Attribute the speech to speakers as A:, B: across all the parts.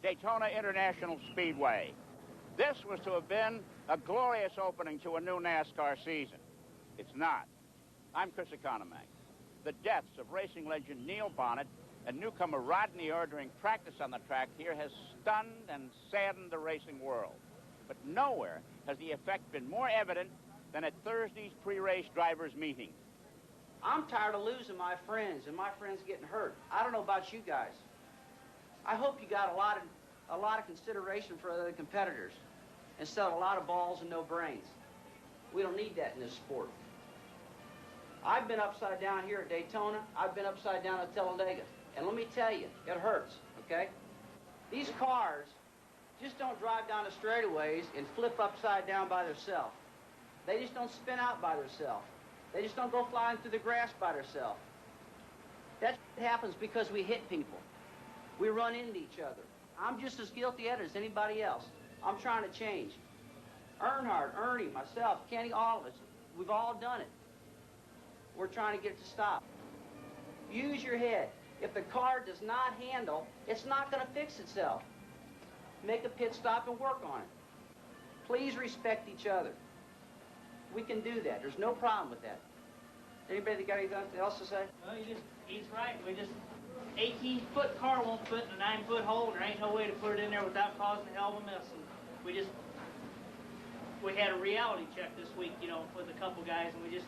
A: Daytona International Speedway. This was to have been a glorious opening to a new NASCAR season. It's not. I'm Chris Economack. The deaths of racing legend Neil Bonnet and newcomer Rodney Orr during practice on the track here has stunned and saddened the racing world. But nowhere has the effect been more evident than at Thursday's pre-race drivers' meeting.
B: I'm tired of losing my friends and my friends getting hurt. I don't know about you guys. I hope you got a lot of consideration for other competitors instead of a lot of balls and no brains. We don't need that in this sport. I've been upside down here at Daytona. I've been upside down at Talladega. And let me tell you, it hurts, okay? These cars just don't drive down the straightaways and flip upside down by themselves. They just don't spin out by themselves. They just don't go flying through the grass by themselves. That happens because we hit people. We run into each other. I'm just as guilty at it as anybody else. I'm trying to change. Earnhardt, Ernie, myself, Kenny, all of us, we've all done it. We're trying to get it to stop. Use your head. If the car does not handle, it's not going to fix itself. Make a pit stop and work on it. Please respect each other. We can do that. There's no problem with that. Anybody got anything else to say?
C: Well, he's right. We just, 18-foot car won't fit in a 9-foot hole. There ain't no way to put it in there without causing a hell of a mess. And we had a reality check this week, you know, with a couple guys, and it's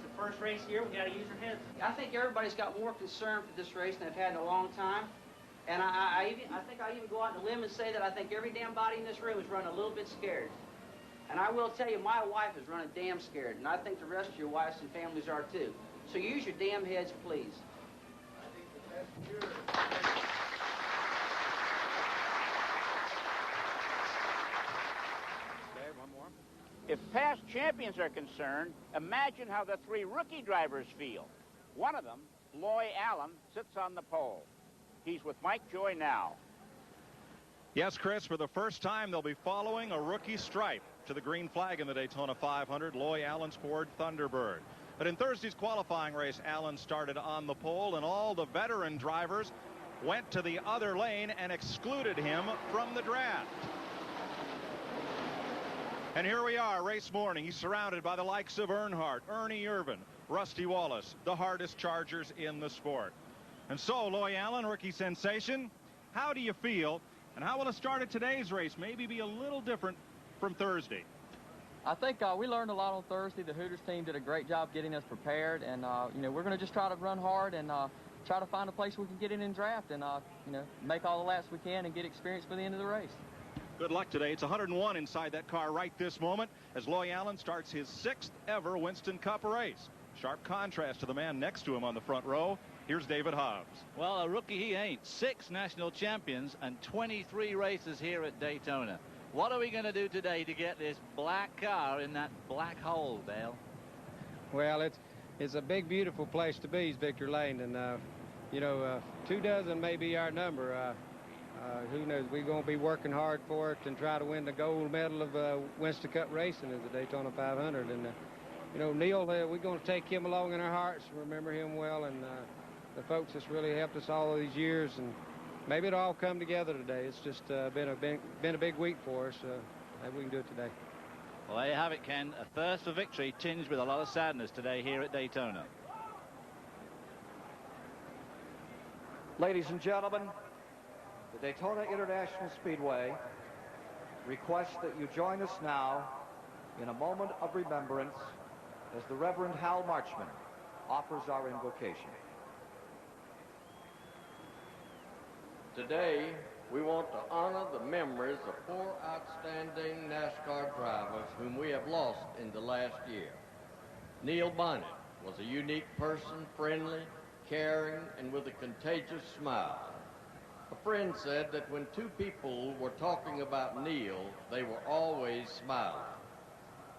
C: the first race here. We got to use our heads.
B: I think everybody's got more concern for this race than they've had in a long time. And I think I even go out on a limb and say that I think every damn body in this room is running a little bit scared. And I will tell you, my wife is running damn scared, and I think the rest of your wives and families are too. So use your damn heads, please.
D: I think the passenger.
A: Okay, one more. If past champions are concerned, imagine how the three rookie drivers feel. One of them, Loy Allen, sits on the pole. He's with Mike Joy now.
E: Yes, Chris, for the first time, they'll be following a rookie stripe to the green flag in the Daytona 500, Loy Allen's Ford Thunderbird. But in Thursday's qualifying race, Allen started on the pole, and all the veteran drivers went to the other lane and excluded him from the draft. And here we are, race morning. He's surrounded by the likes of Earnhardt, Ernie Irvan, Rusty Wallace, the hardest chargers in the sport. And so, Loy Allen, rookie sensation, how do you feel? And how will the start of today's race maybe be a little different from Thursday?
F: I think we learned a lot on Thursday. The Hooters team did a great job getting us prepared. And, you know, we're going to just try to run hard and try to find a place we can get in and draft and, you know, make all the laps we can and get experience for the end of the race.
E: Good luck today. It's 101 inside that car right this moment as Loy Allen starts his 6th ever Winston Cup race. Sharp contrast to the man next to him on the front row. Here's David Hobbs.
G: Well, a rookie he ain't. 6 national champions and 23 races here at Daytona. What are we going to do today to get this black car in that black hole, Dale?
H: Well, it's a big, beautiful place to be, Victor Lane, and you know, 24 may be our number. Who knows? We're going to be working hard for it and try to win the gold medal of Winston Cup racing at the Daytona 500. And you know, Neil, we're going to take him along in our hearts, remember him well, and the folks that's really helped us all these years, and maybe it'll all come together today. It's just been a big week for us. Maybe we can do it today.
G: Well, there you have it, Ken. A thirst for victory tinged with a lot of sadness today here at Daytona.
I: Ladies and gentlemen, the Daytona International Speedway requests that you join us now in a moment of remembrance as the Reverend Hal Marchman offers our invocation.
J: Today, we want to honor the memories of 4 outstanding NASCAR drivers whom we have lost in the last year. Neil Bonnet was a unique person, friendly, caring, and with a contagious smile. A friend said that when 2 people were talking about Neil, they were always smiling.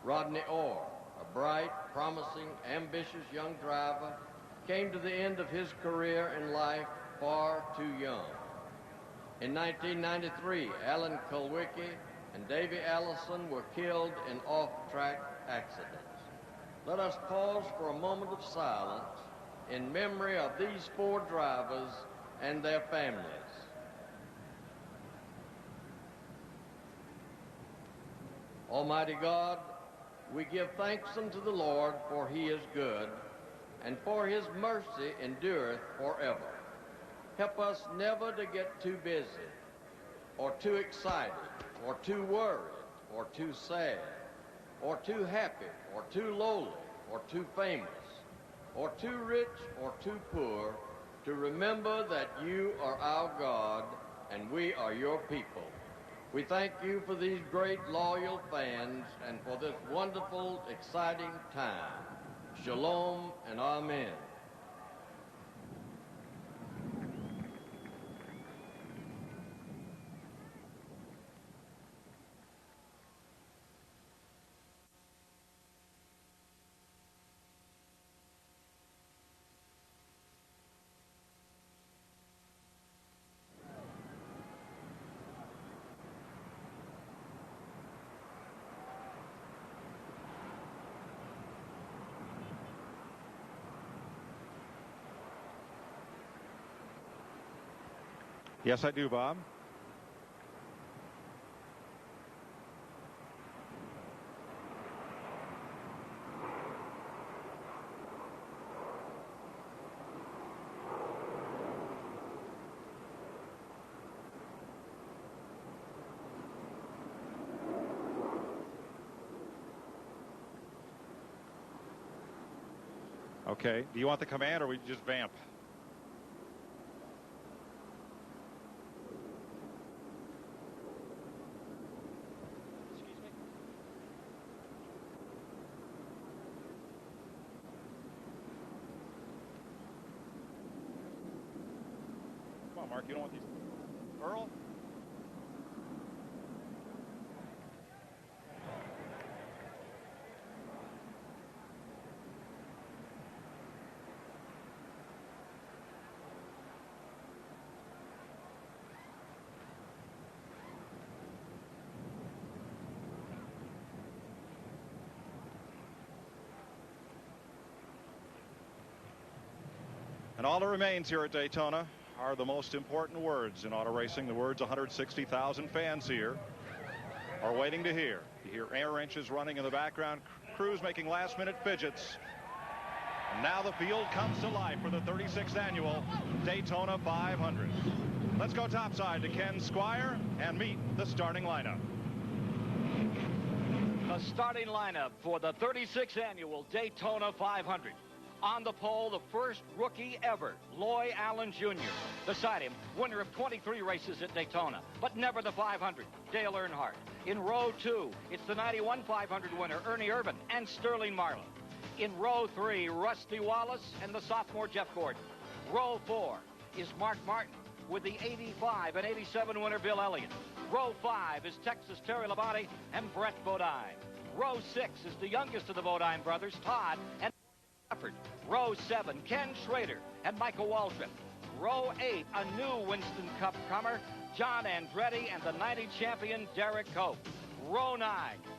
J: Rodney Orr, a bright, promising, ambitious young driver, came to the end of his career in life far too young. In 1993, Alan Kulwicki and Davey Allison were killed in off-track accidents. Let us pause for a moment of silence in memory of these 4 drivers and their families. Almighty God, we give thanks unto the Lord, for he is good, and for his mercy endureth forever. Help us never to get too busy, or too excited, or too worried, or too sad, or too happy, or too lowly, or too famous, or too rich, or too poor, to remember that you are our God and we are your people. We thank you for these great loyal fans and for this wonderful, exciting time. Shalom and amen.
E: Yes, I do, Bob. Okay. Do you want the command or we just vamp? Come on, Mark. You don't want these. Earl? And all that remains here at Daytona are the most important words in auto racing. The words 160,000 fans here are waiting to hear. You hear air wrenches running in the background, crews making last-minute fidgets. And now the field comes to life for the 36th annual Daytona 500. Let's go topside to Ken Squire and meet the starting lineup.
K: The starting lineup for the 36th annual Daytona 500. On the pole, the first rookie ever, Loy Allen Jr. Beside him, winner of 23 races at Daytona, but never the 500, Dale Earnhardt. In row 2, it's the 91 500 winner, Ernie Irvan and Sterling Marlin. In row 3, Rusty Wallace and the sophomore Jeff Gordon. Row 4 is Mark Martin with the 85 and 87 winner, Bill Elliott. Row 5 is Texas Terry Labonte and Brett Bodine. Row 6 is the youngest of the Bodine brothers, Todd and Stafford. Row 7, Ken Schrader and Michael Waltrip. Row 8, a new Winston Cup comer, John Andretti and the 90 champion Derek Cope. Row 9,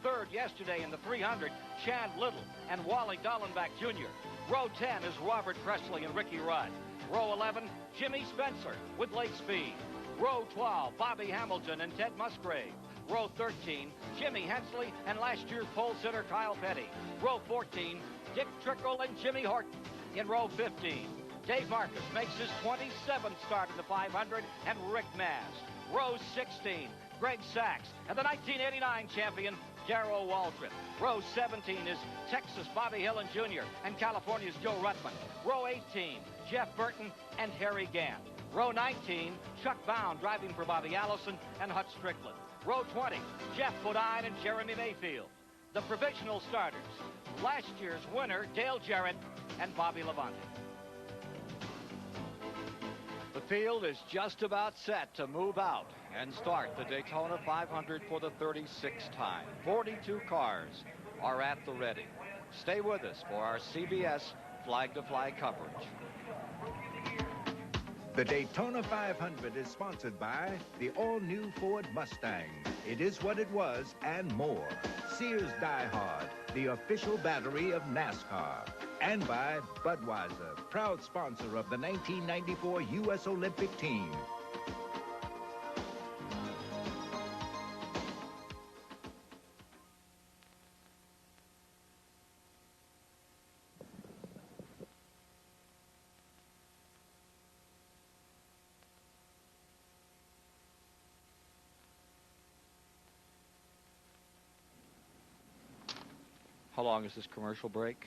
K: third yesterday in the 300, Chad Little and Wally Dallenbach Jr. Row 10 is Robert Presley and Ricky Rudd. Row 11, Jimmy Spencer with Lake Speed. Row 12, Bobby Hamilton and Ted Musgrave. Row 13, Jimmy Hensley and last year's pole sitter Kyle Petty. Row 14, Dick Trickle and Jimmy Horton. In row 15, Dave Marcus makes his 27th start in the 500 and Rick Mast. Row 16, Greg Sachs and the 1989 champion Darrell Waltrip. Row 17 is Texas Bobby Hillin Jr. and California's Joe Ruttman. Row 18, Jeff Burton and Harry Gant. Row 19, Chuck Bound driving for Bobby Allison and Hut Strickland. Row 20, Jeff Bodine and Jeremy Mayfield. The provisional starters, last year's winner Dale Jarrett and Bobby Labonte.
G: The field is just about set to move out and start the Daytona 500 for the 36th time. 42 cars are at the ready. Stay with us for our CBS flag-to-flag coverage.
L: The Daytona 500 is sponsored by the all-new Ford Mustang. It is what it was and more. Sears Die Hard, the official battery of NASCAR. And by Budweiser, proud sponsor of the 1994 U.S. Olympic team.
G: How long is this commercial break?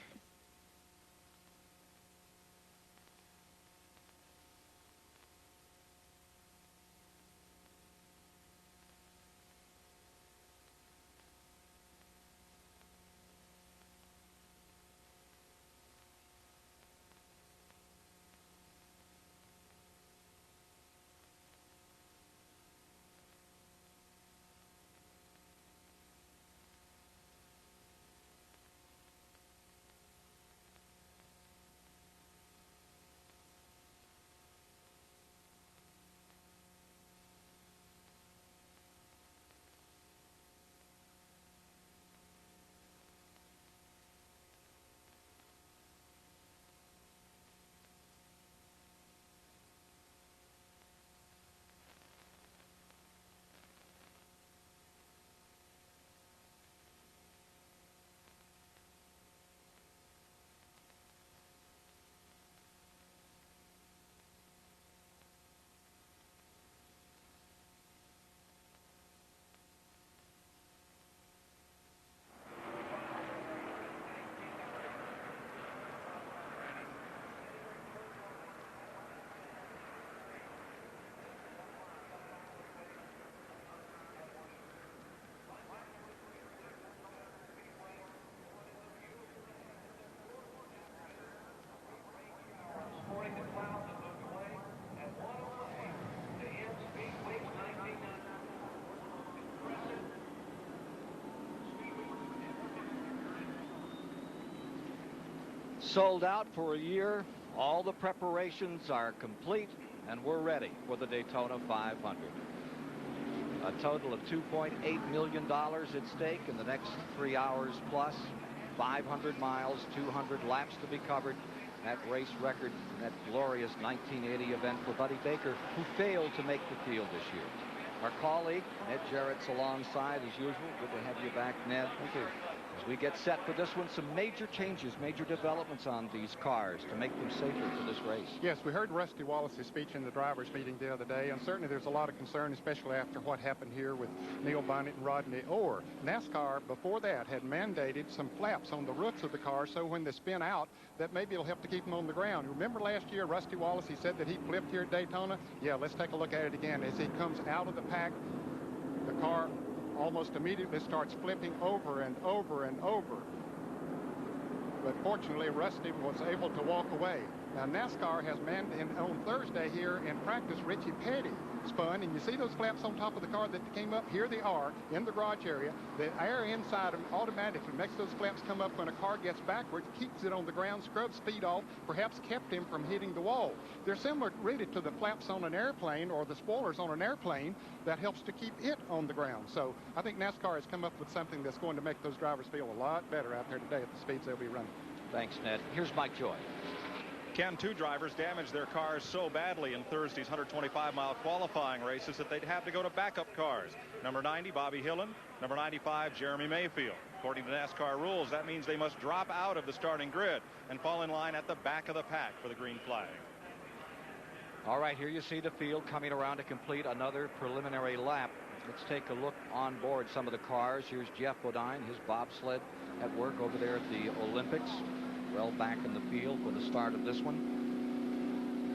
G: Sold out for a year. All the preparations are complete, and we're ready for the Daytona 500. A total of $2.8 million at stake in the next 3 hours plus. 500 miles, 200 laps to be covered. That race record, that glorious 1980 event for Buddy Baker, who failed to make the field this year. Our colleague, Ned Jarrett's alongside as usual. Good to have you back, Ned. Thank you. As we get set for this one, some major changes, major developments on these cars to make them safer for this race.
M: Yes, we heard Rusty Wallace's speech in the drivers' meeting the other day, and certainly there's a lot of concern, especially after what happened here with Neil Bonnet and Rodney Orr. NASCAR, before that, had mandated some flaps on the roofs of the car, so when they spin out, that maybe it'll help to keep them on the ground. Remember last year, Rusty Wallace, he said that he flipped here at Daytona? Yeah, let's take a look at it again. As he comes out of the pack, the car almost immediately starts flipping over and over and over. But fortunately, Rusty was able to walk away. Now, NASCAR has mandated on Thursday here in practice, Richie Petty spun, and you see those flaps on top of the car that came up? Here they are in the garage area. The air inside them automatically makes those flaps come up when a car gets backwards, keeps it on the ground, scrubs speed off, perhaps kept him from hitting the wall. They're similar really to the flaps on an airplane or the spoilers on an airplane that helps to keep it on the ground. So I think NASCAR has come up with something that's going to make those drivers feel a lot better out there today at the speeds they'll be running.
G: Thanks, Ned. Here's Mike Joy.
E: Can two drivers damaged their cars so badly in Thursday's 125-mile qualifying races that they'd have to go to backup cars? Number 90, Bobby Hillen. Number 95, Jeremy Mayfield. According to NASCAR rules, that means they must drop out of the starting grid and fall in line at the back of the pack for the green flag.
G: All right, here you see the field coming around to complete another preliminary lap. Let's take a look on board some of the cars. Here's Jeff Bodine, his bobsled at work over there at the Olympics. Well back in the field for the start of this one.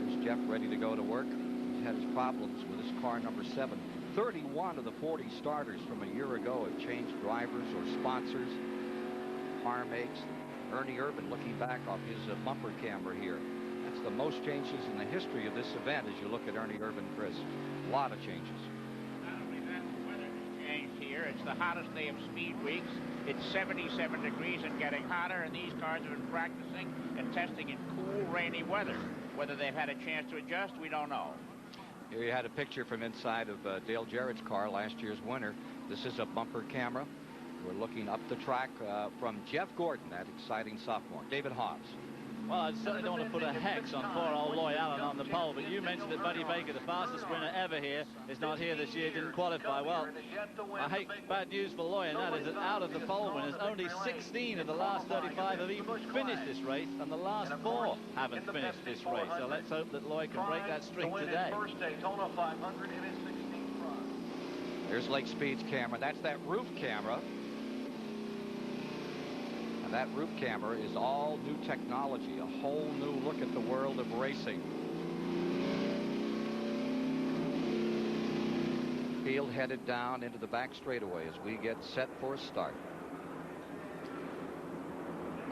G: There's Jeff ready to go to work. He's had his problems with his car number 7. 31 of the 40 starters from a year ago have changed drivers or sponsors. Car makes. Ernie Irvan looking back off his bumper camera here. That's the most changes in the history of this event as you look at Ernie Irvan, Chris. A lot of changes.
A: Not only that, the weather has changed here. It's the hottest day of speed weeks. It's 77 degrees and getting hotter, and these cars have been practicing and testing in cool, rainy weather. Whether they've had a chance to adjust, we don't know.
G: Here you had a picture from inside of Dale Jarrett's car, last year's winner. This is a bumper camera. We're looking up the track from Jeff Gordon, that exciting sophomore. David Hobbs.
N: Well, I certainly don't want to put a hex on poor old Loy Allen on the pole, but you mentioned that Buddy Baker, the fastest sprinter ever here, is not here this year, didn't qualify. Well, I hate bad news for Loy, and that is that out of the pole winners, only 16 of the last 35 have even finished this race, and the last 4 haven't finished this race. So let's hope that Loy can break that streak today. There's
G: Lake Speed's camera. That's that roof camera. And That roof camera is all new technology, a whole new look at the world of racing. Field headed down into the back straightaway as we get set for a start.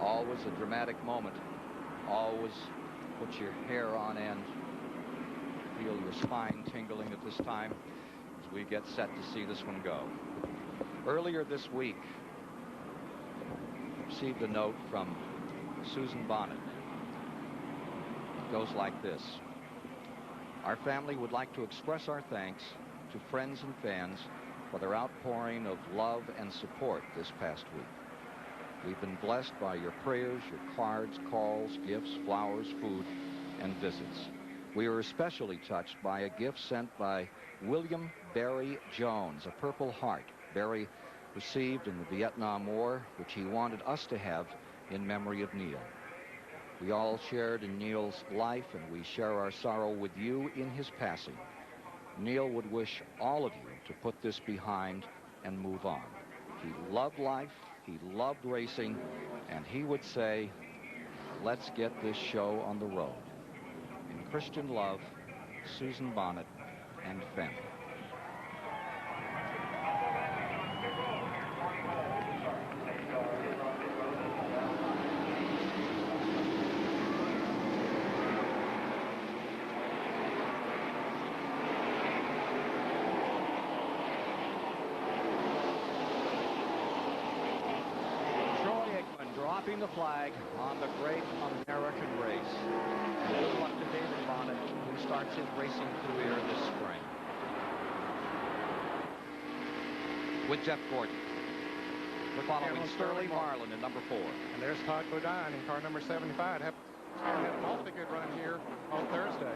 G: Always a dramatic moment. Always put your hair on end. Feel your spine tingling at this time as we get set to see this one go. Earlier this week, I received a note from Susan Bonnet. It goes like this. Our family would like to express our thanks to friends and fans for their outpouring of love and support this past week. We've been blessed by your prayers, your cards, calls, gifts, flowers, food, and visits. We were especially touched by a gift sent by William Barry Jones, a Purple Heart Barry received in the Vietnam War, which he wanted us to have in memory of Neil. We all shared in Neil's life, and we share our sorrow with you in his passing. Neil would wish all of you to put this behind and move on. He loved life, he loved racing, and he would say, let's get this show on the road. In Christian love, Susan Bonnet and family. Dropping the flag on the great American race. Good luck to David Bonnet, who starts his racing career this spring. With Jeff Gordon. We're following Sterling Marlin in number 4.
M: And there's Todd Bodine in car number 75. Had an awfully good run here on Thursday.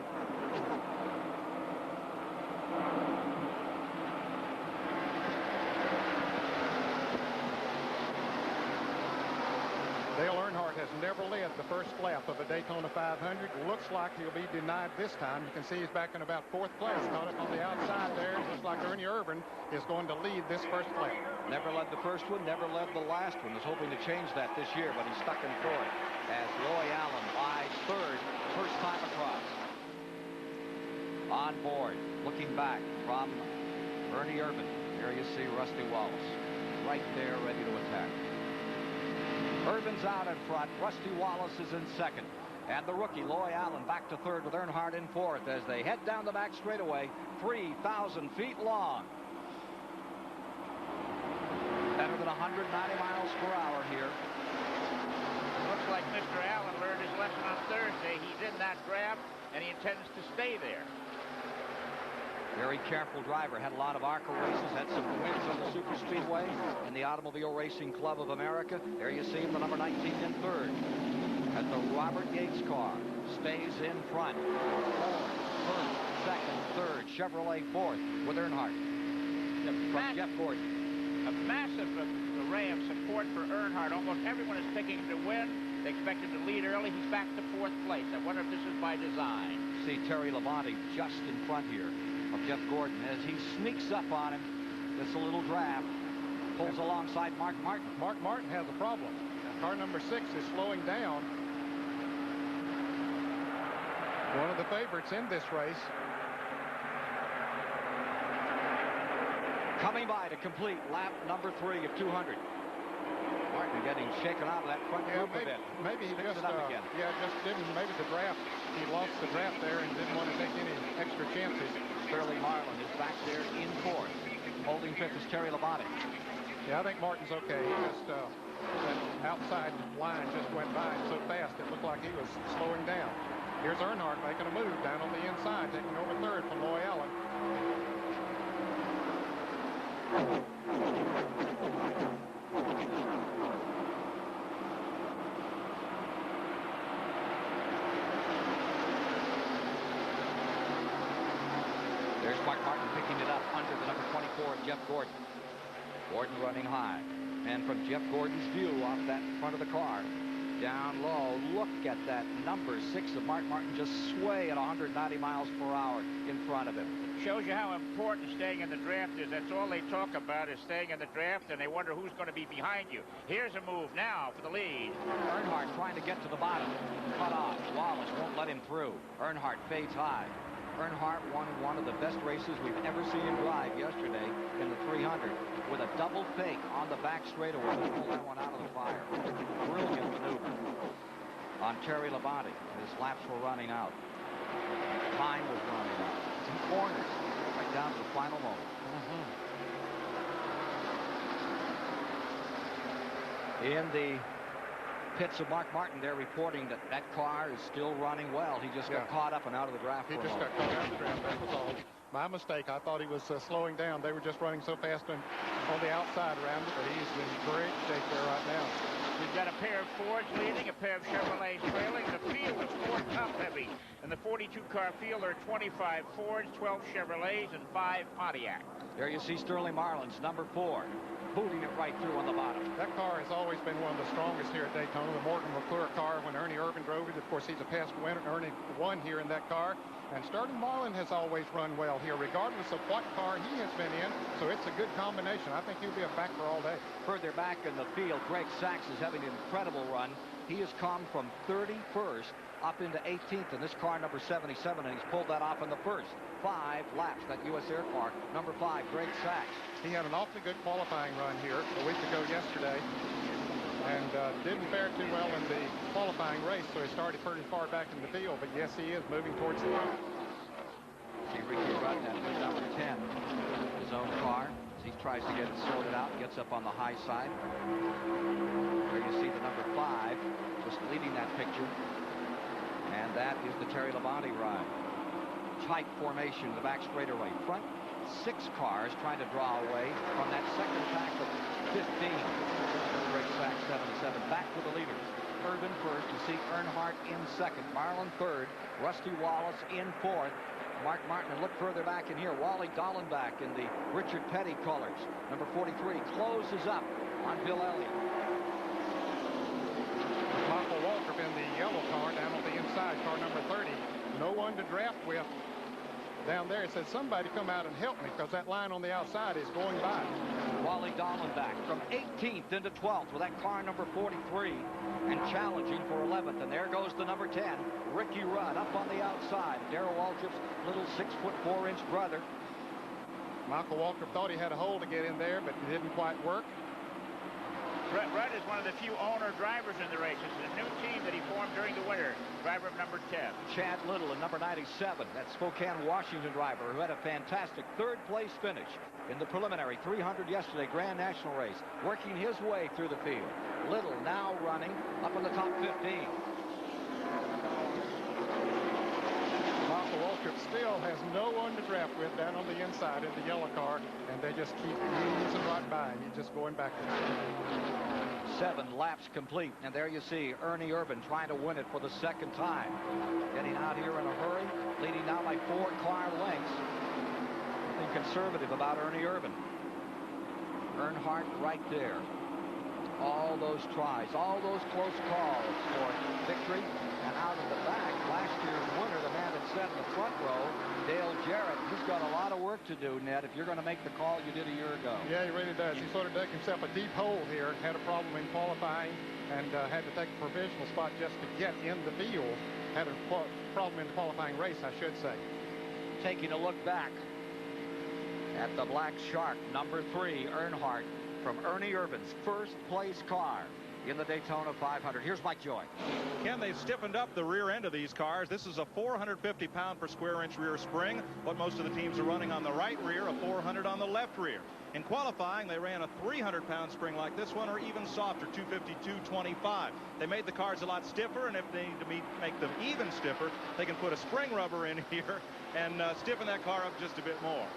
M: Dale Earnhardt has never led the first lap of a Daytona 500. Looks like he'll be denied this time. You can see he's back in about 4th place. Caught up on the outside there. Looks like Ernie Irvin is going to lead this first lap.
G: Never led the first one, never led the last one. Was hoping to change that this year, but he's stuck in 4th as Loy Allen lies 3rd, first time across. On board, looking back from Ernie Irvin. There you see Rusty Wallace right there ready to attack. Irvin's out in front. Rusty Wallace is in 2nd. And the rookie, Loy Allen, back to 3rd with Earnhardt in 4th as they head down the back straightaway, 3,000 feet long. Better than 190 miles per hour here.
A: Looks like Mr. Allen learned his lesson on Thursday. He's in that draft, and he intends to stay there.
G: Very careful driver. Had a lot of ARCA races. Had some wins on the Super Speedway and the Automobile Racing Club of America. There you see him, the number 19 in 3rd. As the Robert Yates car stays in front. 4th, 1st, 2nd, 3rd. Chevrolet 4th with Earnhardt. From Jeff Gordon.
A: A massive array of support for Earnhardt. Almost everyone is picking him to win. They expect him to lead early. He's back to 4th place. I wonder if this is by design.
G: See Terry Labonte just in front here of Jeff Gordon as he sneaks up on him. This a little draft. Pulls alongside Mark Martin.
M: Mark Martin has a problem. Car number 6 is slowing down. One of the favorites in this race.
G: Coming by to complete lap number 3 of 200. Martin getting shaken out of that front group a bit.
M: Maybe he just didn't. Maybe the draft. He lost the draft there and didn't want to take any extra chances.
G: Sterling Marlin is back there in 4th. Holding 5th is Terry Labonte.
M: Yeah, I think Martin's okay. He just that outside line just went by so fast it looked like he was slowing down. Here's Earnhardt making a move down on the inside, taking over 3rd from Loy Allen.
G: There's Mark Martin picking it up under the number 24 of Jeff Gordon. Gordon running high. And from Jeff Gordon's view off that front of the car, down low. Look at that number 6 of Mark Martin just sway at 190 miles per hour in front of him.
A: Shows you how important staying in the draft is. That's all they talk about is staying in the draft, and they wonder who's going to be behind you. Here's a move now for the lead.
G: Earnhardt trying to get to the bottom. Cut off. Wallace won't let him through. Earnhardt fades high. Earnhardt won one of the best races we've ever seen him drive yesterday in the 300 with a double fake on the back straightaway to pull that one out of the fire. Brilliant maneuver on Terry Labonte. His laps were running out. Time was running out. 2 corners right down to the final moment. In the pits of Mark Martin, they're reporting that that car is still running well. He just got caught up and out of the draft.
M: He just got caught out of the draft. That was all. My mistake. I thought he was slowing down. They were just running so fast on the outside around it, but he's in great shape there right now.
A: We've got a pair of Fords leading, a pair of Chevrolets trailing. The field is Ford top heavy. In the 42-car field, there are 25 Fords, 12 Chevrolets, and 5 Pontiacs.
G: There you see Sterling Marlin's number 4. Booting it right through on the bottom.
M: That car has always been one of the strongest here at Daytona. The Morgan McClure car, when Ernie Irvan drove it, of course, he's a past winner. Ernie won here in that car. And Sterling Marlin has always run well here, regardless of what car he has been in. So it's a good combination. I think he'll be a factor all day.
G: Further back in the field, Greg Sachs is having an incredible run. He has come from 31st up into 18th in this car, number 77, and he's pulled that off in the first 5 laps. That U.S. Air car, number 5, Greg Sachs.
M: He had an awfully good qualifying run here a week ago yesterday, and didn't fare too well in the qualifying race, so he started pretty far back in the field. But yes, he is moving towards the front.
G: See Ricky Rudd at number 10, his own car. As he tries to get it sorted out, gets up on the high side. There you see the number 5 just leading that picture. And that is the Terry Labonte ride. Tight formation in the back straightaway. Front 6 cars trying to draw away from that second pack of 15. Greg Sachs 77 back with the leaders. Irvan first. You see Earnhardt in second. Marlin third. Rusty Wallace in fourth. Mark Martin, and look further back in here. Wally Dallenbach in the Richard Petty colors. Number 43 closes up on Bill Elliott.
M: Michael Waltrip in the yellow car down on the inside, car number 30. No one to draft with down there. It said, somebody come out and help me, because that line on the outside is going by.
G: Wally Dallenbach from 18th into 12th with that car number 43 and challenging for 11th. And there goes the number 10, Ricky Rudd, up on the outside. Darrell Waltrip's little 6'4" brother.
M: Michael Waltrip thought he had a hole to get in there, but it didn't quite work.
A: Rudd is one of the few owner drivers in the race. It's a new team that he formed during the winter. Driver of number 10.
G: Chad Little in number 97. That Spokane, Washington driver who had a fantastic 3rd place finish in the preliminary 300 yesterday Grand National race. Working his way through the field. Little now running up in the top 15.
M: Michael Waltrip still has no one to draft with down on the inside in the yellow car, and they just keep easing right by him. He's just going backwards.
G: 7 laps complete, and there you see Ernie Irvan trying to win it for the 2nd time. Getting out here in a hurry, leading now by 4 car lengths. Nothing conservative about Ernie Irvan. Earnhardt right there. All those tries, all those close calls for victory. And out of the back, last year's winner, the man that sat in the front row, Dale Jarrett. He's got a lot of work to do, Ned, if you're going to make the call you did a year ago.
M: Yeah, he really does. He sort of dug himself a deep hole here. Had a problem in qualifying and had to take a provisional spot just to get in the field. Had a problem in the qualifying race, I should say.
G: Taking a look back at the Black Shark, number 3, Earnhardt, from Ernie Irvan's 1st place car in the Daytona 500. Here's Mike Joy.
E: Ken, they've stiffened up the rear end of these cars. This is a 450 pound per square inch rear spring. What most of the teams are running on the right rear, a 400 on the left rear. In qualifying, they ran a 300 pound spring like this one, or even softer, 252, 25. They made the cars a lot stiffer, and if they need to make them even stiffer, they can put a spring rubber in here and stiffen that car up just a bit more.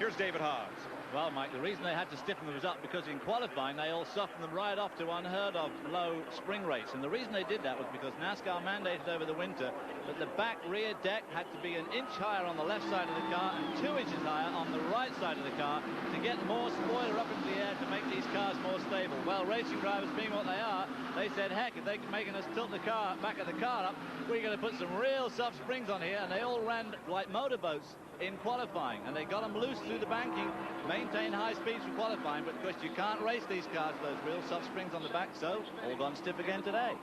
E: Here's David Hobbs.
N: Well, Mike, the reason they had to stiffen them was up because in qualifying they all softened them right off to unheard of low spring rates. And the reason they did that was because NASCAR mandated over the winter that the back rear deck had to be an inch higher on the left side of the car and 2 inches higher on the right side of the car to get more spoiler up into the air to make these cars more stable. Well, racing drivers being what they are, they said, heck, if they're making us tilt the car back of the car up, we're going to put some real soft springs on here. And they all ran like motorboats in qualifying, and they got them loose through the banking, maintained high speeds for qualifying, but of course you can't race these cars with those real soft springs on the back, so all gone stiff again today.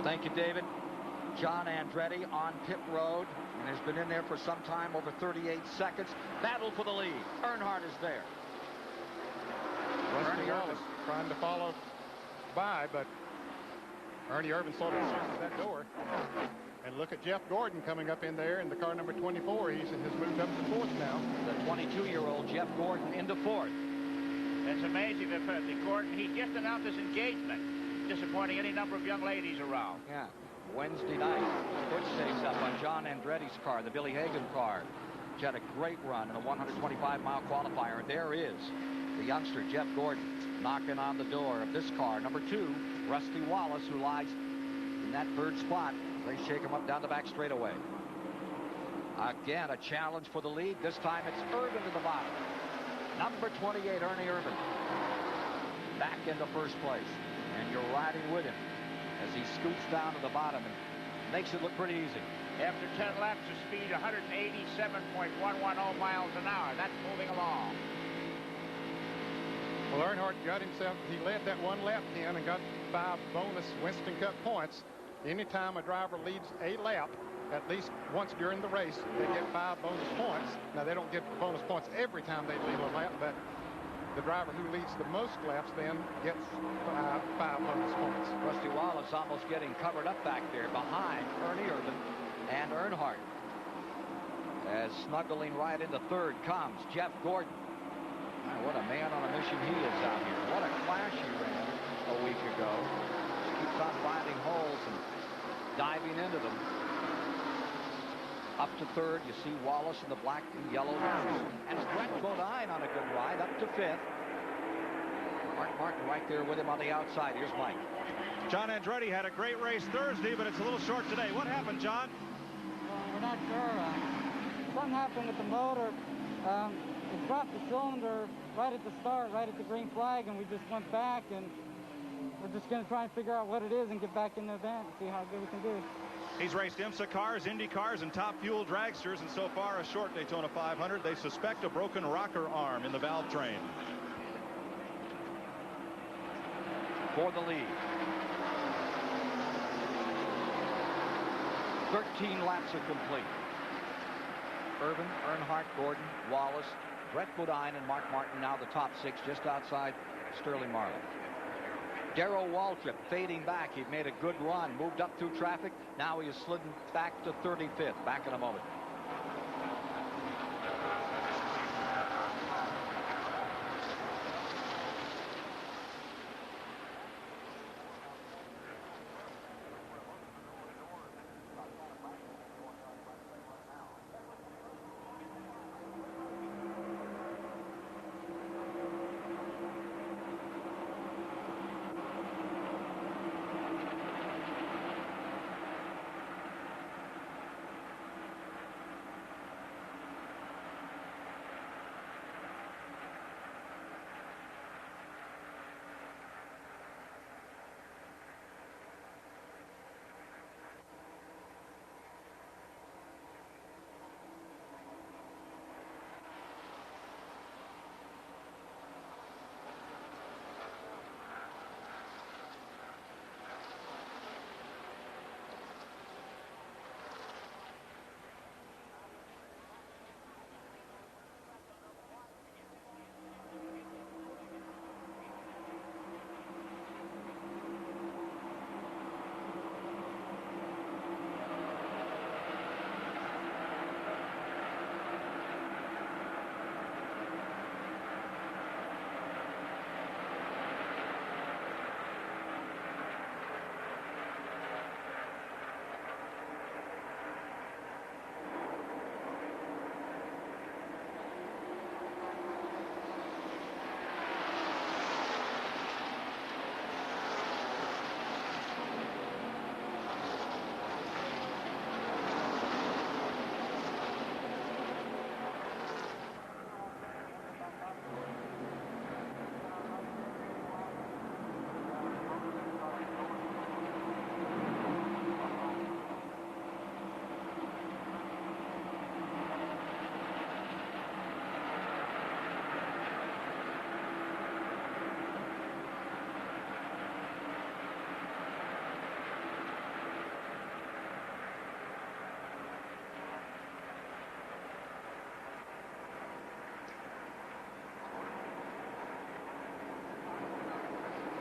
G: Thank you, David. John Andretti on pit road and has been in there for some time, over 38 seconds. Battle for the lead. Earnhardt is there.
M: Ernie Irvin trying to follow by, but Ernie Irvin sort of shuts that door. And look at Jeff Gordon coming up in there in the car number 24. He has moved up to 4th now.
G: The 22-year-old Jeff Gordon into 4th.
A: It's amazing that Gordon, he just announced his engagement, disappointing any number of young ladies around.
G: Yeah. Wednesday night, foot shakes up on John Andretti's car, the Billy Hagan car, which had a great run in a 125-mile qualifier. And there is the youngster, Jeff Gordon, knocking on the door of this car. Number 2, Rusty Wallace, who lies in that 3rd spot. They shake him up down the back straightaway. Again, a challenge for the lead. This time it's Irvin to the bottom. Number 28, Ernie Irvin, back into 1st place. And you're riding with him as he scoots down to the bottom and makes it look pretty easy.
A: After 10 laps of speed, 187.110 miles an hour. That's moving along.
M: Well, Earnhardt got himself, he led that 1 lap 10 and got 5 bonus Winston Cup points. Anytime a driver leads a lap, at least once during the race, they get 5 bonus points. Now, they don't get bonus points every time they lead a lap, but the driver who leads the most laps then gets 5 bonus points.
G: Rusty Wallace almost getting covered up back there behind Ernie Irvin and Earnhardt. As snuggling right into 3rd comes Jeff Gordon. My, what a man on a mission he is out here. What a clash he ran a week ago. Keeps on finding holes and diving into them. Up to 3rd, you see Wallace in the black and yellow. And Brett Bodine on a good ride up to 5th. Mark Martin right there with him on the outside. Here's Mike.
E: John Andretti had a great race Thursday, but it's a little short today. What happened, John?
O: We're not sure. Something happened with the motor. It dropped the cylinder right at the start, right at the green flag, and we just went back, and we're just going to try and figure out what it is and get back in the event and see how good we can do.
E: He's raced IMSA cars, Indy cars, and top fuel dragsters, and so far a short Daytona 500. They suspect a broken rocker arm in the valve train.
G: For the lead. 13 laps are complete. Irvin, Earnhardt, Gordon, Wallace, Brett Bodine, and Mark Martin now the top 6 just outside Sterling Marlin. Darrell Waltrip fading back. He'd made a good run, moved up through traffic. Now he has slidden back to 35th. Back in a moment.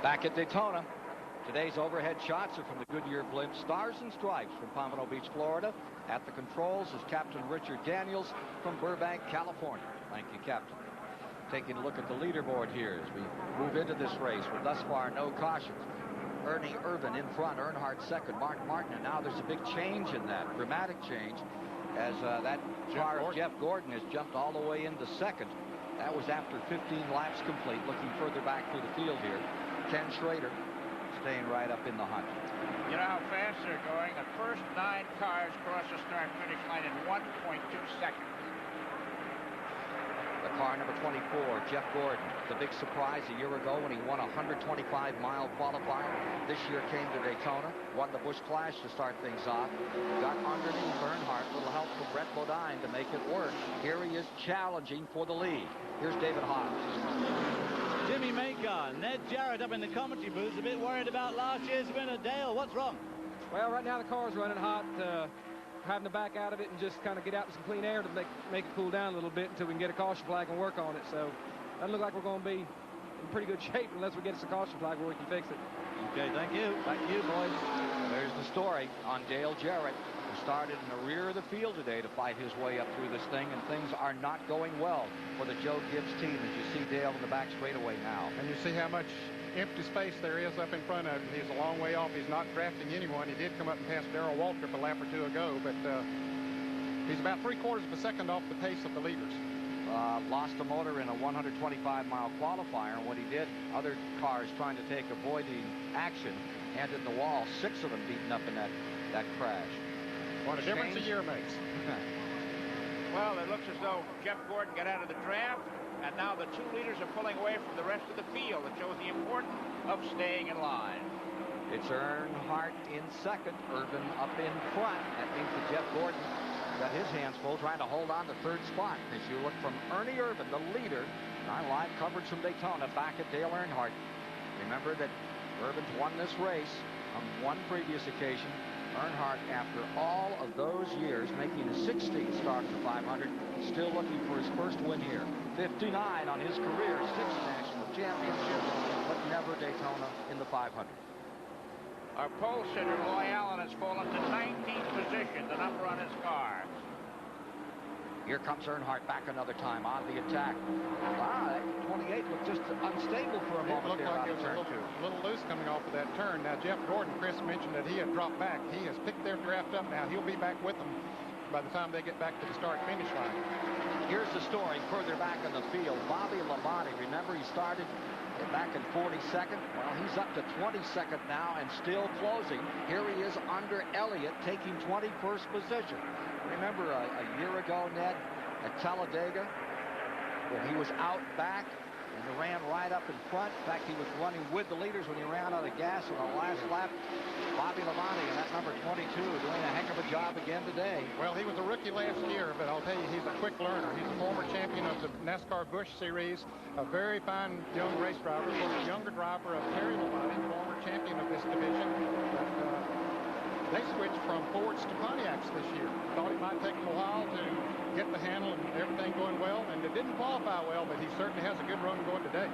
G: Back at Daytona, today's overhead shots are from the Goodyear blimp Stars and Stripes from Pompano Beach, Florida. At the controls is Captain Richard Daniels from Burbank, California. Thank you, Captain. Taking a look at the leaderboard here as we move into this race with thus far no cautions. Ernie Irvin in front, Earnhardt second, Mark Martin, and now there's a big change in that, dramatic change, as that car of Jeff Gordon has jumped all the way into second. That was after 15 laps complete, looking further back through the field here. Ken Schrader staying right up in the hunt.
A: You know how fast they're going? The first 9 cars cross the start-finish line in 1.2 seconds.
G: The car number 24, Jeff Gordon. The big surprise a year ago when he won a 125-mile qualifier. This year came to Daytona, won the Busch Clash to start things off. Got underneath Earnhardt, little help from Brett Bodine to make it work. Here he is challenging for the lead. Here's David Hobbs.
N: Jimmy Makar, Ned Jarrett up in the commentary booth, a bit worried about last year's winner. Dale, what's wrong?
P: Well, right now the car's running hot. Having to back out of it and just kind of get out in some clean air to make it cool down a little bit until we can get a caution flag and work on it. So doesn't look like we're going to be in pretty good shape unless we get us a caution flag where we can fix it.
N: Okay, thank you. Thank you, boys.
G: And there's the story on Dale Jarrett, who started in the rear of the field today to fight his way up through this thing, and things are not going well for the Joe Gibbs team as you see Dale in the back straightaway now.
M: And you see how much empty space there is up in front of him. He's a long way off. He's not drafting anyone. He did come up and pass Darrell Waltrip a lap or two ago, but he's about 3/4 of a second off the pace of the leaders.
G: Lost a motor in a 125-mile qualifier, and what he did, other cars trying to avoiding action, handed in the wall. 6 of them beaten up in that crash.
M: What a difference a year makes.
A: Well, it looks as though Jeff Gordon got out of the draft, and now the 2 leaders are pulling away from the rest of the field. It shows the importance of staying in line.
G: It's Earnhardt in second, Irvin up in front. That means that Jeff Gordon got his hands full trying to hold on to 3rd spot. As you look from Ernie Irvin, the leader, our live coverage from Daytona, back at Dale Earnhardt. Remember that Irvin's won this race on one previous occasion. Earnhardt, after all of those years, making a 16th start at the 500, still looking for his first win here. 59 on his career, 6 national championships, but never Daytona in the 500.
A: Our pole sitter, Loy Allen, has fallen to 19th position, the number on his car.
G: Here comes Earnhardt back another time on the attack. Wow, that 28 looked just unstable for a moment.
M: It looked like it was a little loose coming off of that turn. Now, Jeff Gordon, Chris mentioned that he had dropped back. He has picked their draft up now. He'll be back with them by the time they get back to the start-finish line.
G: Here's the story further back in the field. Bobby Labonte, remember he started back in 42nd. Well, he's up to 22nd now and still closing. Here he is under Elliott, taking 21st position. Remember a year ago, Ned, at Talladega, when he was out back and ran right up in front. In fact, he was running with the leaders when he ran out of gas on the last lap. Bobby Labonte and that number 22 doing a heck of a job again today.
M: Well, he was a rookie last year, but I'll tell you, he's a quick learner. He's a former champion of the NASCAR Busch Series, a very fine young race driver. Of course, a younger driver of Terry Labonte, former champion of this division. They switched from Fords to Pontiacs this year. Thought it might take him a while to get the handle and everything going well, and it didn't qualify well, but he certainly has a good run going today.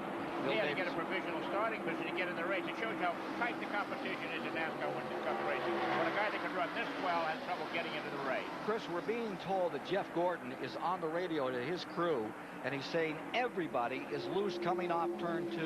A: He had to get a provisional starting position to get in the race. It shows how tight the competition is in NASCAR Winston Cup racing. When a guy that can run this well has trouble getting into the race.
G: Chris, we're being told that Jeff Gordon is on the radio to his crew, and he's saying everybody is loose coming off turn 2.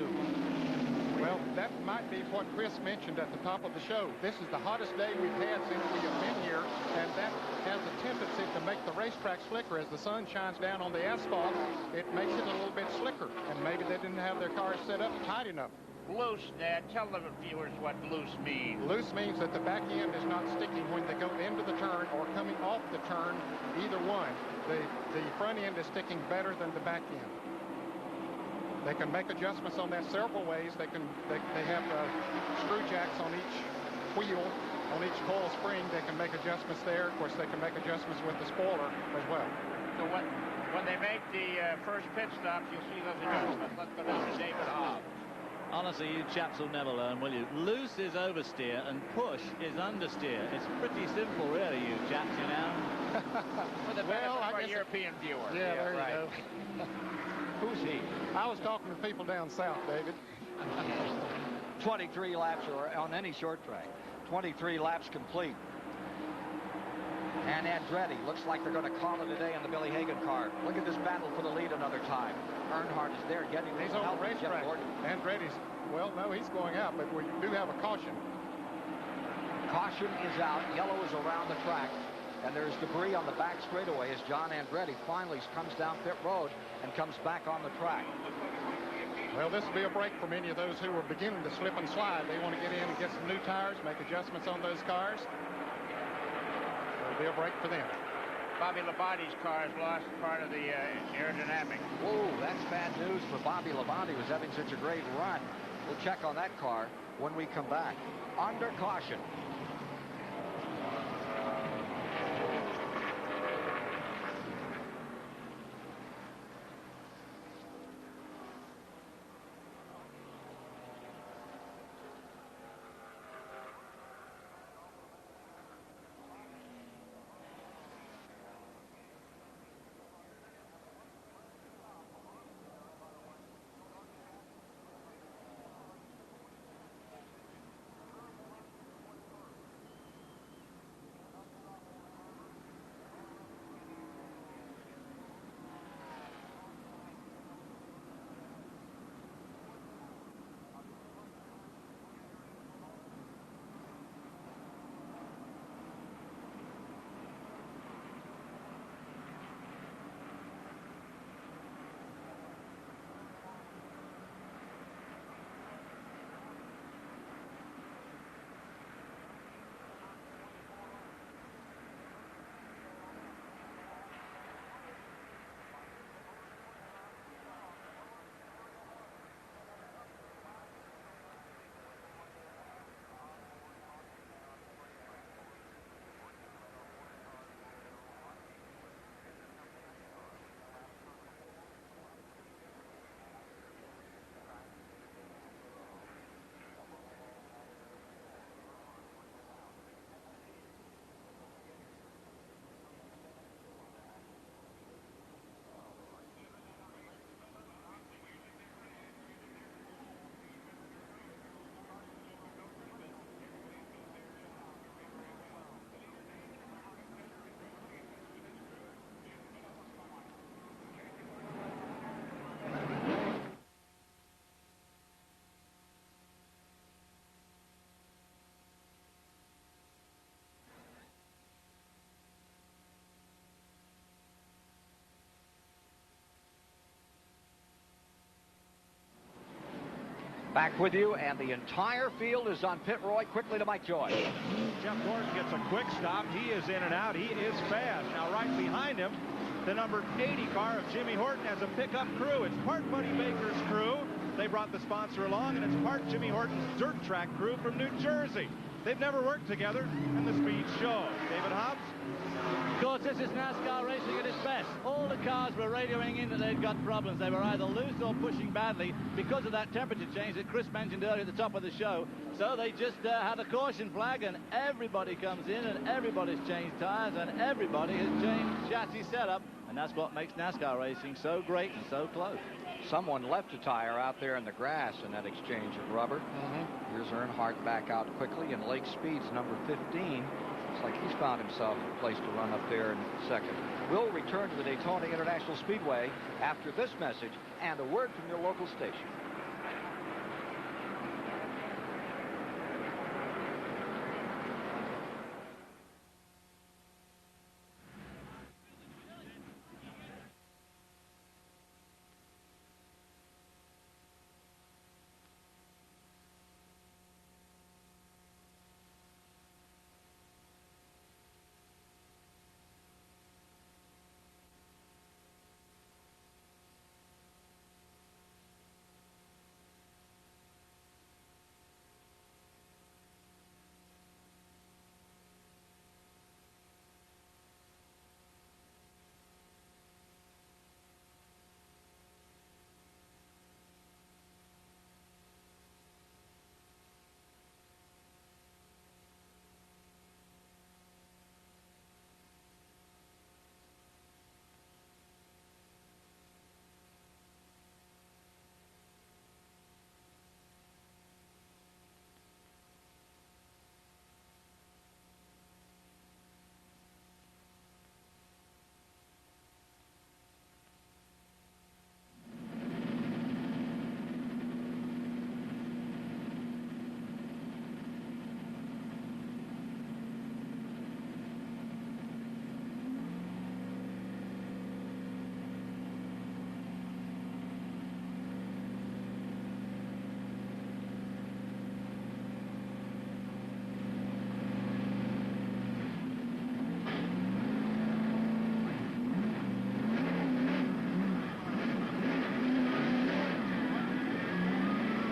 M: Well, that might be what Chris mentioned at the top of the show. This is the hottest day we've had since we have been here, and that has a tendency to make the racetrack slicker. As the sun shines down on the asphalt, it makes it a little bit slicker, and maybe they didn't have their cars set up tight enough.
A: Loose, Dad. Tell the viewers what loose means.
M: Loose means that the back end is not sticking when they go into the turn or coming off the turn, either one. The front end is sticking better than the back end. They can make adjustments on that several ways. They have screw jacks on each wheel, on each coil spring. They can make adjustments there. Of course, they can make adjustments with the spoiler as well.
A: So when they make the first pit stops, you'll see those adjustments. Let's go down to David Hobbs.
N: Honestly, you chaps will never learn, will you? Loose is oversteer and push is understeer. It's pretty simple, really, you chaps, you know.
A: Well, I guess European viewer.
M: Yeah, there you go.
G: Who's he?
M: I was talking to people down south, David.
G: 23 laps or on any short track. 23 laps complete. And Andretti looks like they're going to call it a day in the Billy Hagan car. Look at this battle for the lead another time. Earnhardt is there getting his
M: on
G: help
M: the
G: with Jeff
M: racetrack.
G: Gordon.
M: Andretti's, well, no, he's going out, but we do have a caution.
G: Caution is out. Yellow is around the track. And there's debris on the back straightaway as John Andretti finally comes down pit road and comes back on the track.
M: Well, this will be a break for many of those who are beginning to slip and slide. They want to get in and get some new tires, make adjustments on those cars. It'll be a break for them.
A: Bobby Labonte's car has lost part of the aerodynamic.
G: Whoa, that's bad news for Bobby Labonte, who's having such a great run. We'll check on that car when we come back. Under caution. Back with you, and the entire field is on pit road. Quickly to Mike Joy.
E: Jeff Gordon gets a quick stop. He is in and out. He is fast. Now right behind him, the number 80 car of Jimmy Horton has a pickup crew. It's part Buddy Baker's crew. They brought the sponsor along, and it's part Jimmy Horton's dirt track crew from New Jersey. They've never worked together, and the speed shows. David Hobbs?
N: Of course, this is NASCAR racing at its best. All the cars were radioing in that they'd got problems. They were either loose or pushing badly because of that temperature change that Chris mentioned earlier at the top of the show. So they just had a caution flag, and everybody comes in, and everybody's changed tires, and everybody has changed chassis setup. And that's what makes NASCAR racing so great and so close.
G: Someone left a tire out there in the grass in that exchange of rubber. Here's Earnhardt back out quickly, and Lake Speed's number 15. Looks like he's found himself a place to run up there in second. We'll return to the Daytona International Speedway after this message and a word from your local station.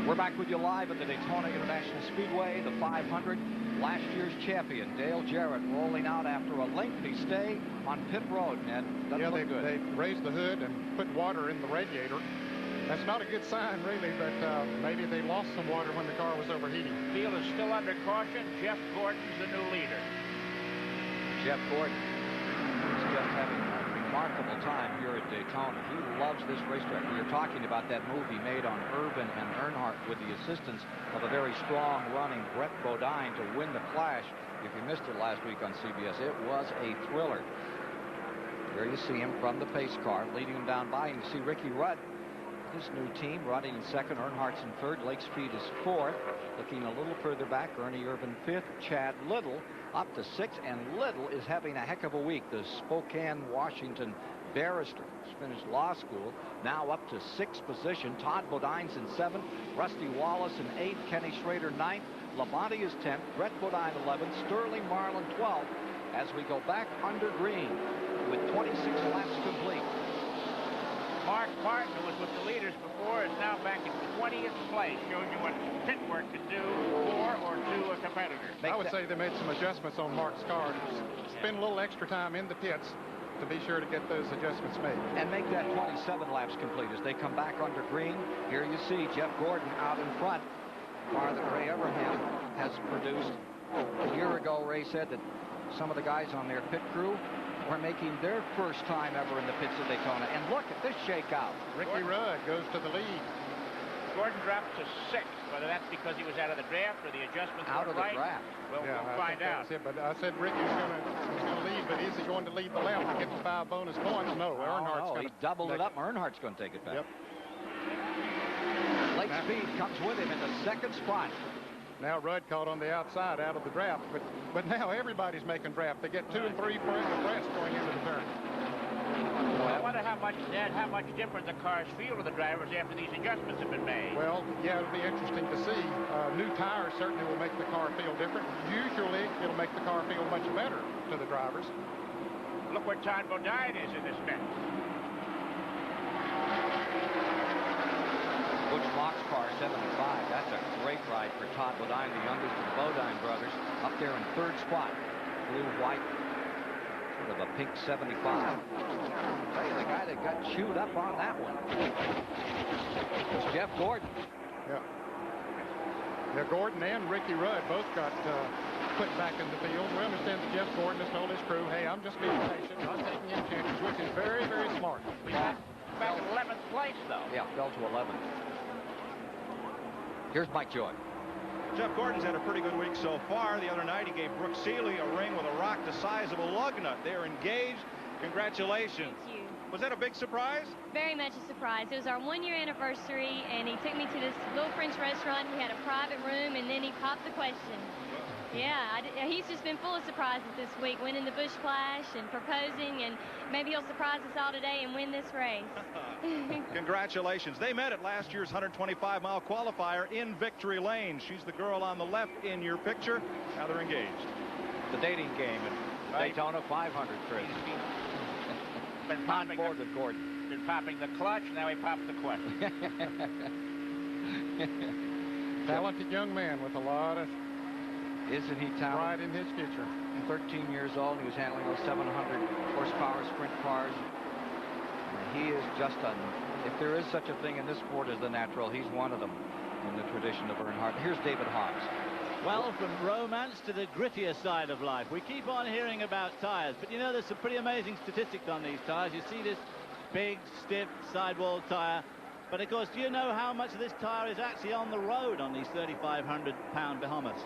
G: We're back with you live at the Daytona International Speedway, the 500. Last year's champion, Dale Jarrett, rolling out after a lengthy stay on pit road, and doesn't look good.
M: They raised the hood and put water in the radiator. That's not a good sign, really, but maybe they lost some water when the car was overheating.
A: Field is still under caution. Jeff Gordon's the new leader.
G: Jeff Gordon is just having a remarkable time here at Daytona. He loves this racetrack. We were talking about that move he made on Irvin and Earnhardt with the assistance of a very strong running Brett Bodine to win the Clash. If you missed it last week on CBS, it was a thriller. Here you see him from the pace car, leading him down by, and you see Ricky Rudd, his new team, running in second. Earnhardt's in third. Lake Speed is fourth. Looking a little further back, Ernie Irvin fifth. Chad Little up to sixth, and Little is having a heck of a week. The Spokane, Washington barrister who's finished law school, now up to sixth position. Todd Bodine's in seventh. Rusty Wallace in eighth. Kenny Schrader ninth. Labonte is 10th. Brett Bodine 11th. Sterling Marlin 12th. As we go back under green with 26 laps complete.
A: Mark Martin, who was with the leaders before, is now back in 20th place. Shows you what pit work can do for or to a competitor.
M: I would say they made some adjustments on Mark's car. Spend a little extra time in the pits to be sure to get those adjustments made.
G: And make that 27 laps complete as they come back under green. Here you see Jeff Gordon out in front. Car that Ray Abraham has produced. A year ago, Ray said that some of the guys on their pit crew were making their first time ever in the pits of Daytona. And look at this shakeout.
M: Ricky Rudd goes to the lead.
A: Gordon drops to sixth. Whether that's because he was out of the draft or the adjustments
G: out
A: were
G: of the draft.
A: Well,
M: yeah,
A: we'll find out.
M: It, but I said Ricky's going to lead, but is he going to lead the lap to get the 5 bonus points? No, Earnhardt's going to.
G: He doubled it up. Earnhardt's going to take it back.
M: Yep.
G: Lake Speed comes with him in the second spot.
M: Now Rudd caught on the outside out of the draft, but now everybody's making draft. They get 2 and 3 points abreast going into the turn.
A: Well, I wonder how much different the cars feel to the drivers after these adjustments have been made.
M: Well, yeah, it'll be interesting to see. New tires certainly will make the car feel different. Usually, it'll make the car feel much better to the drivers.
A: Look where Todd Bodine is in this mix.
G: Butch Mock's car, 75. That's a great ride for Todd Bodine, the youngest of the Bodine brothers, up there in third spot. Blue, white, sort of a pink 75. I'll tell you, the guy that got chewed up on that one was Jeff Gordon.
M: Yeah. Yeah, Gordon and Ricky Rudd both got put back in the field. We understand that Jeff Gordon has told his crew, hey, I'm just being patient, not taking any chances, which is very, very smart.
A: Fell 11th place, though.
G: Yeah, fell to 11th. Here's Mike Joy.
E: Jeff Gordon's had a pretty good week so far. The other night he gave Brooke Seeley a ring with a rock the size of a lug nut. They're engaged. Congratulations.
Q: Thank you.
E: Was that a big surprise?
Q: Very much a surprise. It was our 1-year anniversary, and he took me to this little French restaurant. We had a private room, and then he popped the question. Yeah, he's just been full of surprises this week, winning the Busch Clash and proposing, and maybe he'll surprise us all today and win this race.
E: Congratulations. They met at last year's 125-mile qualifier in Victory Lane. She's the girl on the left in your picture. Now they're engaged.
G: The dating game at Daytona 500, Chris.
A: Been popping
G: with Gordon.
A: Been popping the clutch, now he popped the question.
M: Talented young man with a lot of
G: Isn't he talented?
M: pride in his future.
G: 13 years old, he was handling those 700 horsepower sprint cars. He is just if there is such a thing in this sport as the natural, he's one of them in the tradition of Earnhardt. Here's David Hobbs.
N: Well, from romance to the grittier side of life, we keep on hearing about tires, but you know, there's some pretty amazing statistics on these tires. You see this big, stiff sidewall tire, but of course, do you know how much of this tire is actually on the road on these 3,500-pound behemoths?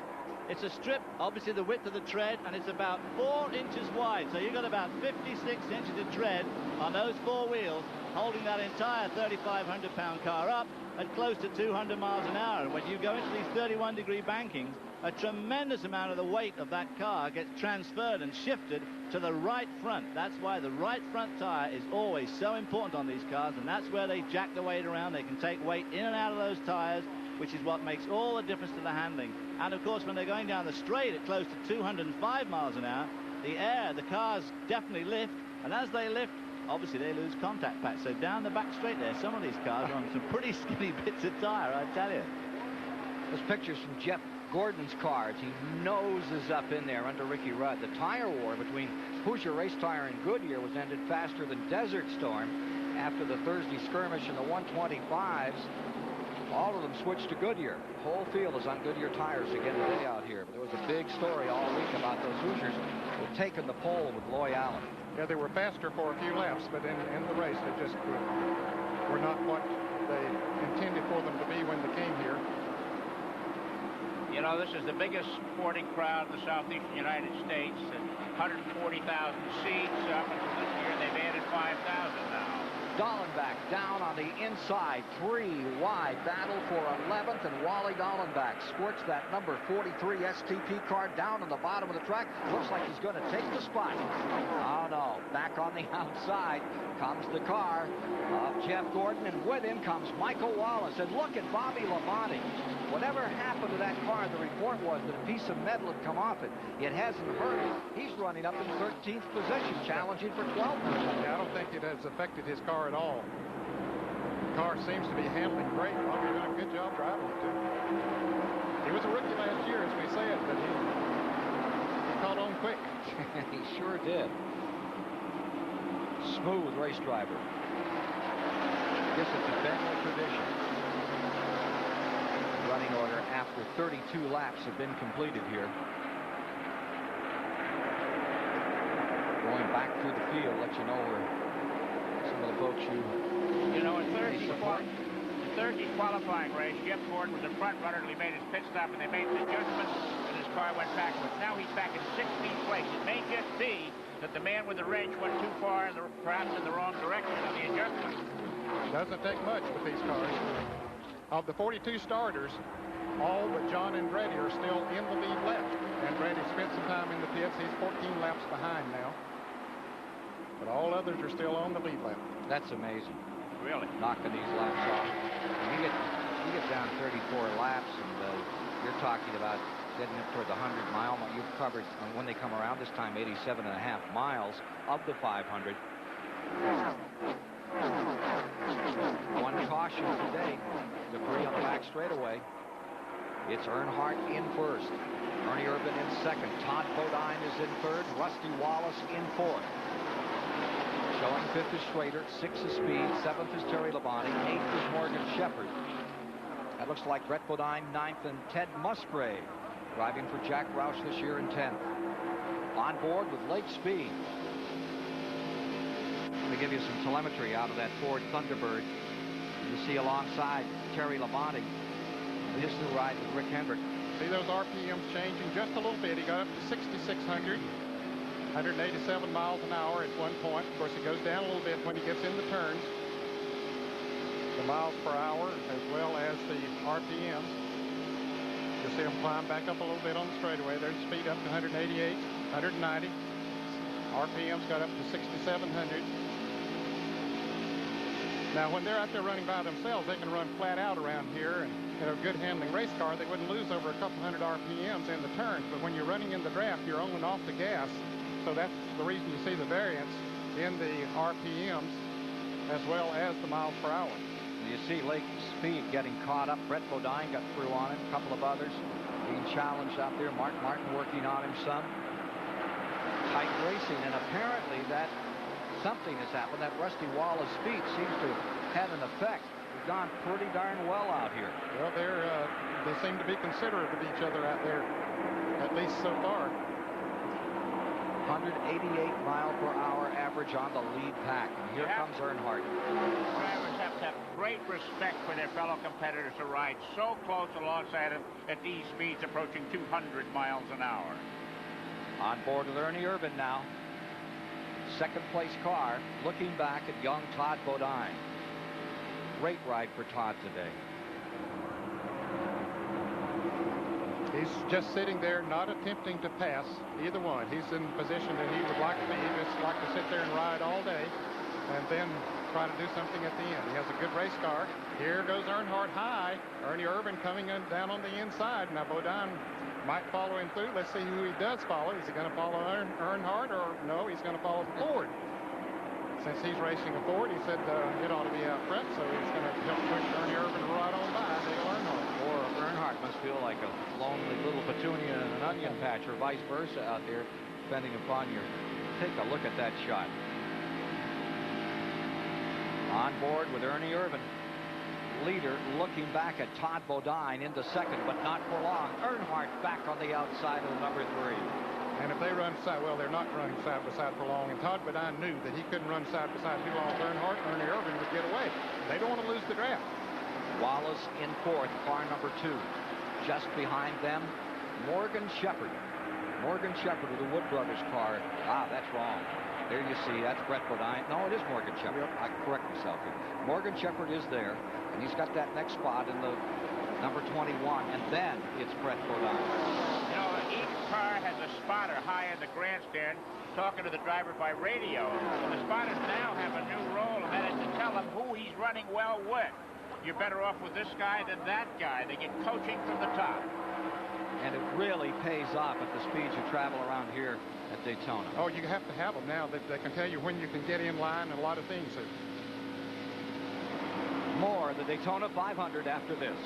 N: It's a strip, obviously the width of the tread, and it's about 4 inches wide. So you've got about 56 inches of tread on those 4 wheels, holding that entire 3,500-pound car up at close to 200 miles an hour. And when you go into these 31-degree bankings, a tremendous amount of the weight of that car gets transferred and shifted to the right front. That's why the right front tire is always so important on these cars, and that's where they jack the weight around. They can take weight in and out of those tires, which is what makes all the difference to the handling. And of course, when they're going down the straight at close to 205 miles an hour, the cars definitely lift, and as they lift, obviously they lose contact patch. So down the back straight there, some of these cars are on some pretty skinny bits of tire, I tell you.
G: Those pictures from Jeff Gordon's car as he noses up in there under Ricky Rudd. The tire war between Hoosier Race Tire and Goodyear was ended faster than Desert Storm after the Thursday skirmish in the 125s. All of them switched to Goodyear. The whole field is on Goodyear tires again today out here. But there was a big story all week about those Hoosiers who had taken the pole with Loy Allen.
M: Yeah, they were faster for a few laps, but in the race they just were not what they intended for them to be when they came here.
A: You know, this is the biggest sporting crowd in the southeastern United States. 140,000 seats. Up until this year, they've added 5,000 now.
G: Dallenbach down on the inside, 3 wide, battle for 11th, and Wally Dallenbach squirts that number 43 STP car down on the bottom of the track. Looks like he's going to take the spot. Oh no, back on the outside comes the car of Jeff Gordon, and with him comes Michael Wallace. And look at Bobby Labonte. Whatever happened to that car, the report was that a piece of metal had come off it. It hasn't hurt him. He's running up in 13th position, challenging for 12th.
M: Yeah, I don't think it has affected his car at all. The car seems to be handling great. Bobby did a good job driving it, too. He was a rookie last year, as we said, but he caught on quick.
G: He sure did. Smooth race driver. Guess it's a family tradition. Running order after 32 laps have been completed here. Going back through the field, let you know where some of the folks
A: you know, in Thursday's qualifying race, Jeff Gordon was the front runner until he made his pit stop, and they made the adjustment, and his car went backwards. Now he's back in 16th place. It may just be that the man with the wrench went too far, perhaps in the wrong direction on the adjustment.
M: Doesn't take much with these cars. Of the 42 starters, all but John Andretti are still in the lead left. Andretti spent some time in the pits. He's 14 laps behind now. But all others are still on the lead lap.
G: That's amazing.
A: Really?
G: Knocking these laps off. You get down 34 laps, and you're talking about getting up toward the 100-mile mark. You've covered, when they come around this time, 87.5 miles of the 500. One caution today. Debris on the back straightaway. It's Earnhardt in first. Ernie Irvin in second. Todd Bodine is in third. Rusty Wallace in fourth. Showing fifth is Schrader. Sixth is Speed. Seventh is Terry Labonte. Eighth is Morgan Shepherd. That looks like Brett Bodine ninth, and Ted Musgrave driving for Jack Roush this year in 10th. On board with Lake Speed. Let me give you some telemetry out of that Ford Thunderbird. You see alongside Terry Labonte his new ride with Rick Hendrick.
M: See those RPMs changing just a little bit. He got up to 6,600, 187 miles an hour at one point. Of course, it goes down a little bit when he gets in the turns. The miles per hour as well as the RPMs. You'll see him climb back up a little bit on the straightaway. There's speed up to 188, 190. RPMs got up to 6,700. Now, when they're out there running by themselves, they can run flat out around here. And in a good handling race car, they wouldn't lose over a couple hundred RPMs in the turns. But when you're running in the draft, you're on and off the gas. So that's the reason you see the variance in the RPMs as well as the miles per hour.
G: You see Lake Speed getting caught up. Brett Bodine got through on him. A couple of others being challenged out there. Mark Martin working on him some. Tight racing, and apparently that something has happened. That Rusty Wallace speed seems to have had an effect. We've gone pretty darn well out here.
M: Well, they seem to be considerate of each other out there, at least so far.
G: 188 mile per hour average on the lead pack. And here comes Earnhardt.
A: Drivers have to have great respect for their fellow competitors to ride so close alongside them at these speeds approaching 200 miles an hour.
G: On board with Ernie Irvin now. Second place car, looking back at young Todd Bodine. Great ride for Todd today.
M: He's just sitting there, not attempting to pass either one. He's in the position that he would like to be. He'd just like to sit there and ride all day and then try to do something at the end. He has a good race car. Here goes Earnhardt high. Ernie Irvin coming in down on the inside. Now Bodine might follow him through. Let's see who he does follow. Is he going to follow Earnhardt, or no, he's going to follow Ford? Since he's racing a Ford, he said it ought to be out front, so he's going to help push Ernie Irvin right on by Dale Earnhardt.
G: Or Earnhardt must like a lonely little petunia in an onion patch, or vice versa out there, depending upon your. Take a look at that shot. On board with Ernie Irvin. Leader looking back at Todd Bodine into second, but not for long. Earnhardt back on the outside of the number 3.
M: And if they run side, well, they're not running side by side for long. And Todd Bodine knew that he couldn't run side by side too long with Earnhardt. Ernie Irvin would get away. They don't want to lose the draft.
G: Wallace in 4th, car number 2. Just behind them, Morgan Shepherd. Morgan Shepherd of the Wood Brothers car. Ah, that's wrong. There you see, that's Brett Bodine. No, it is Morgan Shepherd. I correct myself here. Morgan Shepherd is there, and he's got that next spot in the number 21, and then it's Brett Bodine.
A: You know, each car has a spotter high in the grandstand talking to the driver by radio. And the spotters now have a new role, and that is to tell him who he's running well with. You're better off with this guy than that guy. They get coaching from the top.
G: And it really pays off at the speeds you travel around here at Daytona.
M: Oh, you have to have them now. They can tell you when you can get in line and a lot of things.
G: More the Daytona 500 after this.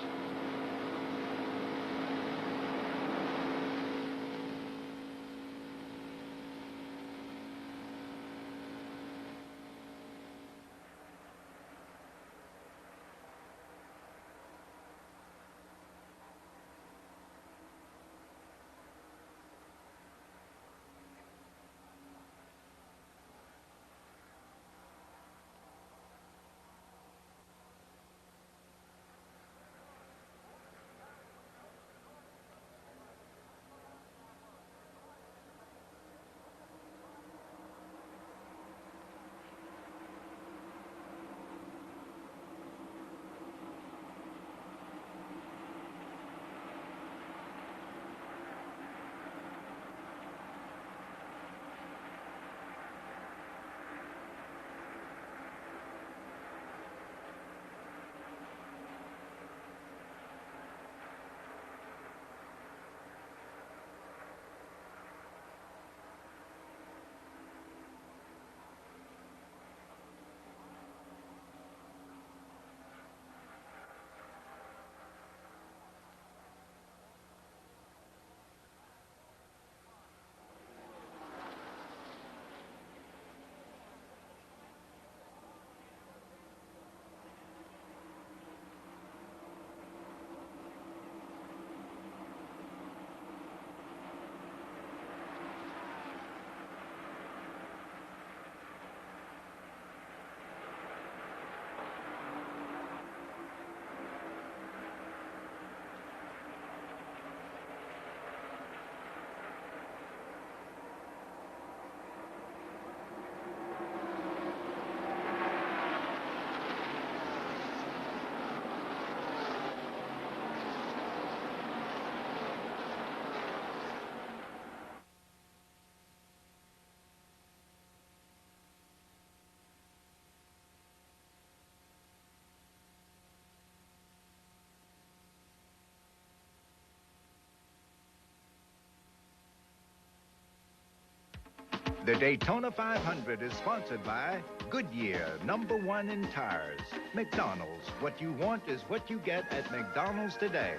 L: The Daytona 500 is sponsored by Goodyear, #1 in tires. McDonald's, what you want is what you get at McDonald's today.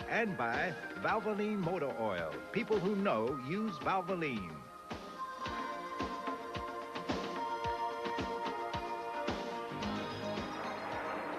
L: And by Valvoline Motor Oil. People who know use Valvoline.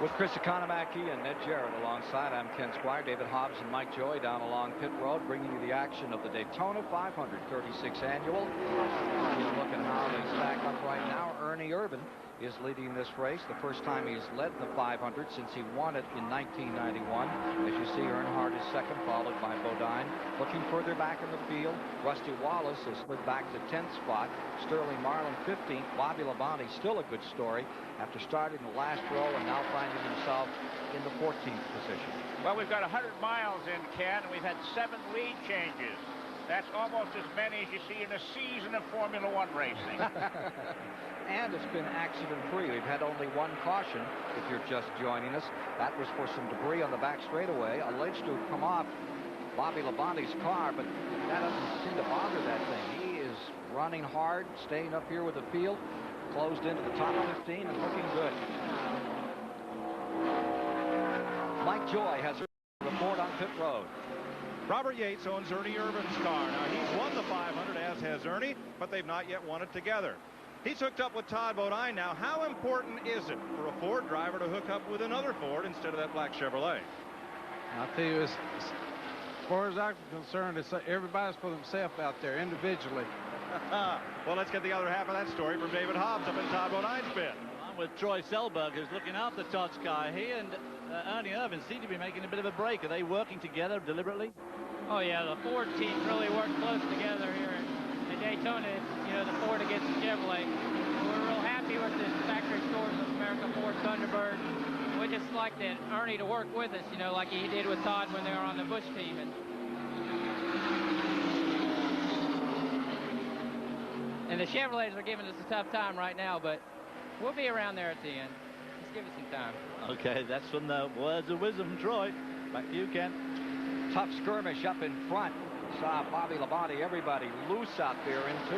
G: With Chris Economaki and Ned Jarrett alongside, I'm Ken Squire, David Hobbs, and Mike Joy down along pit road, bringing you the action of the Daytona 500 36th annual. You're looking how they stack up right now. Ernie Irvin is leading this race. The first time he's led the 500 since he won it in 1991. As you see, Earnhardt is second, followed by Bodine. Looking further back in the field, Rusty Wallace has slid back to 10th spot. Sterling Marlin 15th. Bobby Labonte, still a good story, after starting the last row and now finding himself in the 14th position.
A: Well, we've got 100 miles in, Ken, and we've had 7 lead changes. That's almost as many as you see in a season of Formula One racing.
G: And it's been accident-free. We've had only one caution, if you're just joining us. That was for some debris on the back straightaway, alleged to have come off Bobby Labonte's car, but that doesn't seem to bother that thing. He is running hard, staying up here with the field, closed into the top 15 and looking good. Mike Joy has a report on pit road.
E: Robert Yates owns Ernie Irvin's car. Now, he's won the 500, as has Ernie, but they've not yet won it together. He's hooked up with Todd Bodine. Now, how important is it for a Ford driver to hook up with another Ford instead of that black Chevrolet?
R: I'll tell you, as far as I'm concerned, it's everybody's for themselves out there individually.
E: Well, let's get the other half of that story from David Hobbs up in Todd Bodine's pit.
N: I'm with Troy Selberg, who's looking after Todd's car. He and Ernie Irvin seem to be making a bit of a break. Are they working together deliberately?
S: Oh, yeah, the Ford team really worked close together here at Daytona. You know, the Ford against the Chevrolet. We're real happy with this Factory Stores of America Ford Thunderbird. We just like that Ernie to work with us, you know, like he did with Todd when they were on the Busch team. And the Chevrolets are giving us a tough time right now, but we'll be around there at the end. Just give us some time.
N: Okay, that's from the words of wisdom from Troy. Back to you, Ken.
G: Tough skirmish up in front. Saw Bobby Labonte, everybody loose out there in 2.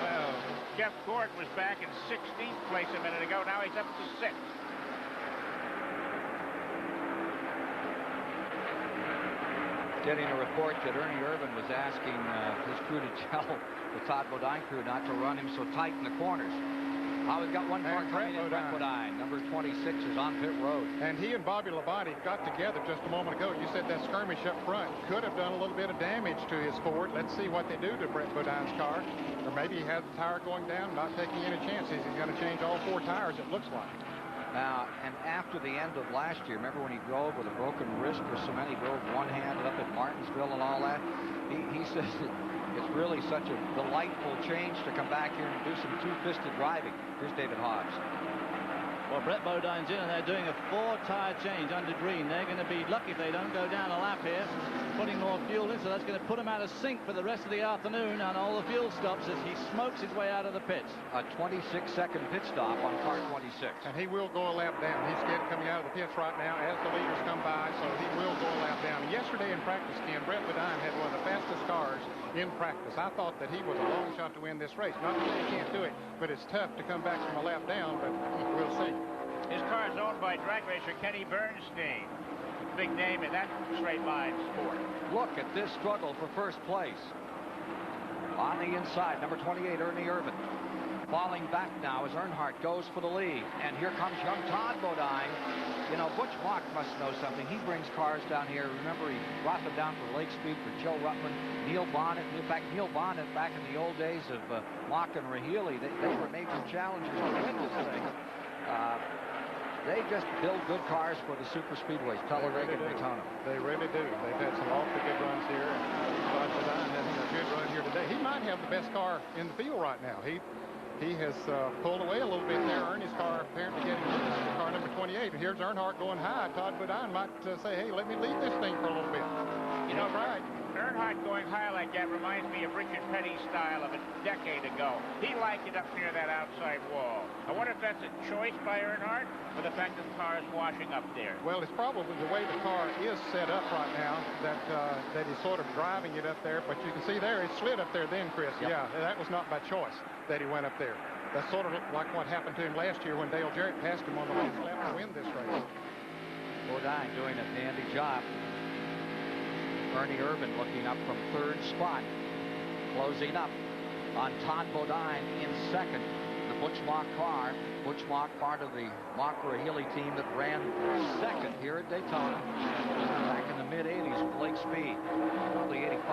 A: Well, Jeff Gordon was back in 16th place a minute ago. Now he's up to 6th.
G: Getting a report that Ernie Irvin was asking his crew to tell the Todd Bodine crew not to run him so tight in the corners. We've got one car coming in. Brett Bodine, number 26, is on pit road.
M: And he and Bobby Labonte got together just a moment ago. You said that skirmish up front could have done a little bit of damage to his Ford. Let's see what they do to Brett Bodine's car. Or maybe he has the tire going down, not taking any chances. He's going to change all 4 tires, it looks like.
G: Now, and after the end of last year, remember when he drove with a broken wrist for cement? He drove one-handed up at Martinsville and all that. He says it's really such a delightful change to come back here and do some two-fisted driving. Here's David Hobbs.
N: Well, Brett Bodine's in, and they're doing a 4-tire change under green. They're going to be lucky if they don't go down a lap here, putting more fuel in, so that's going to put him out of sync for the rest of the afternoon, and all the fuel stops as he smokes his way out of the pits.
G: A 26-second pit stop on car 26.
M: And he will go a lap down. He's getting coming out of the pits right now as the leaders come by, so he will go a lap down. Yesterday in practice, Ken, Brett Bodine had one of the fastest cars in practice. I thought that he was a long shot to win this race. Not that he can't do it, but it's tough to come back from a lap down, but we'll see.
A: His car is owned by drag racer Kenny Bernstein. Big name in that straight line sport.
G: Look at this struggle for first place. On the inside, number 28, Ernie Irvin. Falling back now as Earnhardt goes for the lead. And here comes young Todd Bodine. You know, Butch Mock must know something. He brings cars down here. Remember, he brought them down for Lake Speed for Joe Ruttman, Neil Bonnet. In fact, Neil Bonnet, back in the old days of Mock and Rahili, they were major challengers to win this thing. They just build good cars for the super speedways, Talladega and Daytona.
M: They really do. They've had some awfully good runs here. And Todd Bodine having a good run here today. He might have the best car in the field right now. He has pulled away a little bit there. Ernie's car apparently getting loose. Car number 28. And here's Earnhardt going high. Todd Bodine might say, hey, let me lead this thing for a little bit.
A: You know, right. Earnhardt going high like that reminds me of Richard Petty's style of a decade ago. He liked it up near that outside wall. I wonder if that's a choice by Earnhardt or the fact that the car is washing up there.
M: Well, it's probably the way the car is set up right now that he's sort of driving it up there. But you can see there, it slid up there then, Chris. Yep. Yeah, that was not by choice that he went up there. That's sort of like what happened to him last year when Dale Jarrett passed him on the last lap to win this race.
G: Bodine doing a dandy job. Ernie Irvin looking up from 3rd spot, closing up on Todd Bodine in 2nd. The Butch Mock car. Butch Mock, part of the Mock Rahili team that ran 2nd here at Daytona back in the mid-'80s with Lake Speed, early '85.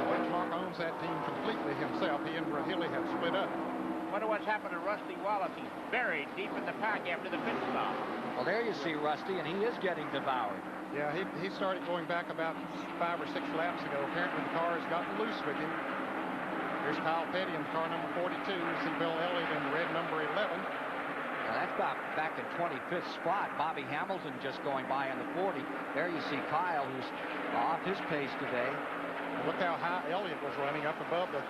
M: Butch Mock owns that team completely himself. He and Rahili have split up.
A: Wonder what's happened to Rusty Wallace. He's buried deep in the pack after the pit stop.
G: Well, there you see Rusty, and he is getting devoured.
M: Yeah, he started going back about 5 or 6 laps ago. Apparently the car has gotten loose with him. Here's Kyle Petty in car number 42. You see Bill Elliott in red number 11.
G: Now that's about back in 25th spot. Bobby Hamilton just going by in the 40. There you see Kyle, who's off his pace today.
M: Look how high Elliott was running up above the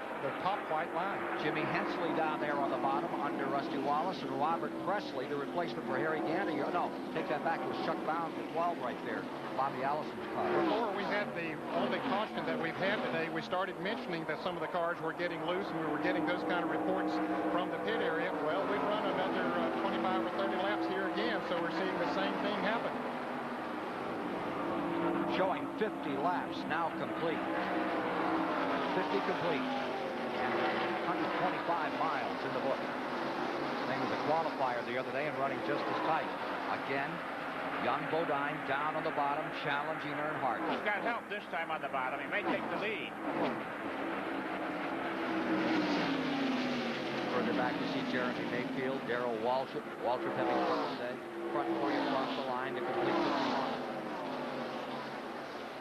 M: top white line.
G: Jimmy Hensley down there on the bottom under Rusty Wallace, and Robert Presley, the replacement for Harry Gandy. No, take that back. It was Chuck Bound at 12 right there. Bobby Allison's car.
M: Before we had the only caution that we've had today, we started mentioning that some of the cars were getting loose, and we were getting those kind of reports from the pit area. Well, we've run another 25 or 30 laps here again, so we're seeing the same thing happen.
G: showing 50 laps now complete. 50 complete. And 125 miles in the book. Thing was a qualifier the other day and running just as tight. Again, young Bodine down on the bottom, challenging Earnhardt.
A: He's got help this time on the bottom. He may take the lead.
G: Further back you see Jeremy Mayfield, Darrell Waltrip. Waltrip having fun today. Front 40 across the line to complete the lead.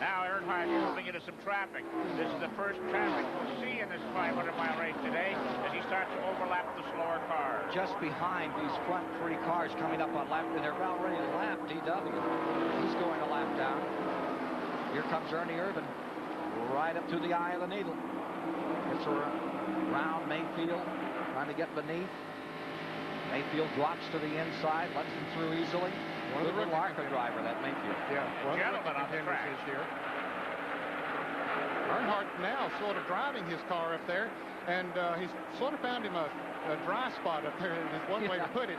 A: Now Earnhardt is moving into some traffic. This is the first traffic we'll see in this 500-mile race today as he starts to overlap the slower cars.
G: Just behind these front three cars coming up on lap, and they're about ready to lap DW. He's going a lap down. Here comes Ernie Irvin, right up to the eye of the needle. It's around Mayfield, trying to get beneath. Mayfield drops to the inside, lets him through easily. One of the little ARCA driver, that Mayfield.
M: Yeah, one
A: gentleman on the track
M: is here. Earnhardt now sort of driving his car up there, and he's sort of found him a dry spot up there. Is one way to put it.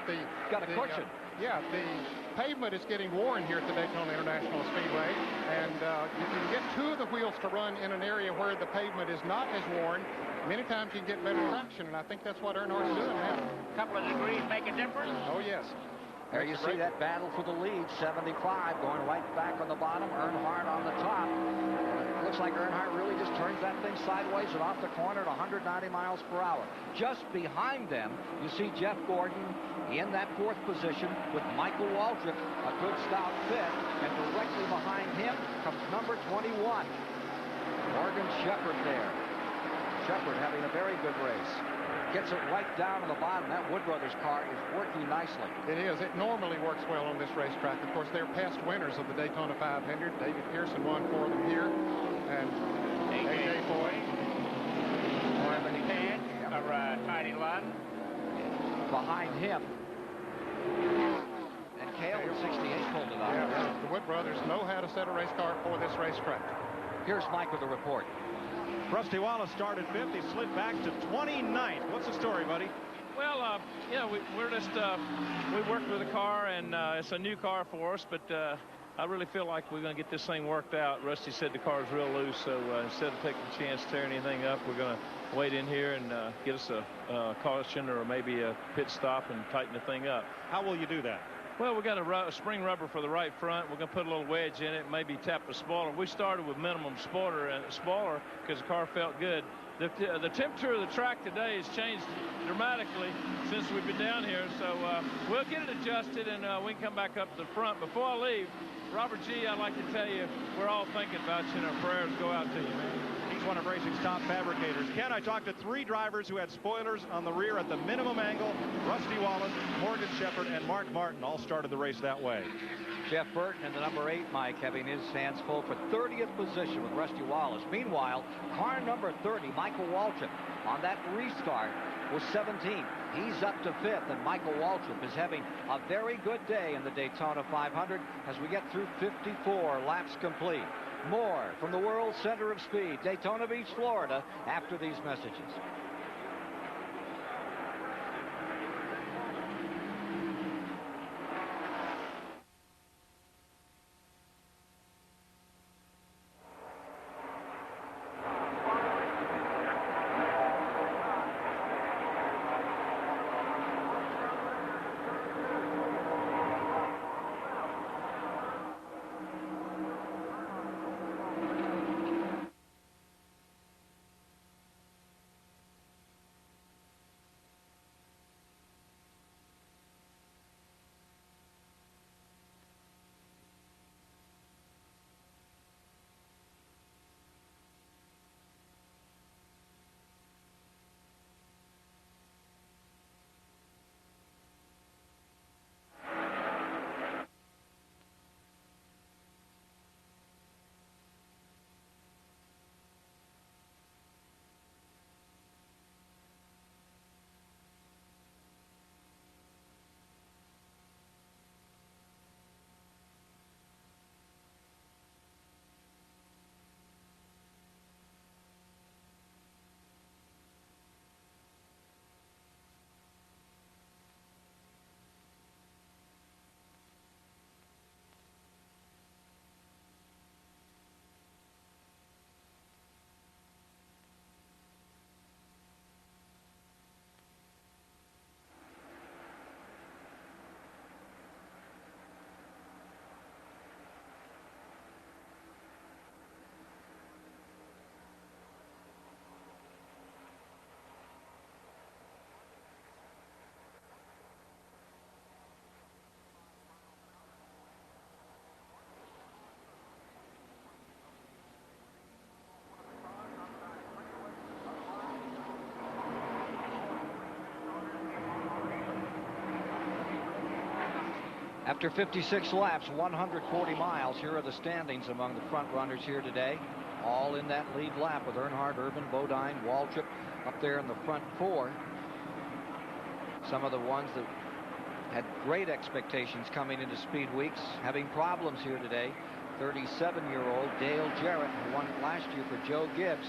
G: Got a cushion.
M: The pavement is getting worn here at the Daytona International Speedway, and you can get two of the wheels to run in an area where the pavement is not as worn. Many times you can get better traction, and I think that's what Earnhardt's doing now.
A: A couple of degrees make a difference.
M: Oh, yes.
G: There you see that battle for the lead. 75 going right back on the bottom. Earnhardt on the top. It looks like Earnhardt really just turns that thing sideways and off the corner at 190 miles per hour. Just behind them, you see Jeff Gordon in that fourth position with Michael Waltrip, a good stout fit. And directly behind him comes number 21, Morgan Shepherd there. Shepherd having a very good race. Gets it right down to the bottom. That Wood Brothers car is working nicely.
M: It is. It normally works well on this racetrack. Of course, they're past winners of the Daytona 500. David Pearson won for them here. And A.J. Boyd.
A: Marvin Hedge, Tiny Lund.
G: Behind him. And Cale with 68 pulled it out.
M: Yeah, the Wood Brothers know how to set a race car for this racetrack.
G: Here's Mike with the report.
E: Rusty Wallace started 5th. He slid back to 29th. What's the story, buddy?
T: Well, we're just we worked with the car, and it's a new car for us, but I really feel like we're going to get this thing worked out. Rusty said the car's real loose, so instead of taking a chance tearing anything up, we're going to wait in here and get us a caution or maybe a pit stop and tighten the thing up.
E: How will you do that?
T: Well, we got a spring rubber for the right front. We're going to put a little wedge in it, maybe tap the spoiler. We started with minimum spoiler because the car felt good. The temperature of the track today has changed dramatically since we've been down here, so we'll get it adjusted and we can come back up to the front. Before I leave, Robert G., I'd like to tell you we're all thinking about you, and our prayers go out to you, man.
E: He's one of racing's top fabricators. Ken, I talked to 3 drivers who had spoilers on the rear at the minimum angle. Rusty Wallace, Morgan Shepherd, and Mark Martin all started the race that way.
G: Jeff Burton in the number 8, Mike, having his hands full for 30th position with Rusty Wallace. Meanwhile, car number 30, Michael Waltrip, on that restart was 17th. He's up to 5th, and Michael Waltrip is having a very good day in the Daytona 500 as we get through 54 laps complete. More from the World Center of Speed, Daytona Beach, Florida, after these messages. After 56 laps, 140 miles, here are the standings among the front runners here today. All in that lead lap with Earnhardt, Urban, Bodine, Waltrip up there in the front four. Some of the ones that had great expectations coming into Speed Weeks having problems here today. 37-year-old Dale Jarrett, who won it last year for Joe Gibbs,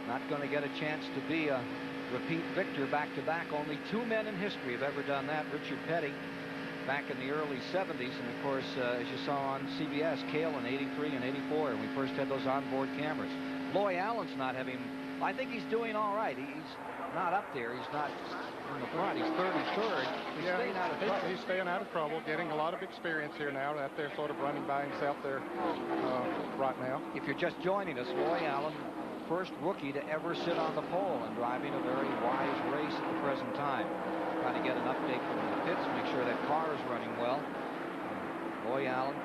G: not going to get a chance to be a repeat victor back-to-back. Only two men in history have ever done that. Richard Petty back in the early 70s, and of course, as you saw on CBS, Cale in 83 and 84, and we first had those onboard cameras. Loy Allen's not having, I think he's doing all right. He's not up there. He's not in the front. He's 33rd. He's staying out of trouble.
M: He's staying out of trouble, getting a lot of experience here now, out there sort of running by himself there right now.
G: If you're just joining us, Loy Allen, first rookie to ever sit on the pole and driving a very wise race at the present time. Trying to get an update from the pits, make sure that car is running well. Loy Allen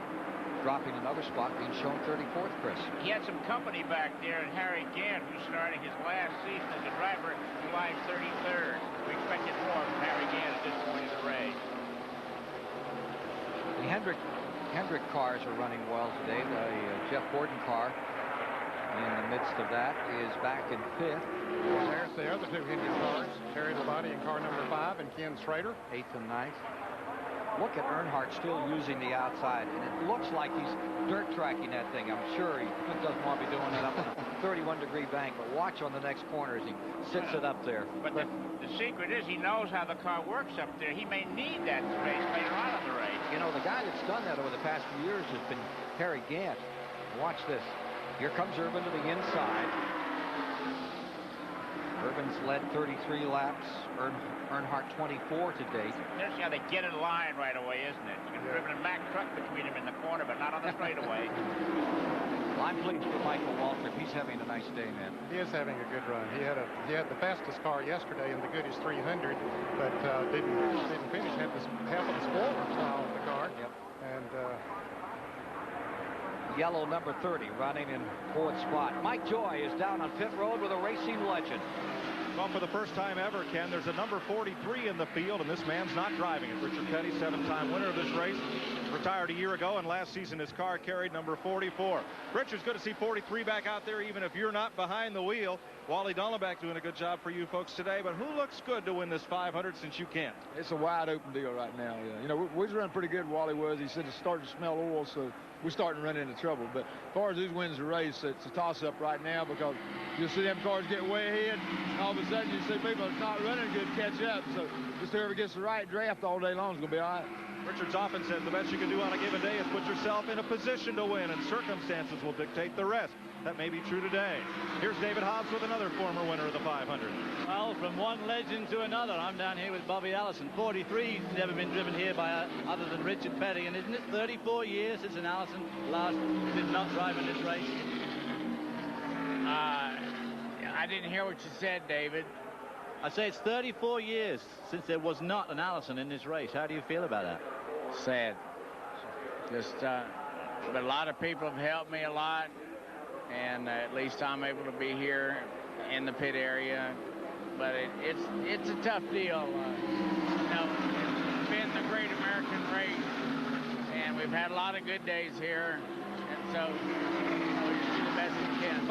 G: dropping another spot, being shown 34th, Chris.
A: He had some company back there, and Harry Gant, who's starting his last season as a driver, July 33rd. We expected more from Harry Gant at this point of the race.
G: The Hendrick cars are running well today. The Jeff Gordon car in the midst of that is back in 5th.
M: There's the other two Hendrick cars, Terry Labonte in car number 5 and Ken Schrader.
G: 8th and 9th. Look at Earnhardt still using the outside, and it looks like he's dirt tracking that thing. I'm sure he doesn't want to be doing it up on a 31-degree bank, but watch on the next corner as he sits it up there.
A: But the secret is he knows how the car works up there. He may need that space later on in the race.
G: You know, the guy that's done that over the past few years has been Harry Gant. Watch this. Here comes Urban to the inside. Urban's led 33 laps. Earnhardt 24 to date.
A: There's how they get in line right away, isn't it? You can drive a Mack truck between him in the corner, but not on the straightaway.
G: Well, I'm pleased with Michael Waltrip. He's having a nice day, man.
M: He is having a good run. He had the fastest car yesterday in the Goodies 300, but didn't finish. Had half of the spoiler fly off the car.
G: Yep.
M: And
G: yellow number 30 running in 4th spot. Mike Joy is down on pit road with a racing legend.
E: Well, for the first time ever, Ken, there's a number 43 in the field, and this man's not driving it. Richard Petty, 7-time winner of this race, retired a year ago, and last season his car carried number 44. Richard's good to see 43 back out there, even if you're not behind the wheel. Wally Dunlap doing a good job for you folks today, but who looks good to win this 500 since you can't?
U: It's a wide open deal right now. Yeah. You know, we was running pretty good. Wally was. He said it's starting to smell oil, so we're starting to run into trouble. But as far as who wins the race, it's a toss-up right now because you'll see them cars get way ahead. And all of a sudden, you see people that's not running good catch up. So just whoever gets the right draft all day long is going to be all right.
E: Richards often says the best you can do on a given day is put yourself in a position to win, and circumstances will dictate the rest. That may be true today. Here's David Hobbs with another former winner of the 500.
N: Well, from one legend to another, I'm down here with Bobby Allison. 43, never been driven here by other than Richard Petty, and isn't it 34 years since an Allison last did not drive in this race?
V: I didn't hear what you said, David.
N: I say it's 34 years since there was not an Allison in this race. How do you feel about that?
V: Sad. Just, but a lot of people have helped me a lot, and at least I'm able to be here in the pit area. But it's a tough deal. You know, it's been the great American race, and we've had a lot of good days here, and so we just do the best we can.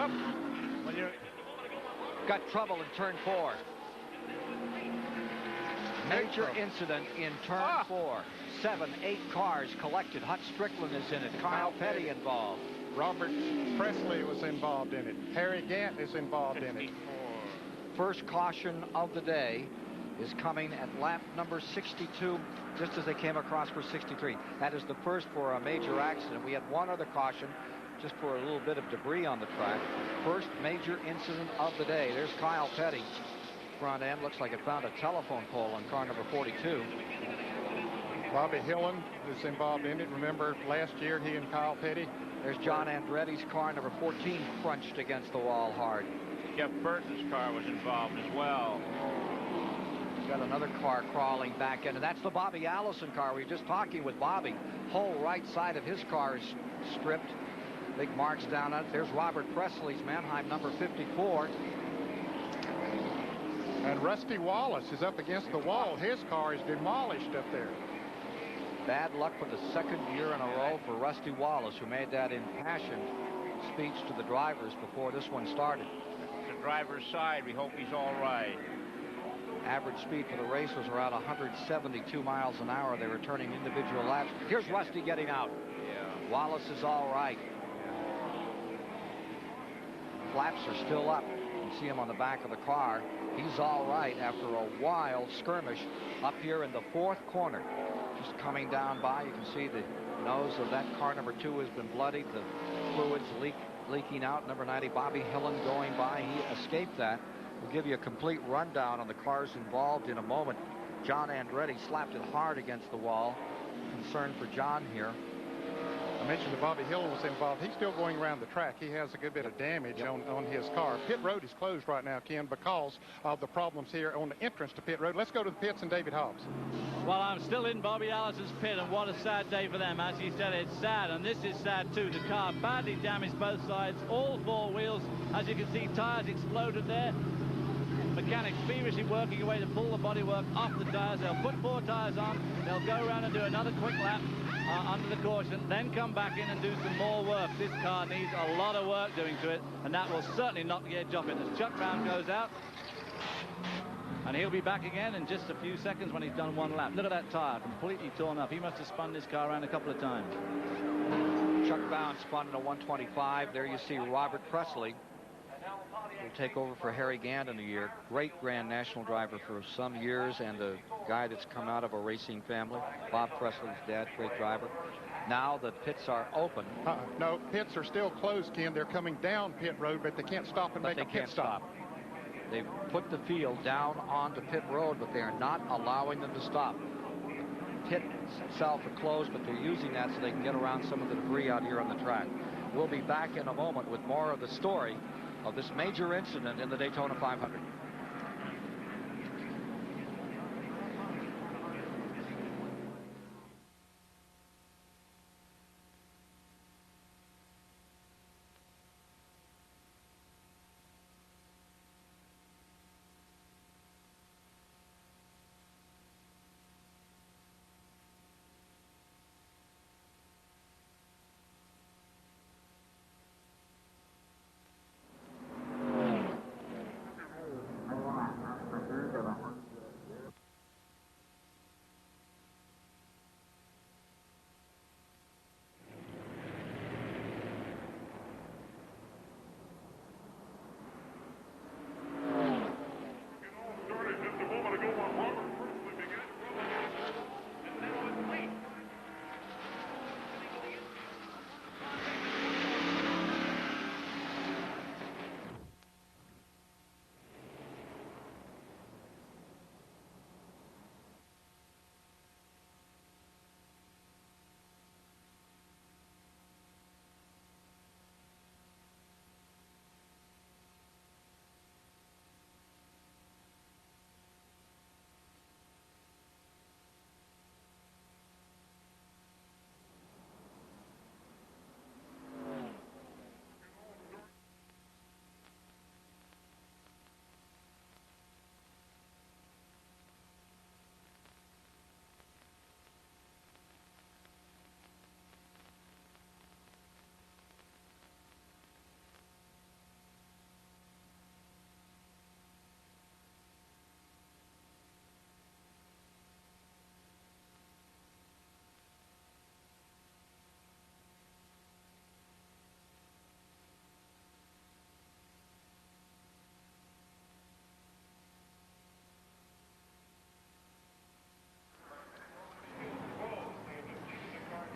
G: Well, you got trouble in turn 4. Major incident in turn 4. 7, 8 cars collected. Hut Strickland is in it. Kyle Petty involved.
M: Robert Presley was involved in it. Harry Gant is involved in it.
G: First caution of the day is coming at lap number 62, just as they came across for 63. That is the first for a major accident. We had one other caution just for a little bit of debris on the track. First major incident of the day. There's Kyle Petty. Front end looks like it found a telephone pole on car number 42.
M: Bobby Hillen is involved in it. Remember last year he and Kyle Petty.
G: There's John Andretti's car number 14 crunched against the wall hard.
A: Jeff Burton's car was involved as well.
G: Got another car crawling back in, and that's the Bobby Allison car. We were just talking with Bobby. Whole right side of his car is stripped. Big marks down on it. There's Robert Presley's Mannheim number 54.
M: And Rusty Wallace is up against the wall. His car is demolished up there.
G: Bad luck for the second year in a row for Rusty Wallace, who made that impassioned speech to the drivers before this one started.
A: The driver's side, we hope he's all right.
G: Average speed for the race was around 172 miles an hour. They were turning individual laps. Here's Rusty getting out.
A: Yeah.
G: Wallace is all right. Flaps are still up. You can see him on the back of the car. He's all right after a wild skirmish up here in the fourth corner. Just coming down by, you can see the nose of that car number 2 has been bloodied. The fluids leaking out. Number 90, Bobby Hillen, going by. He escaped that. We'll give you a complete rundown on the cars involved in a moment. John Andretti slapped it hard against the wall. Concern for John here.
M: I mentioned that Bobby Hill was involved. He's still going around the track. He has a good bit of damage on his car. Pit road is closed right now, Ken, because of the problems here on the entrance to pit road. Let's go to the pits and David Hobbs.
N: Well, I'm still in Bobby Allison's pit, and what a sad day for them. As he said, it's sad, and this is sad too. The car badly damaged both sides, all 4 wheels. As you can see, tires exploded there. Mechanics feverishly working away to pull the bodywork off the tires. They'll put 4 tires on. They'll go around and do another quick lap under the caution, then come back in and do some more work. This car needs a lot of work doing to it, and that will certainly knock the edge off it as Chuck Brown goes out. And he'll be back again in just a few seconds when he's done 1 lap. Look at that tire, completely torn up. He must have spun this car around a couple of times.
G: Chuck Brown spun in a 125. There you see Robert Presley will take over for Harry Gant in a year. Great Grand National driver for some years, and a guy that's come out of a racing family. Bob Presley's dad, great driver. Now the pits are open.
M: No, pits are still closed, Ken. They're coming down pit road, but they can't stop and make a pit stop.
G: They've put the field down onto pit road, but they are not allowing them to stop. Pit itself are closed, but they're using that so they can get around some of the debris out here on the track. We'll be back in a moment with more of the story of this major incident in the Daytona 500.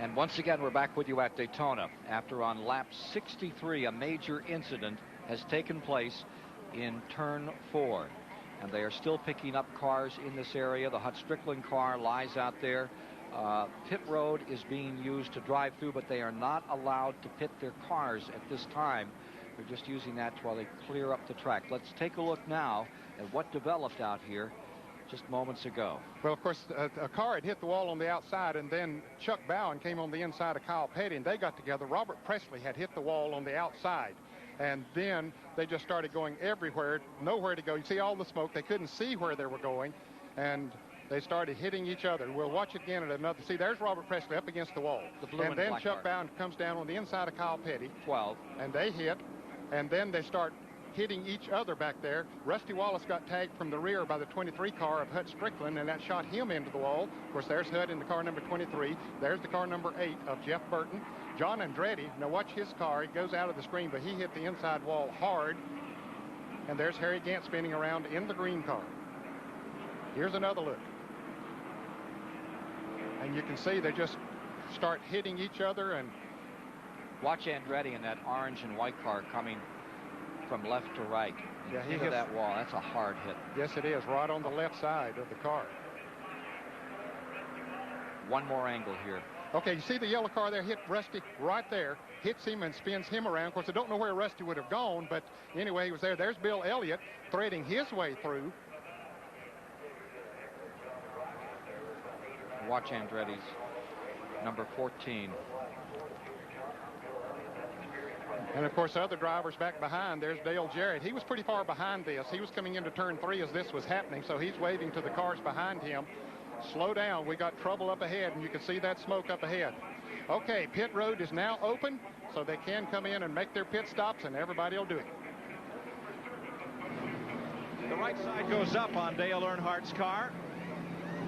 G: And once again, we're back with you at Daytona. After on lap 63, a major incident has taken place in turn 4. And they are still picking up cars in this area. The Hut Strickland car lies out there. Pit road is being used to drive through, but they are not allowed to pit their cars at this time. They're just using that while they clear up the track. Let's take a look now at what developed out here just moments ago.
M: Well, of course, a car had hit the wall on the outside, and then Chuck Bowen came on the inside of Kyle Petty, and they got together. Robert Presley had hit the wall on the outside, and then they just started going everywhere, nowhere to go. You see all the smoke. They couldn't see where they were going, and they started hitting each other. We'll watch it again at another. See, there's Robert Presley up against the wall.
G: The blue
M: and then
G: black
M: Chuck
G: car.
M: Bound comes down on the inside of Kyle Petty.
G: 12.
M: And they hit. And then they start hitting each other back there. Rusty Wallace got tagged from the rear by the 23 car of Hut Strickland, and that shot him into the wall. Of course, there's Hut in the car number 23. There's the car number 8 of Jeff Burton. John Andretti, now watch his car. He goes out of the screen, but he hit the inside wall hard. And there's Harry Gant spinning around in the green car. Here's another look. And you can see they just start hitting each other. And
G: watch Andretti in that orange and white car coming from left to right.
M: Yeah, he
G: into
M: hits
G: that wall. That's a hard hit.
M: Yes, it is, right on the left side of the car.
G: One more angle here.
M: Okay, you see the yellow car there hit Rusty right there, hits him and spins him around. Of course, I don't know where Rusty would have gone, but anyway, he was there. There's Bill Elliott threading his way through.
G: Watch Andretti's number 14.
M: And, of course, other drivers back behind. There's Dale Jarrett. He was pretty far behind this. He was coming into turn 3 as this was happening, so he's waving to the cars behind him. Slow down. We got trouble up ahead, and you can see that smoke up ahead. Okay, pit road is now open, so they can come in and make their pit stops, and everybody will do it.
E: The right side goes up on Dale Earnhardt's car.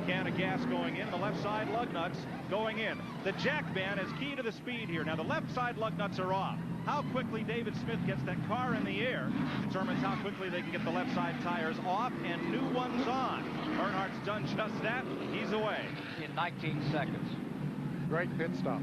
E: Can of gas going in. The left side lug nuts going in. The jack band is key to the speed here. Now, the left side lug nuts are off. How quickly David Smith gets that car in the air determines how quickly they can get the left side tires off and new ones on. Earnhardt's done just that. He's away.
G: In 19 seconds.
M: Great pit stop.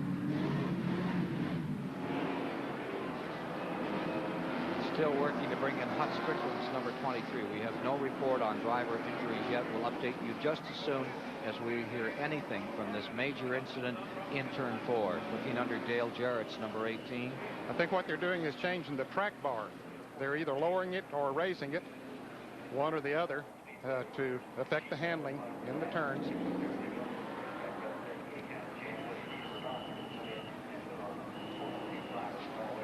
G: Still working to bring in Hut Strickland's number 23. We have no report on driver injuries yet. We'll update you just as soon as we hear anything from this major incident in turn 4. Looking under Dale Jarrett's number 18.
M: I think what they're doing is changing the track bar. They're either lowering it or raising it, one or the other, to affect the handling in the turns.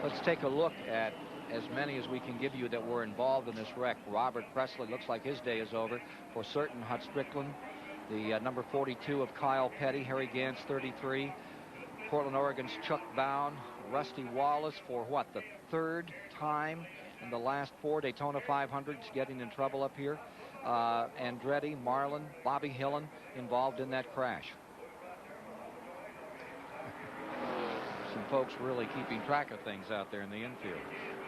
G: Let's take a look at as many as we can give you that were involved in this wreck. Robert Presley looks like his day is over. For certain, Hut Strickland. The number 42 of Kyle Petty. Harry Gant's 33. Portland, Oregon's Chuck Bound. Rusty Wallace for what, the 3rd time in the last 4 Daytona 500s getting in trouble up here. Andretti, Marlin, Bobby Hillen involved in that crash. Some folks really keeping track of things out there in the infield.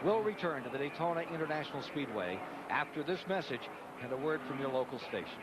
G: We'll return to the Daytona International Speedway after this message and a word from your local station.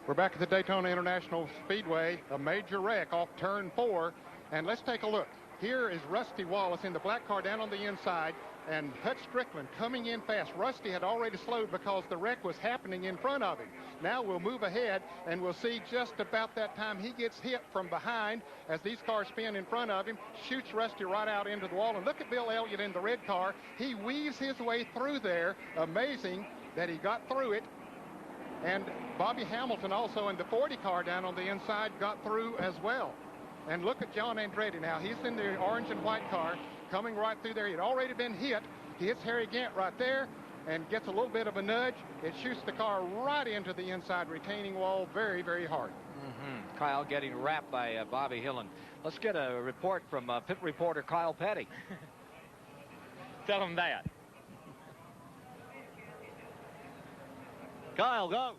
M: We're back at the Daytona International Speedway, a major wreck off turn 4. And let's take a look. Here is Rusty Wallace in the black car down on the inside, and Hut Strickland coming in fast. Rusty had already slowed because the wreck was happening in front of him. Now we'll move ahead, and we'll see just about that time he gets hit from behind as these cars spin in front of him, shoots Rusty right out into the wall. And look at Bill Elliott in the red car. He weaves his way through there. Amazing that he got through it. And Bobby Hamilton also in the 40 car down on the inside got through as well. And look at John Andretti now. He's in the orange and white car coming right through there. He'd already been hit. He hits Harry Gant right there and gets a little bit of a nudge. It shoots the car right into the inside retaining wall very, very hard.
G: Kyle getting wrapped by Bobby Hillen. Let's get a report from pit reporter Kyle Petty.
B: Tell him that. Kyle, go.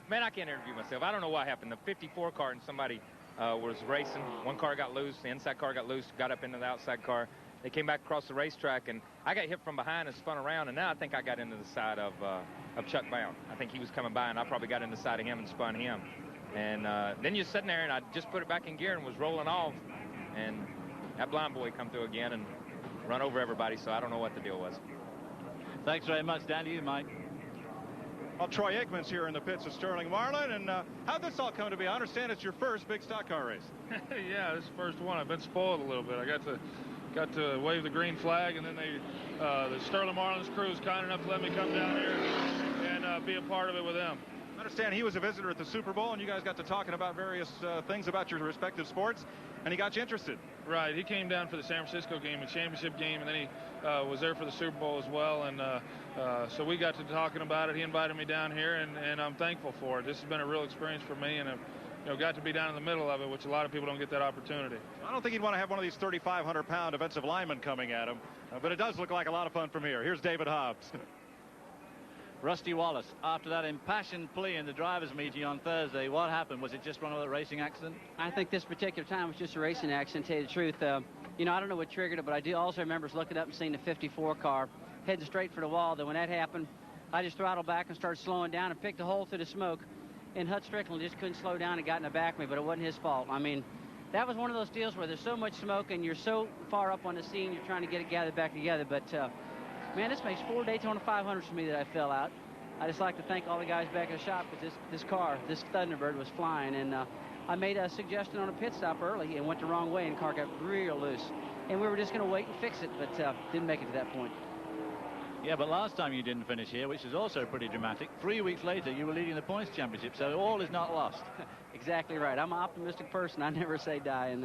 B: Man, I can't interview myself. I don't know what happened. The 54 car and somebody was racing. One car got loose. The inside car got loose, got up into the outside car. They came back across the racetrack, and I got hit from behind and spun around, and now I think I got into the side of Chuck Bound. I think he was coming by, and I probably got in the side of him and spun him. And then you're sitting there, and I just put it back in gear and was rolling off, and that blind boy come through again and run over everybody, so I don't know what the deal was.
N: Thanks very much, Dan. To you, Mike.
E: Well, Troy Aikman's here in the pits of Sterling Marlin, and how'd this all come to be? I understand it's your first big stock car race.
T: Yeah, this is the first one. I've been spoiled a little bit. I got to wave the green flag, and then the Sterling Marlin's crew was kind enough to let me come down here and be a part of it with them.
E: I understand he was a visitor at the Super Bowl, and you guys got to talking about various things about your respective sports, and he got you interested.
T: Right. He came down for the San Francisco game, the championship game, and then he was there for the Super Bowl as well. And so we got to talking about it. He invited me down here, and I'm thankful for it. This has been a real experience for me, and I've got to be down in the middle of it, which a lot of people don't get that opportunity.
E: I don't think he'd want to have one of these 3,500-pound defensive linemen coming at him, but it does look like a lot of fun from here. Here's David Hobbs.
N: Rusty Wallace, after that impassioned plea in the drivers' meeting on Thursday, what happened? Was it just one other racing accident?
C: I think this particular time was just a racing accident, to tell you the truth. I don't know what triggered it, but I do also remember looking up and seeing the 54 car heading straight for the wall. Then when that happened, I just throttled back and started slowing down and picked a hole through the smoke. And Hut Strickland just couldn't slow down and got in the back of me, but it wasn't his fault. I mean, that was one of those deals where there's so much smoke and you're so far up on the scene, you're trying to get it gathered back together. But, man, this makes 4 Daytona 500s for me that I fell out. I just like to thank all the guys back at the shop, because this car, this Thunderbird, was flying. And I made a suggestion on a pit stop early and went the wrong way, and the car got real loose. And we were just going to wait and fix it, but didn't make it to that point.
N: Yeah, but last time you didn't finish here, which is also pretty dramatic. 3 weeks later, you were leading the points championship, so all is not lost.
C: Exactly right. I'm an optimistic person. I never say die.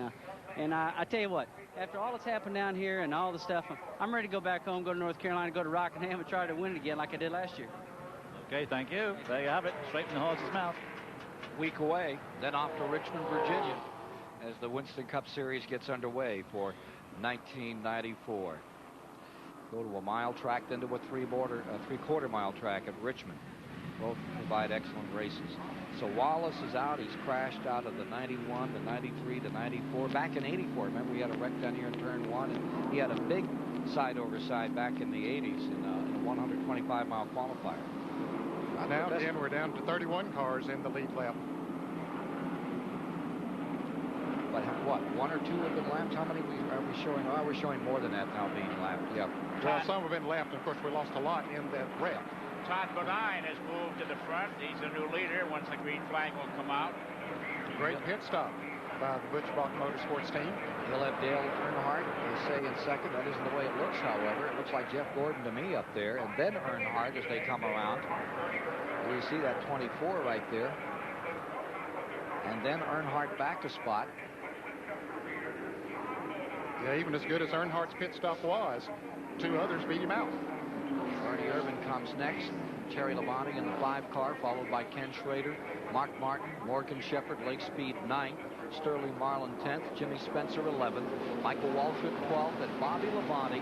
C: And I tell you what, after all that's happened down here and all the stuff, I'm ready to go back home, go to North Carolina, go to Rockingham, and try to win it again like I did last year.
N: Okay, thank you. There you have it, straight from the horse's mouth.
G: Week away, then off to Richmond, Virginia, as the Winston Cup Series gets underway for 1994. Go to a mile track, then to a three-quarter mile track at Richmond. Both provide excellent races. So Wallace is out. He's crashed out of the 91, the 93, the 94. Back in 84, remember, we had a wreck down here in turn 1, and he had a big side-over-side back in the 80s in a 125-mile qualifier.
M: Now, Dan, we're down to 31 cars in the lead lap.
G: But what, 1 or 2 have been lapped? How many are we showing? Oh, we're showing more than that now being lapped. Yeah.
M: Well, some have been lapped. Of course, we lost a lot in that wreck.
W: Todd Bodine has moved to the front. He's the new leader once the green flag will come out.
M: Great pit stop by the Butch Bach Motorsports team.
G: He'll have Dale Earnhardt, they say, in second. That isn't the way it looks, however. It looks like Jeff Gordon to me up there, and then Earnhardt as they come around. You see that 24 right there. And then Earnhardt back a spot.
M: Yeah, even as good as Earnhardt's pit stop was, 2 others beat him out.
G: Artie Irvin comes next. Terry Labonte in the 5 car, followed by Ken Schrader, Mark Martin, Morgan Shepherd, Lake Speed 9th, Sterling Marlin 10th, Jimmy Spencer 11th, Michael Waltrip 12th, and Bobby Labonte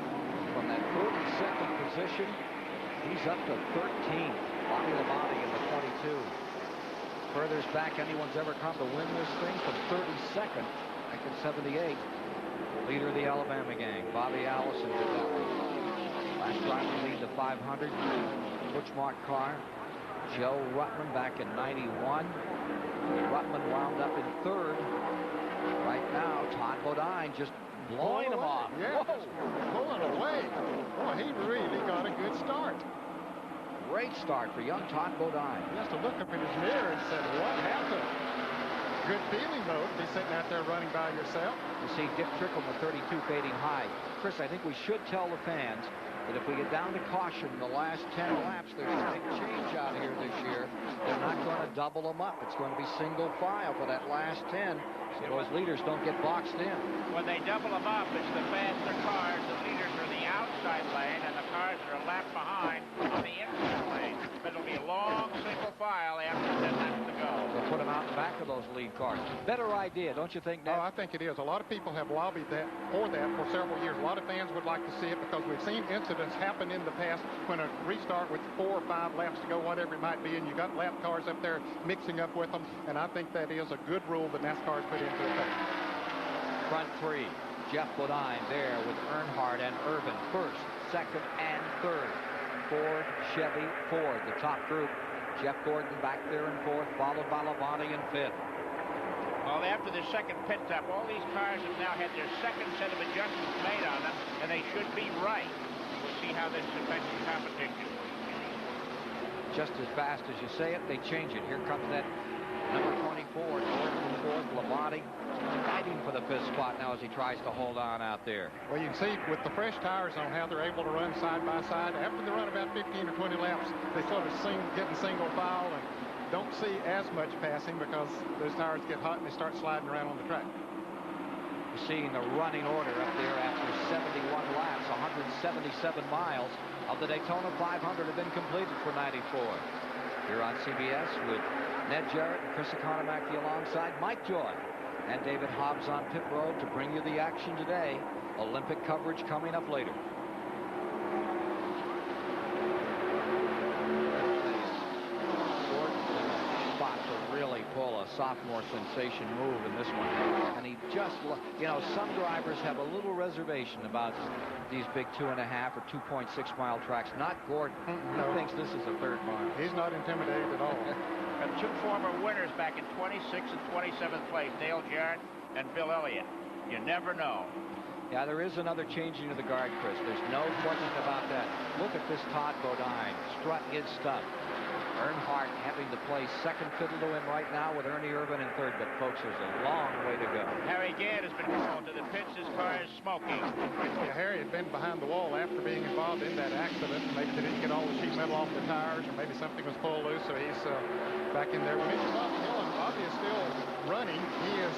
G: from that 42nd position. He's up to 13th. Bobby Labonte in the 22. Furthest back anyone's ever come to win this thing from 32nd back in 78. Leader of the Alabama gang, Bobby Allison did that one. Last driver lead the 500. Butch Mark car.
I: Joe Ruttman back in 91. Ruttman wound up in third. Right now, Todd Bodine just blowing him off.
M: Yeah, pulling away. Boy, he really got a good start.
I: Great start for young Todd Bodine.
M: He has to look up in his mirror and said, what happened? Good feeling, though, to be sitting out there running by yourself.
I: You see Dick Trickle in the 32 fading high. Chris, I think we should tell the fans that if we get down to caution the last 10 laps, there's a big change out here this year. They're not going to double them up. It's going to be single file for that last 10, so those leaders don't get boxed in.
W: When they double them up, it's the faster cars. The leaders are in the outside lane, and the cars are a lap behind on the inside lane. But it'll be a long single file after 10 laps to go.
I: They'll put them out in back of those lead cars. Better idea, don't you think, Ned?
M: Oh, I think it is. A lot of people have lobbied for that for several years. A lot of fans would like to see it because we've seen incidents happen in the past when a restart with 4 or 5 laps to go, whatever it might be, and you got lap cars up there mixing up with them, and I think that is a good rule that NASCAR's put into effect.
I: Front three, Jeff Bodine there with Earnhardt and Irvin first, second, and third. Ford, Chevy, Ford, the top group. Jeff Gordon back there in fourth, followed by Labonte in fifth.
W: Well, after the second pit stop, all these cars have now had their second set of adjustments made on them, and they should be right. We'll see how this affects the competition.
I: Just as fast as you say it, they change it. Here comes that number 24, Gordon in fourth, Labonte fighting for the fifth spot now as he tries to hold on out there.
M: Well, you can see with the fresh tires on how they're able to run side by side. After they run about 15 or 20 laps, they sort of getting single file and don't see as much passing because those tires get hot and they start sliding around on the track.
I: You're seeing the running order up there after 71 laps, 177 miles of the Daytona 500 have been completed for 94. Here on CBS with Ned Jarrett and Chris Economaki alongside Mike Joy and David Hobbs on pit road to bring you the action today. Olympic coverage coming up later. Spot to really pull a sophomore sensation move in this one. And he just, you know, some drivers have a little reservation about these big 2.5 or 2.6 mile tracks. Not Gordon.
M: No.
I: He thinks this is a third mile.
M: He's not intimidated at all.
W: And 2 former winners back in 26th and 27th place, Dale Jarrett and Bill Elliott. You never know.
I: Yeah, there is another changing of the guard, Chris. There's no question about that. Look at this Todd Bodine. Strut his stuff. Earnhardt having to play second fiddle to him right now with Ernie Irvin in third. But, folks, there's a long way to go.
W: Harry Gadd has been called to the pits. His car is smoking.
M: Yeah, Harry had been behind the wall after being involved in that accident. Maybe they didn't get all the sheet metal off the tires, or maybe something was pulled loose, so he's back in there. We mentioned Bobby Hillin. Bobby is still running. He is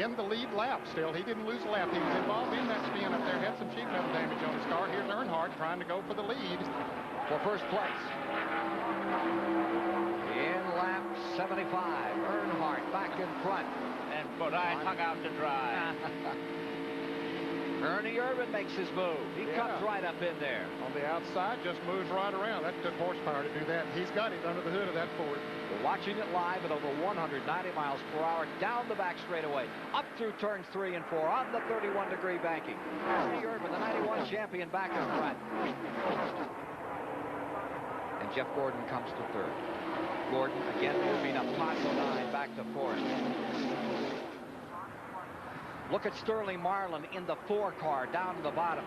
M: in the lead lap still. He didn't lose a lap. He was involved in that spin up there, had some sheet metal damage on his car. Here's Earnhardt trying to go for the lead.
I: For first place. In lap 75, Earnhardt back in front.
W: And Bodine hung out to dry.
I: Ernie Irvin makes his move. He comes right up in there.
M: On the outside, just moves right around. That took horsepower to do that. He's got it under the hood of that Ford.
I: We're watching it live at over 190 miles per hour down the back straightaway, up through turns 3 and 4 on the 31-degree banking. Ernie Irvin, the 91 champion, back in front. And Jeff Gordon comes to third. Gordon again moving up. Todd Bodine back to fourth. Look at Sterling Marlin in the 4 car down to the bottom.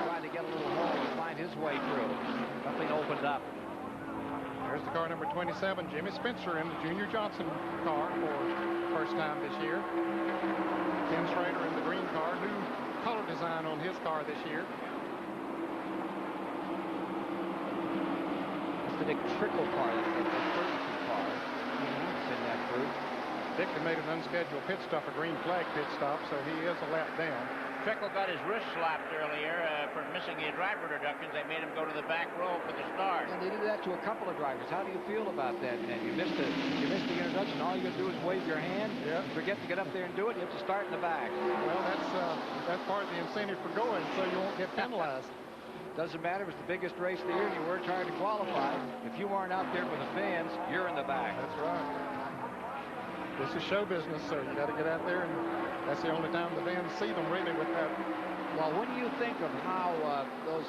I: Trying to get a little hole to find his way through. Nothing opened up.
M: There's the car number 27, Jimmy Spencer in the Junior Johnson car for first time this year. Ken Schrader in the green car. New color design on his car this year.
I: The Dick Trickle car, that's the 32 car. It's in that group.
M: Dick had made an unscheduled pit stop, a green flag pit stop, so he is a lap down.
W: Trickle got his wrist slapped earlier for missing the driver introductions. They made him go to the back row for the start.
I: And they did that to a couple of drivers. How do you feel about that, man? You missed the introduction. All you got to do is wave your hand.
M: Yeah.
I: You forget to get up there and do it. You have to start in the back.
M: Well, that's part of the incentive for going, so you won't get penalized.
I: Doesn't matter if it's the biggest race of the year and you worked hard to qualify. If you aren't out there with the fans, you're in the back.
M: That's right. This is show business, so you got to get out there, and that's the only time the fans see them really with that
I: Well, when you think of how those,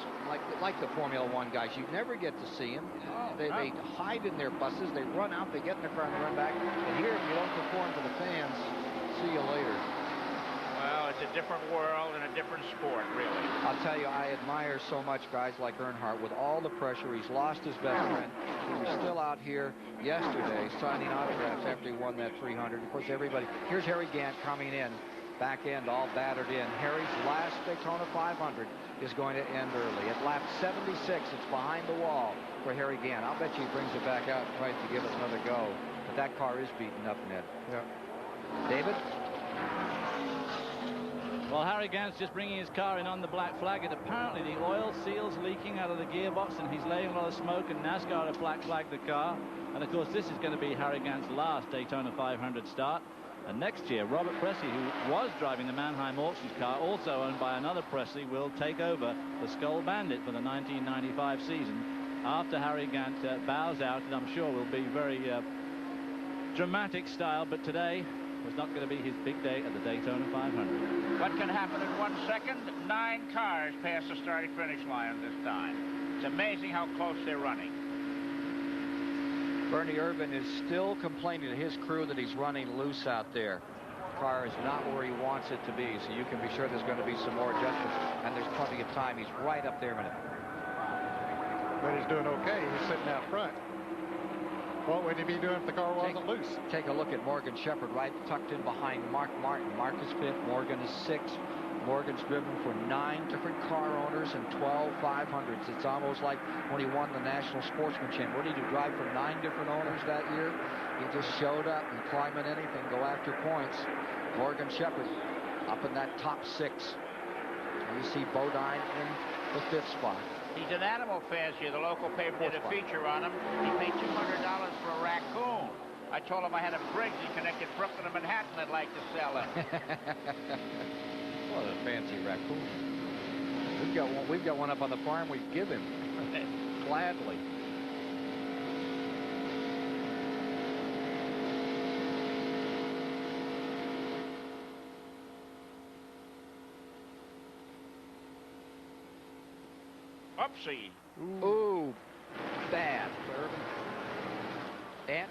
I: like the Formula One guys, you never get to see them. They hide in their buses, they run out, they get in their car and they run back. And here, if you don't perform for the fans, see you later.
W: Well, it's a different world and a different sport, really.
I: I'll tell you, I admire so much guys like Earnhardt with all the pressure. He's lost his best friend. He was still out here yesterday signing autographs after he won that 300. Of course, everybody. Here's Harry Gant coming in, back end all battered in. Harry's last Daytona 500 is going to end early. At lap 76, it's behind the wall for Harry Gant. I'll bet you he brings it back out and tries to give it another go. But that car is beaten up, Ned.
M: Yeah.
I: David?
N: Well, Harry Gant's just bringing his car in on the black flag, and apparently the oil seal's leaking out of the gearbox, and he's laying a lot of smoke, and NASCAR have black flagged the car. And of course, this is going to be Harry Gant's last Daytona 500 start. And next year, Robert Presley, who was driving the Mannheim Auctions car, also owned by another Presley, will take over the Skull Bandit for the 1995 season after Harry Gant bows out, and I'm sure will be very dramatic style. But today was not going to be his big day at the Daytona 500.
W: What can happen in 1 second? 9 cars pass the starting finish line this time. It's amazing how close they're running.
I: Bernie Irvin is still complaining to his crew that he's running loose out there. The car is not where he wants it to be, so you can be sure there's going to be some more adjustments, and there's plenty of time. He's right up there in it.
M: But he's doing okay. He's sitting out front. What would he be doing if the car wasn't loose?
I: Take a look at Morgan Shepherd right tucked in behind Mark Martin. Mark is 5th. Morgan is 6th. Morgan's driven for 9 different car owners and 12 500s. It's almost like when he won the National Sportsman Championship. What did he do, drive for 9 different owners that year? He just showed up and climbing anything, go after points. Morgan Shepherd up in that top 6. And you see Bodine in the 5th spot.
W: He's an animal fancier. The local paper did a feature on him. He paid $200 for a raccoon. I told him I had a Briggs he connected Brooklyn and Manhattan I'd like to sell him.
I: What a fancy raccoon. We've got one up on the farm we'd give him. Gladly.
W: Upsy.
I: Ooh, bad. And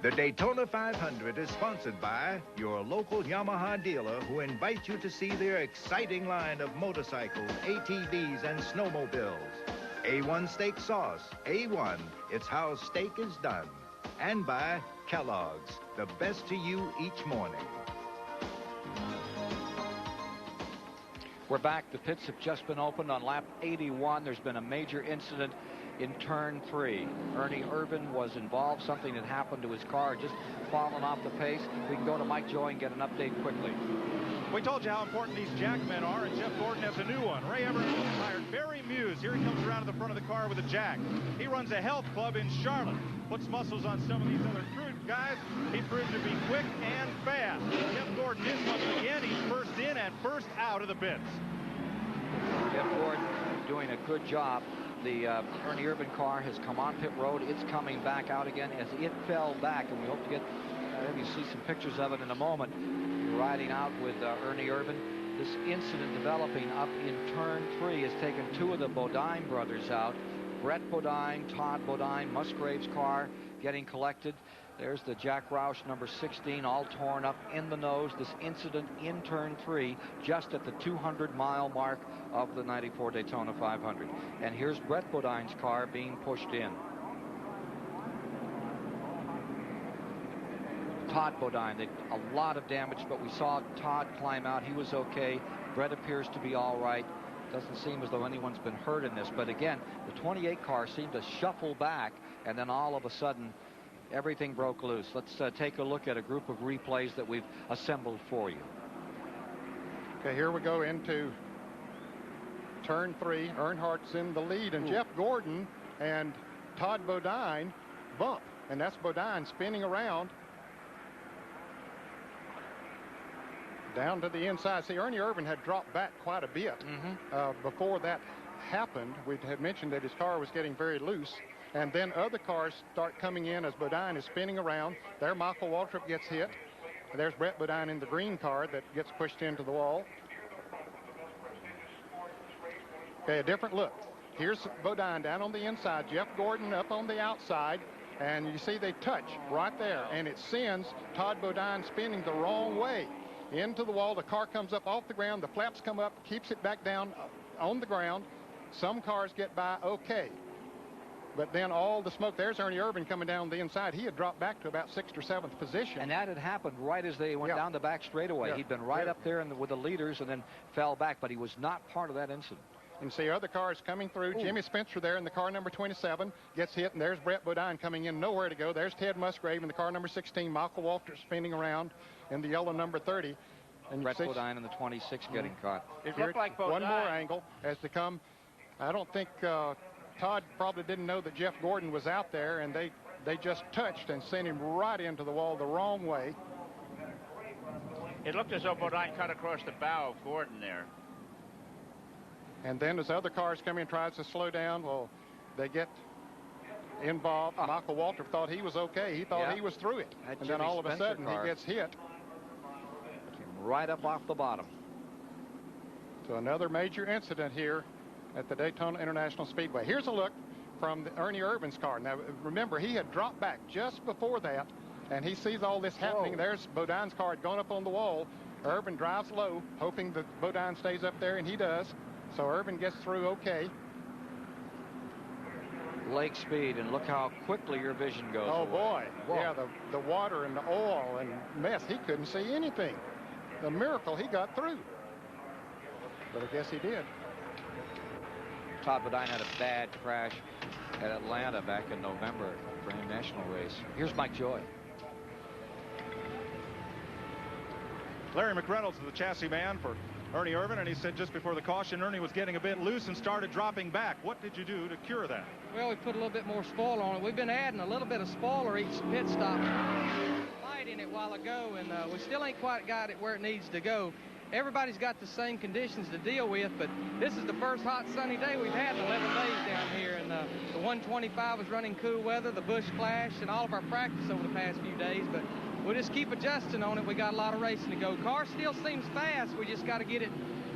L: the Daytona 500 is sponsored by your local Yamaha dealer, who invites you to see their exciting line of motorcycles, ATVs, and snowmobiles. A1 steak sauce. A1, it's how steak is done. And by Kellogg's, the best to you each morning.
I: we're back. The pits have just been opened on lap 81. There's been a major incident
G: in turn 3. Ernie Irvan was involved. Something had happened to his car, just fallen off the pace. We can go to Mike Joy and get an update quickly.
E: We told you how important these jackmen are, and Jeff Gordon has a new one. Ray Everett hired Barry Muse. Here he comes around to the front of the car with a jack. He runs a health club in Charlotte. Puts muscles on some of these other crude guys. He proved to be quick and fast. Jeff Gordon is once again. He's first in and first out of the pits.
G: Jeff Gordon doing a good job. The Ernie Irvan car has come on pit road. It's coming back out again as it fell back, and we hope to get maybe see some pictures of it in a moment. Riding out with Ernie Irvan. This incident developing up in turn 3 has taken 2 of the Bodine brothers out. Brett Bodine, Todd Bodine, Musgrave's car getting collected. There's the Jack Roush number 16 all torn up in the nose. This incident in turn 3 just at the 200-mile mark of the 94 Daytona 500. And here's Brett Bodine's car being pushed in. Todd Bodine, a lot of damage, but we saw Todd climb out. He was okay. Brett appears to be all right. Doesn't seem as though anyone's been hurt in this. But again, the 28 car seemed to shuffle back, and then all of a sudden, everything broke loose. Let's take a look at a group of replays that we've assembled for you.
M: Okay, here we go into turn 3. Earnhardt's in the lead, and Jeff Gordon and Todd Bodine bump, and that's Bodine spinning around down to the inside. See, Ernie Irvan had dropped back quite a bit before that happened. We had mentioned that his car was getting very loose, and then other cars start coming in as Bodine is spinning around. There, Michael Waltrip gets hit. There's Brett Bodine in the green car that gets pushed into the wall. Okay, a different look. Here's Bodine down on the inside, Jeff Gordon up on the outside, and you see they touch right there, and it sends Todd Bodine spinning the wrong way into the wall. The car comes up off the ground, the flaps come up, keeps it back down on the ground. Some cars get by okay, but then all the smoke. There's Ernie Irvan coming down the inside. He had dropped back to about 6th or 7th position.
G: And that had happened right as they went down the back straightaway. He'd been right up there with the leaders and then fell back, but he was not part of that incident.
M: And see other cars coming through. Jimmy Spencer there in the car number 27 gets hit, and there's Brett Bodine coming in, nowhere to go. There's Ted Musgrave in the car number 16. Michael Walter spinning around in the yellow number 30. And
G: Brett Bodine in the 26 getting caught.
W: It looked like Bodine.
M: One more angle has to come. I don't think Todd probably didn't know that Jeff Gordon was out there, and they just touched and sent him right into the wall the wrong way.
W: It looked as though Bodine cut across the bow of Gordon there.
M: And then as other cars come in, tries to slow down, well, they get involved. Michael Waltrip thought he was okay. He thought he was through it. And then all of a sudden he gets hit.
G: Right up off the bottom.
M: So another major incident here at the Daytona International Speedway. Here's a look from Ernie Irvan's car. Now, remember, he had dropped back just before that, and he sees all this happening. There's Bodine's car had gone up on the wall. Irvan drives low, hoping that Bodine stays up there, and he does. So Irvan gets through okay.
G: Lake speed, and look how quickly your vision goes.
M: Oh,
G: away.
M: boy.
G: Whoa.
M: Yeah, the water and the oil and mess. He couldn't see anything. The miracle he got through. But I guess he did.
G: Todd Bodine had a bad crash at Atlanta back in November for a national race. Here's Mike Joy.
E: Larry McReynolds is the chassis man for Ernie Irvan, and he said just before the caution, Ernie was getting a bit loose and started dropping back. What did you do to cure that?
P: Well, we put a little bit more spoiler on it. We've been adding a little bit of spoiler each pit stop. Light in it a while ago, and we still ain't quite got it where it needs to go. Everybody's got the same conditions to deal with, but this is the first hot sunny day we've had in 11 days down here, and the 125 was running cool weather, the bush flash, and all of our practice over the past few days, but we'll just keep adjusting on it. We got a lot of racing to go. Car still seems fast. We just got to get it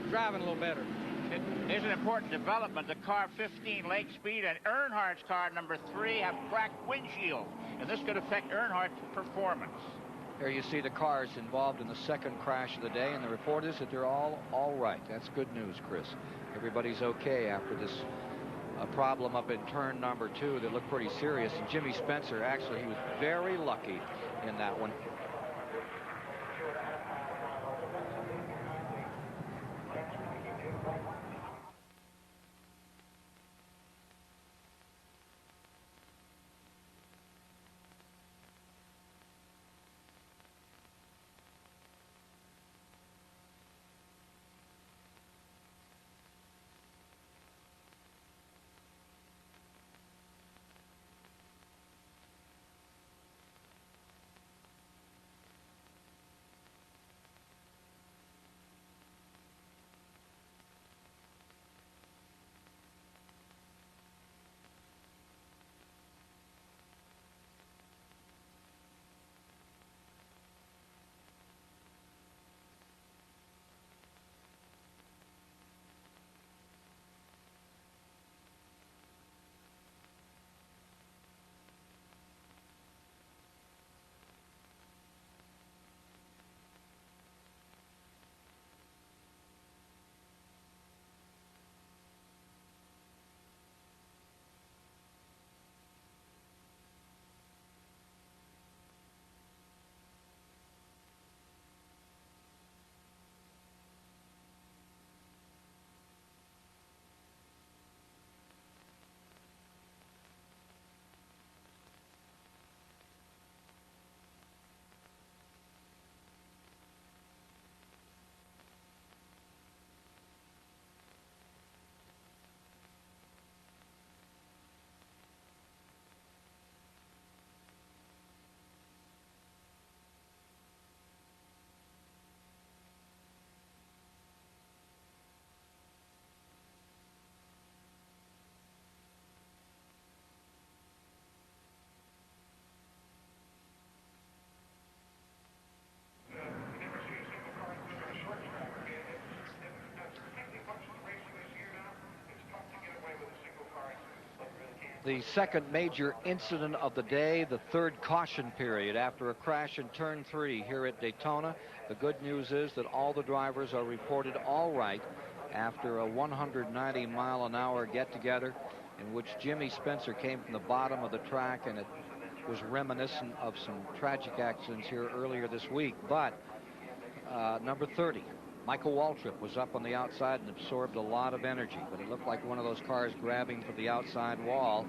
P: driving a little better.
W: It is an important development. The car 15 Lake Speed and Earnhardt's car number 3 have cracked windshields, and this could affect Earnhardt's performance.
G: Here you see the cars involved in the second crash of the day, and the report is that they're all right. That's good news, Chris. Everybody's okay after this problem up in turn number 2 that looked pretty serious. And Jimmy Spencer, actually, he was very lucky in that one.
I: The second major incident of the day, the third caution period after a crash in turn 3 here at Daytona. The good news is that all the drivers are reported all right after a 190-mile-an-hour get-together in which Jimmy Spencer came from the bottom of the track, and it was reminiscent of some tragic accidents here earlier this week. But number 30, Michael Waltrip, was up on the outside and absorbed a lot of energy, but it looked like one of those cars grabbing for the outside wall.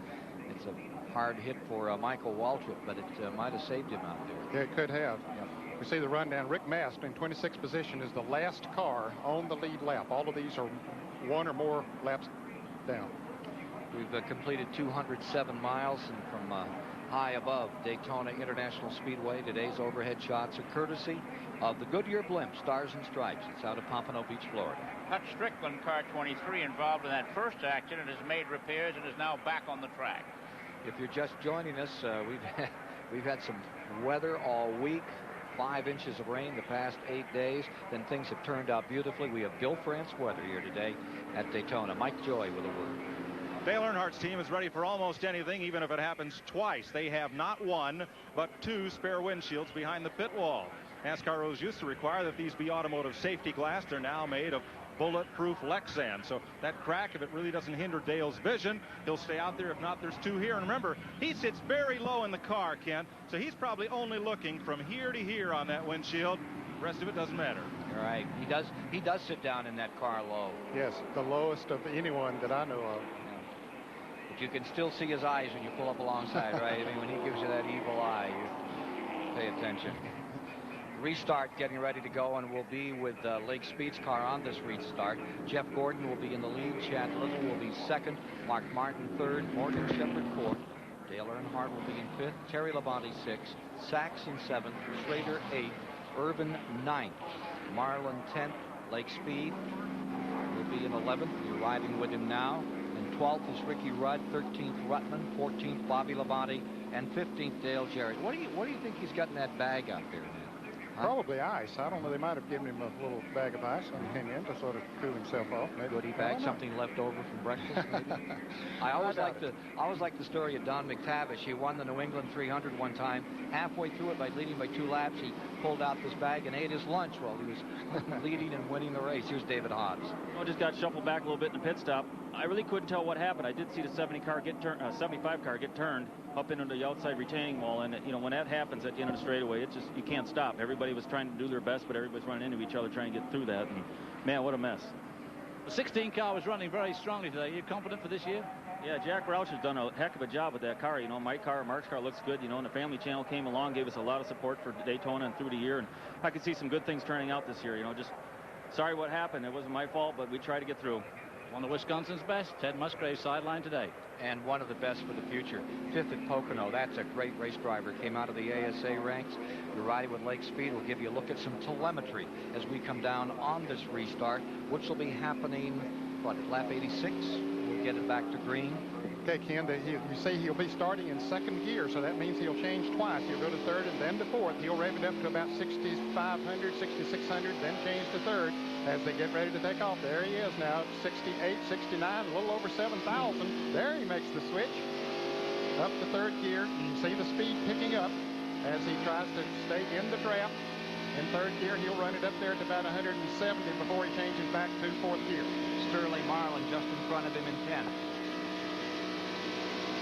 I: It's a hard hit for Michael Waltrip, but it might have saved him out there.
M: Yeah, it could have. Yep. We see the rundown. Rick Mast in 26th position is the last car on the lead lap. All of these are one or more laps down.
I: We've completed 207 miles, and from high above Daytona International Speedway, today's overhead shots are courtesy of the Goodyear blimp, Stars and Stripes. It's out of Pompano Beach, Florida.
W: Hutch Strickland, car 23, involved in that first accident, has made repairs and is now back on the track.
I: If you're just joining us, we've had some weather all week. 5 inches of rain the past 8 days. Then things have turned out beautifully. We have Bill France weather here today at Daytona. Mike Joy with a word.
E: Dale Earnhardt's team is ready for almost anything, even if it happens twice. They have not one, but 2 spare windshields behind the pit wall. NASCAR rules used to require that these be automotive safety glass. They're now made of bulletproof Lexan. So that crack, if it really doesn't hinder Dale's vision, he'll stay out there. If not, there's 2 here. And remember, he sits very low in the car, Ken. So he's probably only looking from here to here on that windshield. The rest of it doesn't matter.
I: All right. He does sit down in that car low.
M: Yes, the lowest of anyone that I know of.
I: But you can still see his eyes when you pull up alongside, right? I mean, when he gives you that evil eye, you pay attention. Restart getting ready to go, and will be with Lake Speed's car on this restart. Jeff Gordon will be in the lead. Chad Little will be second. Mark Martin third. Morgan Shepherd fourth. Dale Earnhardt will be in fifth. Terry Labonte sixth. Sachs in seventh. Schrader eighth. Irvin ninth. Marlin 10th. Lake Speed will be in 11th. You're riding with him now. And 12th is Ricky Rudd. 13th Ruttman. 14th Bobby Labonte. And 15th Dale Jarrett. What do you think he's got in that bag out there now?
M: Probably ice. I don't know. They might have given him a little bag of ice when he came in to sort of cool himself off. Maybe.
I: Goodie bag, something left over from breakfast, maybe. I always like the story of Don McTavish. He won the New England 300 one time. Halfway through it, by leading by 2 laps, he pulled out this bag and ate his lunch while he was leading and winning the race. Here's David Hobbs.
D: Well, just got shuffled back a little bit in the pit stop. I really couldn't tell what happened. I did see the 75 car get turned up into the outside retaining wall, and you know, when that happens at the end of the straightaway, it's just, you can't stop. Everybody was trying to do their best, but everybody's running into each other trying to get through that, and man, what a mess.
N: The 16 car was running very strongly today. Are you confident for this year?
D: Yeah, Jack Roush has done a heck of a job with that car. You know, Mark's car looks good, you know, and the Family Channel came along, gave us a lot of support for Daytona and through the year, and I could see some good things turning out this year. You know, just sorry what happened. It wasn't my fault, but we tried to get through.
N: One of Wisconsin's best, Ted Musgrave, sideline today.
I: And one of the best for the future. 5th at Pocono. That's a great race driver. Came out of the ASA ranks. You're riding with Lake Speed. We'll give you a look at some telemetry as we come down on this restart, which will be happening, what, at lap 86? We'll get it back to green.
M: Okay, Ken, you say he'll be starting in 2nd gear, so that means he'll change twice. He'll go to 3rd and then to 4th. He'll rev it up to about 6,500, 6,600, then change to 3rd as they get ready to take off. There he is now, 68, 69, a little over 7,000. There he makes the switch up to 3rd gear. You can see the speed picking up as he tries to stay in the draft. In 3rd gear, he'll run it up there to about 170 before he changes back to 4th gear.
I: Sterling Marlin just in front of him in 10th.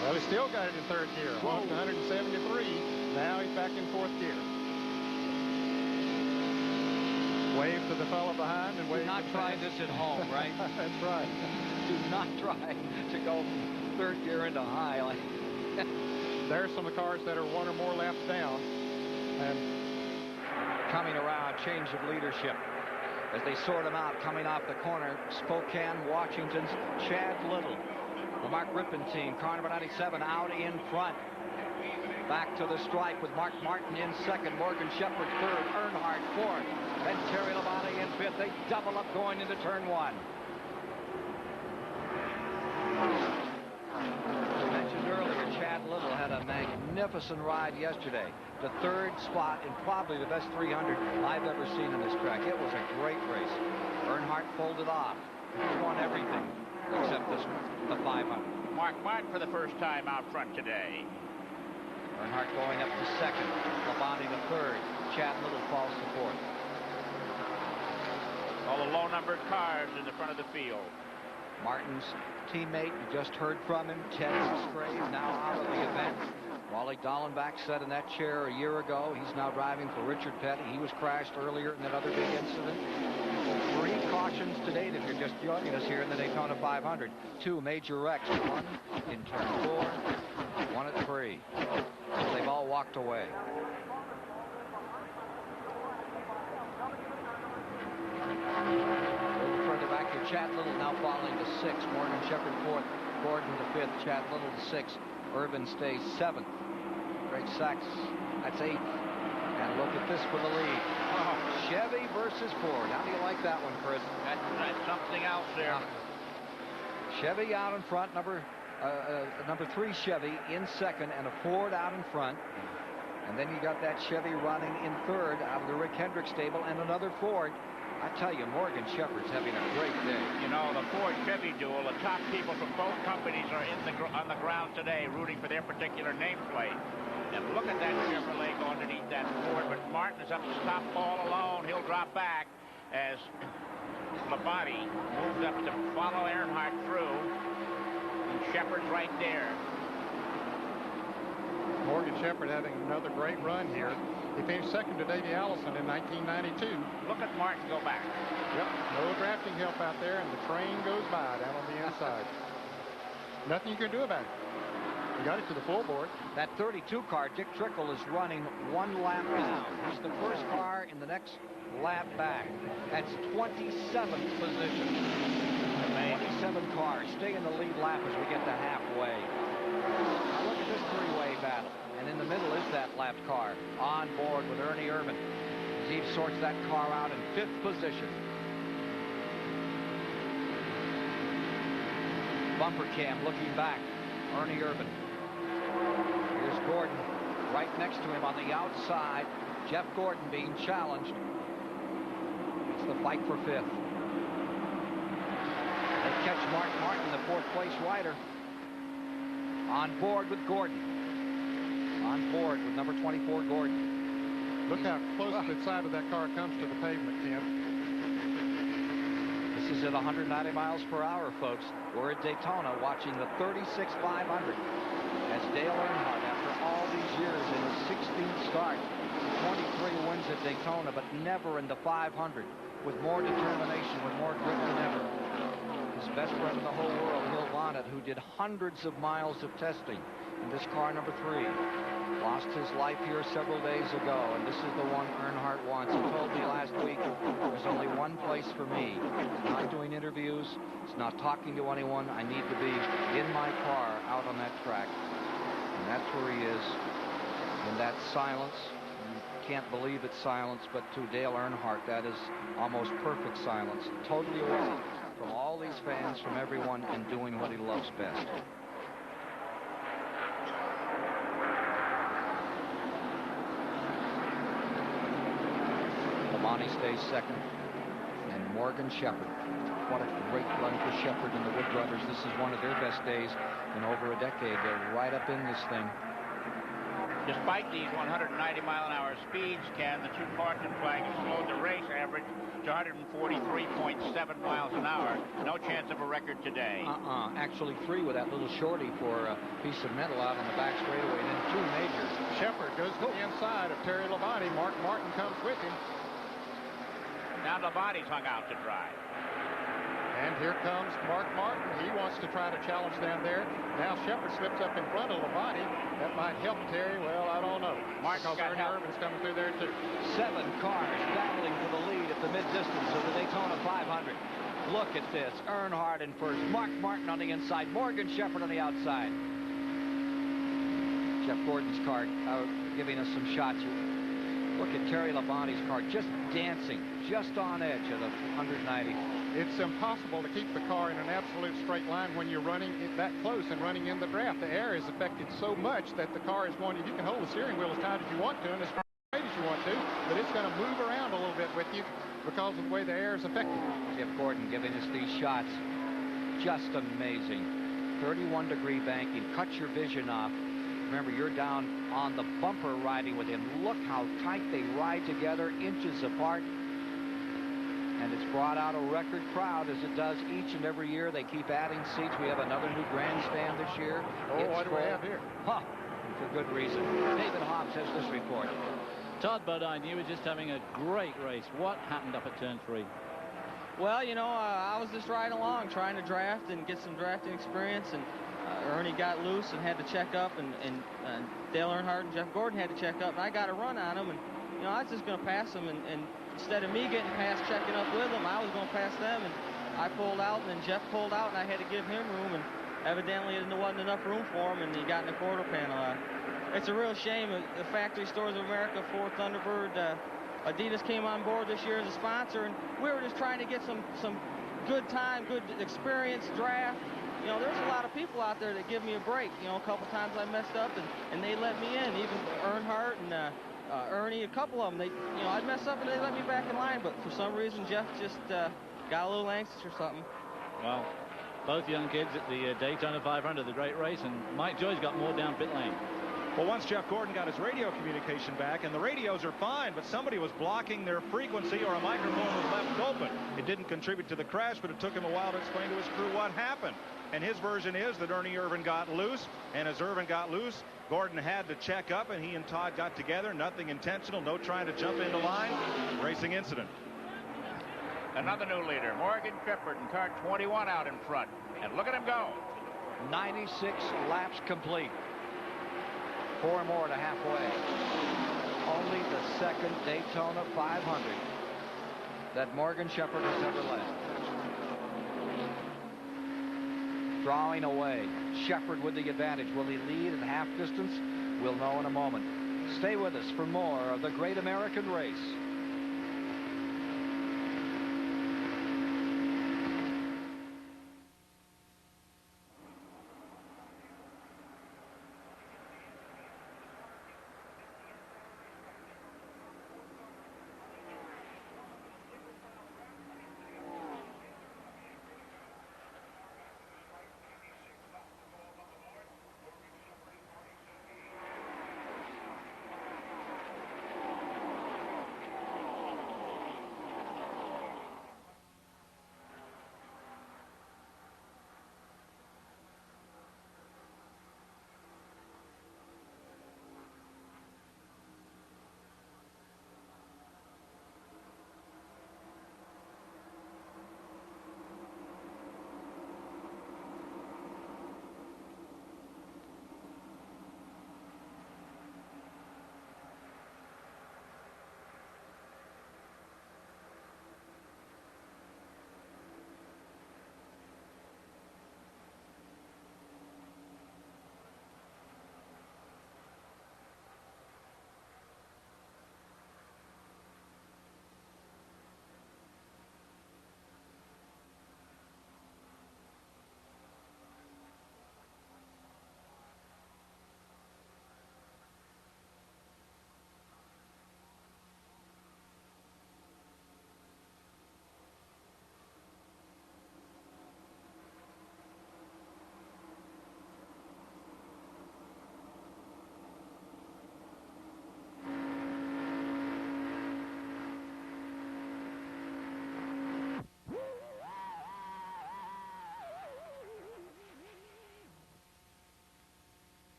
M: Well, he still got it in 3rd gear. Lost 173. Now he's back in 4th gear. Wave to the fellow behind and wave.
I: Do not try this at home, right?
M: That's right.
I: Do not try to go from 3rd gear into high.
M: There's some of the cars that are 1 or more laps down. And
I: coming around, change of leadership. As they sort them out, coming off the corner, Spokane, Washington's Chad Little. The Mark Rippon team, car number 97 out in front. Back to the stripe with Mark Martin in 2nd, Morgan Shepherd 3rd, Earnhardt 4th, then Terry Labonte in 5th. They double up going into turn 1. As mentioned earlier, Chad Little had a magnificent ride yesterday. The 3rd spot in probably the best 300 I've ever seen in this track. It was a great race. Earnhardt folded off. He won everything except this one, the 500.
W: Mark Martin for the first time out front today.
G: Earnhardt going up to second. Labonte to third. Chad Little falls to fourth.
W: All the low-numbered cars in the front of the field.
G: Martin's teammate, you just heard from him, Ted Musgrave, now out of the event. Wally Dallenbach sat in that chair a year ago. He's now driving for Richard Petty. He was crashed earlier in that other big incident. 3 cautions to date if you're just joining us here in the Daytona 500. 2 major wrecks. 1 in turn 4, 1 at 3. So they've all walked away. A little further back here, Chad Little now falling to 6th. Morgan Shepherd 4th. Gordon to 5th. Chad Little to 6th. Irvin stays 7th. Greg Sachs, that's 8th. And look at this for the lead. Oh, Chevy versus Ford. How do you like that one, Chris?
W: That's something else there.
G: Chevy out in front, number 3 Chevy in second, and a Ford out in front. And then you got that Chevy running in third out of the Rick Hendrick stable, and another Ford. I tell you, Morgan Shepherd's having a great day.
W: You know, the Ford-Chevy duel, the top people from both companies are on the ground today rooting for their particular nameplate. And look at that Chevrolet going underneath that Ford, but Martin is up to stop all alone. He'll drop back as Labonte moves up to follow Earnhardt through. And Shepherd's right there.
M: Morgan Shepherd having another great run here. He finished second to Davey Allison in 1992.
W: Look at Martin go back.
M: Yep, no drafting help out there, and the train goes by down on the inside. Nothing you can do about it. You got it to the full board.
G: That 32 car, Dick Trickle, is running 1 lap down. He's the first car in the next lap back. That's 27th position. 27 cars stay in the lead lap as we get to halfway. Now look at this 3-way battle. And in the middle is that lapped car on board with Ernie Irvan. Steve sorts that car out in 5th position. Bumper cam looking back. Ernie Irvan. Here's Gordon right next to him on the outside. Jeff Gordon being challenged. It's the fight for 5th. They catch Mark Martin, the 4th place rider. On board with Gordon. On board with number 24, Gordon.
M: Look how close the side of that car comes to the pavement, Ken.
G: This is at 190 miles per hour, folks. We're at Daytona watching the 36 500 as Dale Earnhardt, after all these years in his 16th start, 23 wins at Daytona, but never in the 500, with more determination, with more grit than ever. His best friend in the whole world, Hill Bonnet, who did hundreds of miles of testing in this car number 3, lost his life here several days ago, and this is the one Earnhardt wants. He told me last week, there's only one place for me. It's not doing interviews. It's not talking to anyone. I need to be in my car out on that track. And that's where he is, in that silence. You can't believe it's silence, but to Dale Earnhardt, that is almost perfect silence. Totally away from all these fans, from everyone, and doing what he loves best. Labonte stays second, and Morgan Shepherd. What a great run for Shepherd and the Wood Brothers. This is one of their best days in over a decade. They're right up in this thing.
W: Despite these 190-mile-an-hour speeds, Ken, the 2-caution flag has slowed the race average to 143.7 miles an hour. No chance of a record today.
G: Actually 3 with that little shorty for a piece of metal out on the back straightaway, and then 2 majors.
M: Shepherd goes to the inside of Terry Labonte. Mark Martin comes with him.
W: Now Labonte's hung out to dry.
M: And here comes Mark Martin. He wants to try to challenge down there. Now Shepherd slips up in front of Labonte. That might help Terry. Well, I don't know. Because Ernie Irvan's coming through there, too.
G: 7 cars battling for the lead at the mid-distance of the Daytona 500. Look at this. Earnhardt in first. Mark Martin on the inside. Morgan Shepherd on the outside. Jeff Gordon's car giving us some shots. Look at Terry Labonte's car just dancing, just on edge at 190.
M: It's impossible to keep the car in an absolute straight line when you're running it that close and running in the draft. The air is affected so much that the car is going to, you can hold the steering wheel as tight as you want to and as straight as you want to, but it's going to move around a little bit with you because of the way the air is affected.
G: Jeff Gordon giving us these shots. Just amazing. 31-degree banking. Cut your vision off. Remember, you're down on the bumper riding with him. Look how tight they ride together, inches apart. And it's brought out a record crowd, as it does each and every year. They keep adding seats. We have another new grandstand this year.
M: Oh, what do we have here?
G: Huh, for good reason. David Hobbs has this report.
N: Todd Bodine, you were just having a great race. What happened up at turn 3?
F: Well, you know, I was just riding along trying to draft and get some drafting experience, and Ernie got loose and had to check up, and Dale Earnhardt and Jeff Gordon had to check up, and I got a run on him, and, you know, I was just going to pass them, and instead of me getting past checking up with them, I was going to pass them, and I pulled out, and then Jeff pulled out, and I had to give him room, and evidently there wasn't enough room for him, and he got in the quarter panel. It's a real shame. The Factory Stores of America, Ford Thunderbird, Adidas came on board this year as a sponsor, and we were just trying to get some good time, good experience, draft. You know, there's a lot of people out there that give me a break. You know, a couple times I messed up, and they let me in. Even Earnhardt and Ernie, a couple of them. You know, I'd mess up and they let me back in line. But for some reason, Jeff just got a little anxious or something.
N: Well, both young kids at the Daytona 500, the great race, and Mike Joy's got more down pit lane.
E: Well, once Jeff Gordon got his radio communication back, and the radios are fine, but somebody was blocking their frequency or a microphone was left open. It didn't contribute to the crash, but it took him a while to explain to his crew what happened. And his version is that Ernie Irvan got loose, and as Irvan got loose, Gordon had to check up, and he and Todd got together. Nothing intentional, no trying to jump into line. Racing incident.
W: Another new leader, Morgan Shepherd, in car 21 out in front. And look at him go.
G: 96 laps complete. 4 more to halfway. Only the second Daytona 500 that Morgan Shepherd has ever led. Drawing away. Shepherd with the advantage. Will he lead in half distance? We'll know in a moment. Stay with us for more of the Great American Race.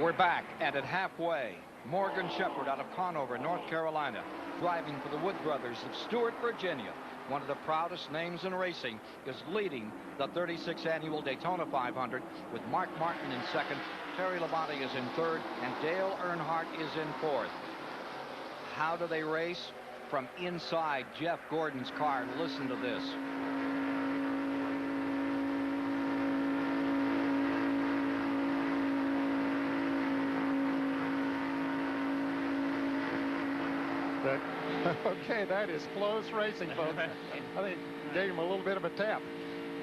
G: We're back, and at halfway, Morgan Shepherd out of Conover, North Carolina, driving for the Wood Brothers of Stewart, Virginia. One of the proudest names in racing, is leading the 36th annual Daytona 500 with Mark Martin in second, Terry Labonte is in third, and Dale Earnhardt is in fourth. How do they race? From inside Jeff Gordon's car. Listen to this.
M: But, okay, that is close racing, folks. I think gave him a little bit of a tap.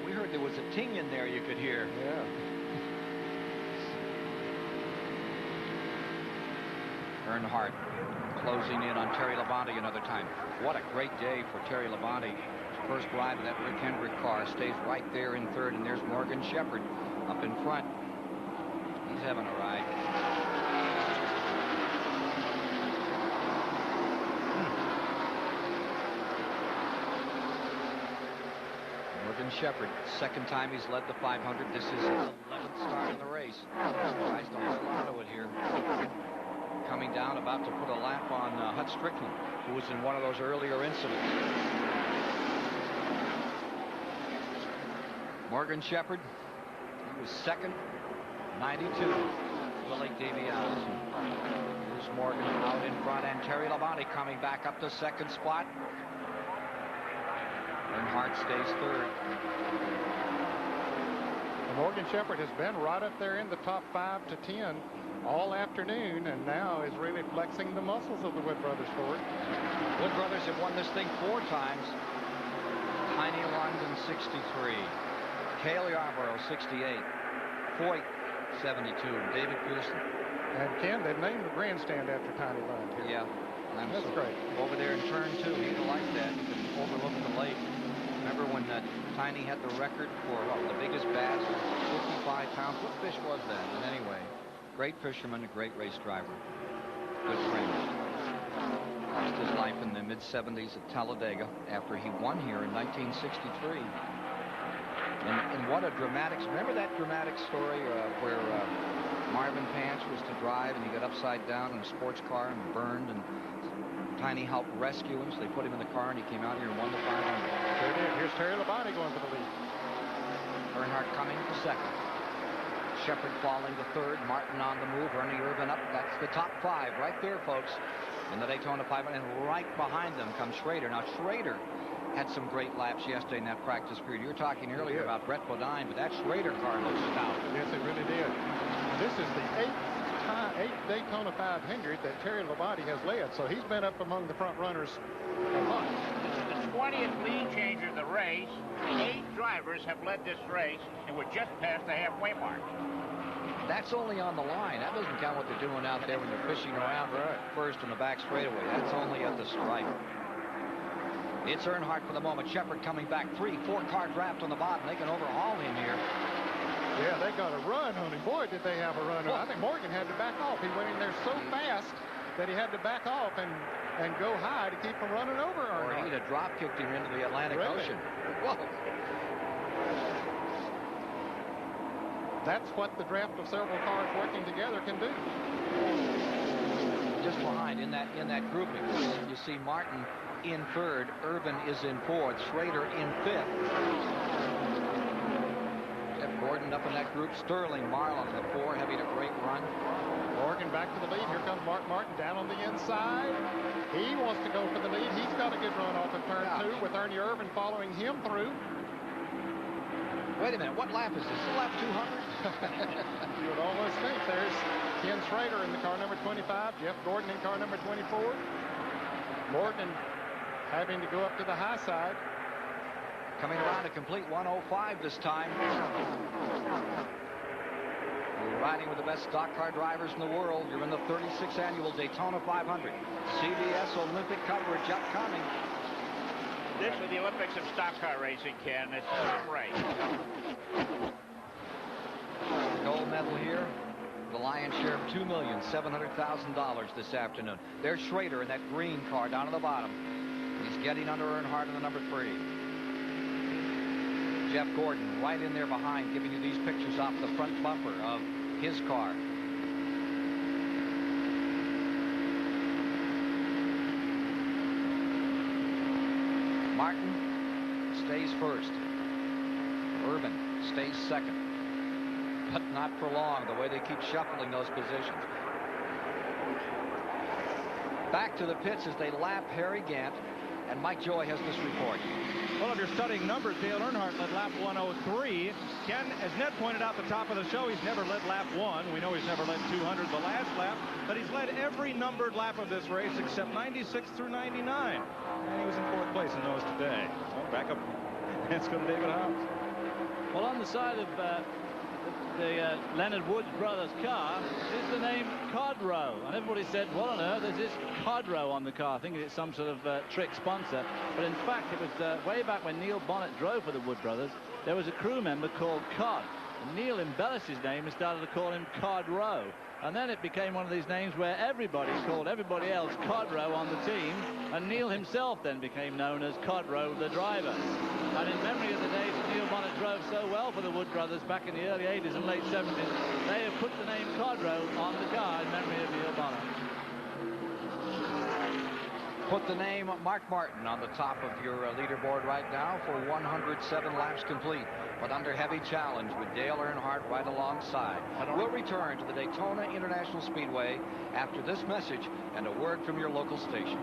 G: We heard there was a ting in there you could hear.
M: Yeah.
G: Earnhardt closing in on Terry Labonte another time. What a great day for Terry Labonte. First ride of that Rick Hendrick car, stays right there in third, and there's Morgan Shepherd up in front. He's having a ride. Morgan Shepherd, second time he's led the 500. This is his 11th start in the race. Tries to hold on to it here. Coming down, about to put a lap on Hut Strickland, who was in one of those earlier incidents. Morgan Shepherd, he was second, 92. The late Davey Allison. Here's Morgan out in front, and Terry Labonte coming back up to second spot. Earnhardt stays third.
M: Morgan Shepherd has been right up there in the top 5 to 10 all afternoon, and now is really flexing the muscles of the Wood Brothers Ford.
G: Wood Brothers have won this thing 4 times. Tiny London 63, Cale Yarborough 68, Foyt 72, David Pearson.
M: And Ken, they've named the grandstand after Tiny Lund here.
G: Yeah,
M: that's great.
G: Over there in turn 2, he'd like that. You can overlook the lake. Remember when Tiny had the record for the biggest bass, 55 pounds? What fish was that? And anyway, great fisherman, a great race driver. Good friend. Lost his life in the mid-70s at Talladega after he won here in 1963. And what a dramatic, remember that dramatic story where Marvin Pants was to drive and he got upside down in a sports car and burned, and Tiny helped rescue him, so they put him in the car and he came out here and won the 500.
M: Sure did. Here's Terry Labonte going for the lead.
G: Earnhardt coming for second. Shepherd falling to third. Martin on the move. Ernie Irvin up. That's the top 5 right there, folks, in the Daytona 500. And right behind them comes Schrader. Now, Schrader had some great laps yesterday in that practice period. You were talking earlier about Brett Bodine, but that Schrader car looks stout.
M: Yes, it really did. This is the 8th Daytona 500 that Terry Labonte has led, so he's been up among the front runners a lot.
W: This is the 20th lead change of the race. 8 drivers have led this race, and we're just past the halfway mark.
G: That's only on the line. That doesn't count what they're doing out there when they're fishing around first in the back straightaway. That's only at the stripe. It's Earnhardt for the moment. Shepherd coming back. 3-4 car draft on the bottom. They can overhaul him here.
M: Yeah, they got a run on him. Boy, did they have a run. I think Morgan had to back off. He went in there so fast that he had to back off and go high to keep from running over Earnhardt.
G: Or he'd have drop kicked him into the Atlantic Ocean. Whoa.
M: That's what the draft of several cars working together can do.
G: Just behind in that grouping, you see Martin in third, Irvin is in fourth, Schrader in fifth. Jeff Gordon up in that group. Sterling Marlin in the 4, having a great run.
M: Morgan back to the lead. Here comes Mark Martin down on the inside. He wants to go for the lead. He's got a good run off in turn 2 with Ernie Irvin following him through.
G: Wait a minute, what lap is this? Lap 200?
M: You would almost think. There's Ken Schrader in the car number 25, Jeff Gordon in car number 24. Morgan having to go up to the high side.
G: Coming around a complete 105 this time. You're riding with the best stock car drivers in the world. You're in the 36th annual Daytona 500. CBS Olympic coverage upcoming.
W: This is the Olympics of stock car racing, Ken. It's a race.
G: Gold medal here. The lion's share of $2,700,000 this afternoon. There's Schrader in that green car down at the bottom. He's getting under Earnhardt in the number 3. Jeff Gordon right in there behind, giving you these pictures off the front bumper of his car. Martin stays first. Irvin stays second. But not for long, the way they keep shuffling those positions. Back to the pits as they lap Harry Gant, and Mike Joy has this report.
E: Well, if you're studying numbers, Dale Earnhardt led lap 103. Ken, as Ned pointed out at the top of the show, he's never led lap 1. We know he's never led 200 the last lap, but he's led every numbered lap of this race except 96 through 99. And he was in 4th place in those today. So back up. Let's go to David Hobbs.
N: Well, on the side of the Leonard Woods brothers car is the name Codrow, and everybody said, what on earth is this Codrow on the car, thinking it's some sort of trick sponsor. But in fact, it was way back when Neil Bonnet drove for the Wood brothers, there was a crew member called Cod, and Neil embellished his name and started to call him Codrow. And then it became one of these names where everybody called everybody else Codrow on the team, and Neil himself then became known as Codrow the driver. And in memory of the days that Neil Bonnet drove so well for the Wood brothers back in the early 80s and late 70s, they have put the name Codrow on the car in memory of Neil Bonnet.
G: Put the name Mark Martin on the top of your leaderboard right now for 107 laps complete, but under heavy challenge with Dale Earnhardt right alongside. We'll return to the Daytona International Speedway after this message and a word from your local station.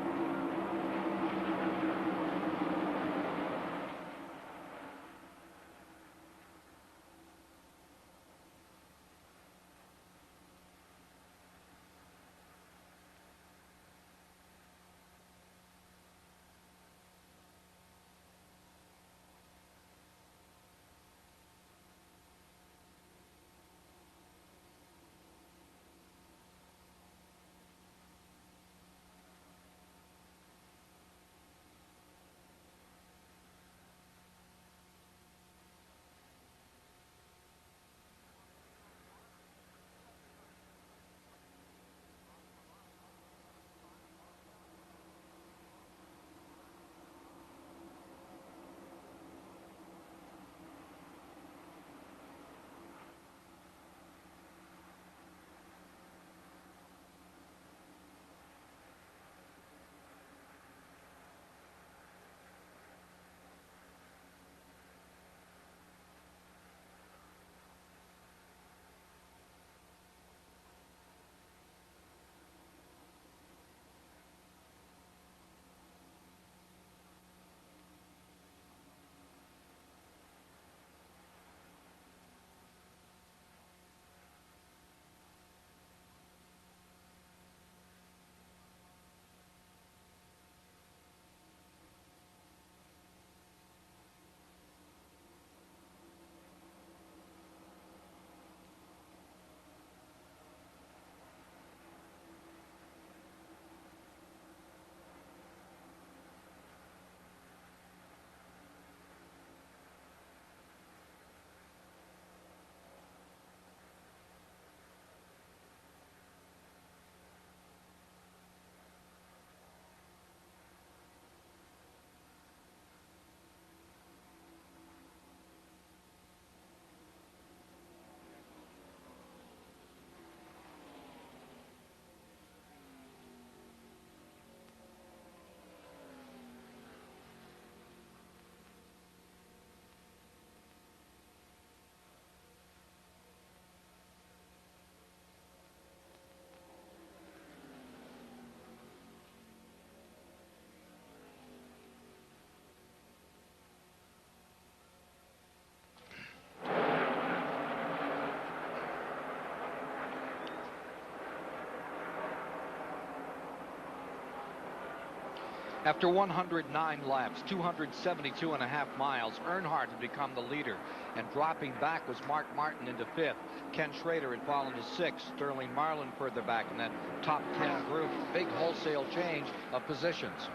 G: After 109 laps, 272.5 miles, Earnhardt had become the leader, and dropping back was Mark Martin into 5th. Ken Schrader had fallen to 6th. Sterling Marlin further back in that top 10 group. Big wholesale change of positions.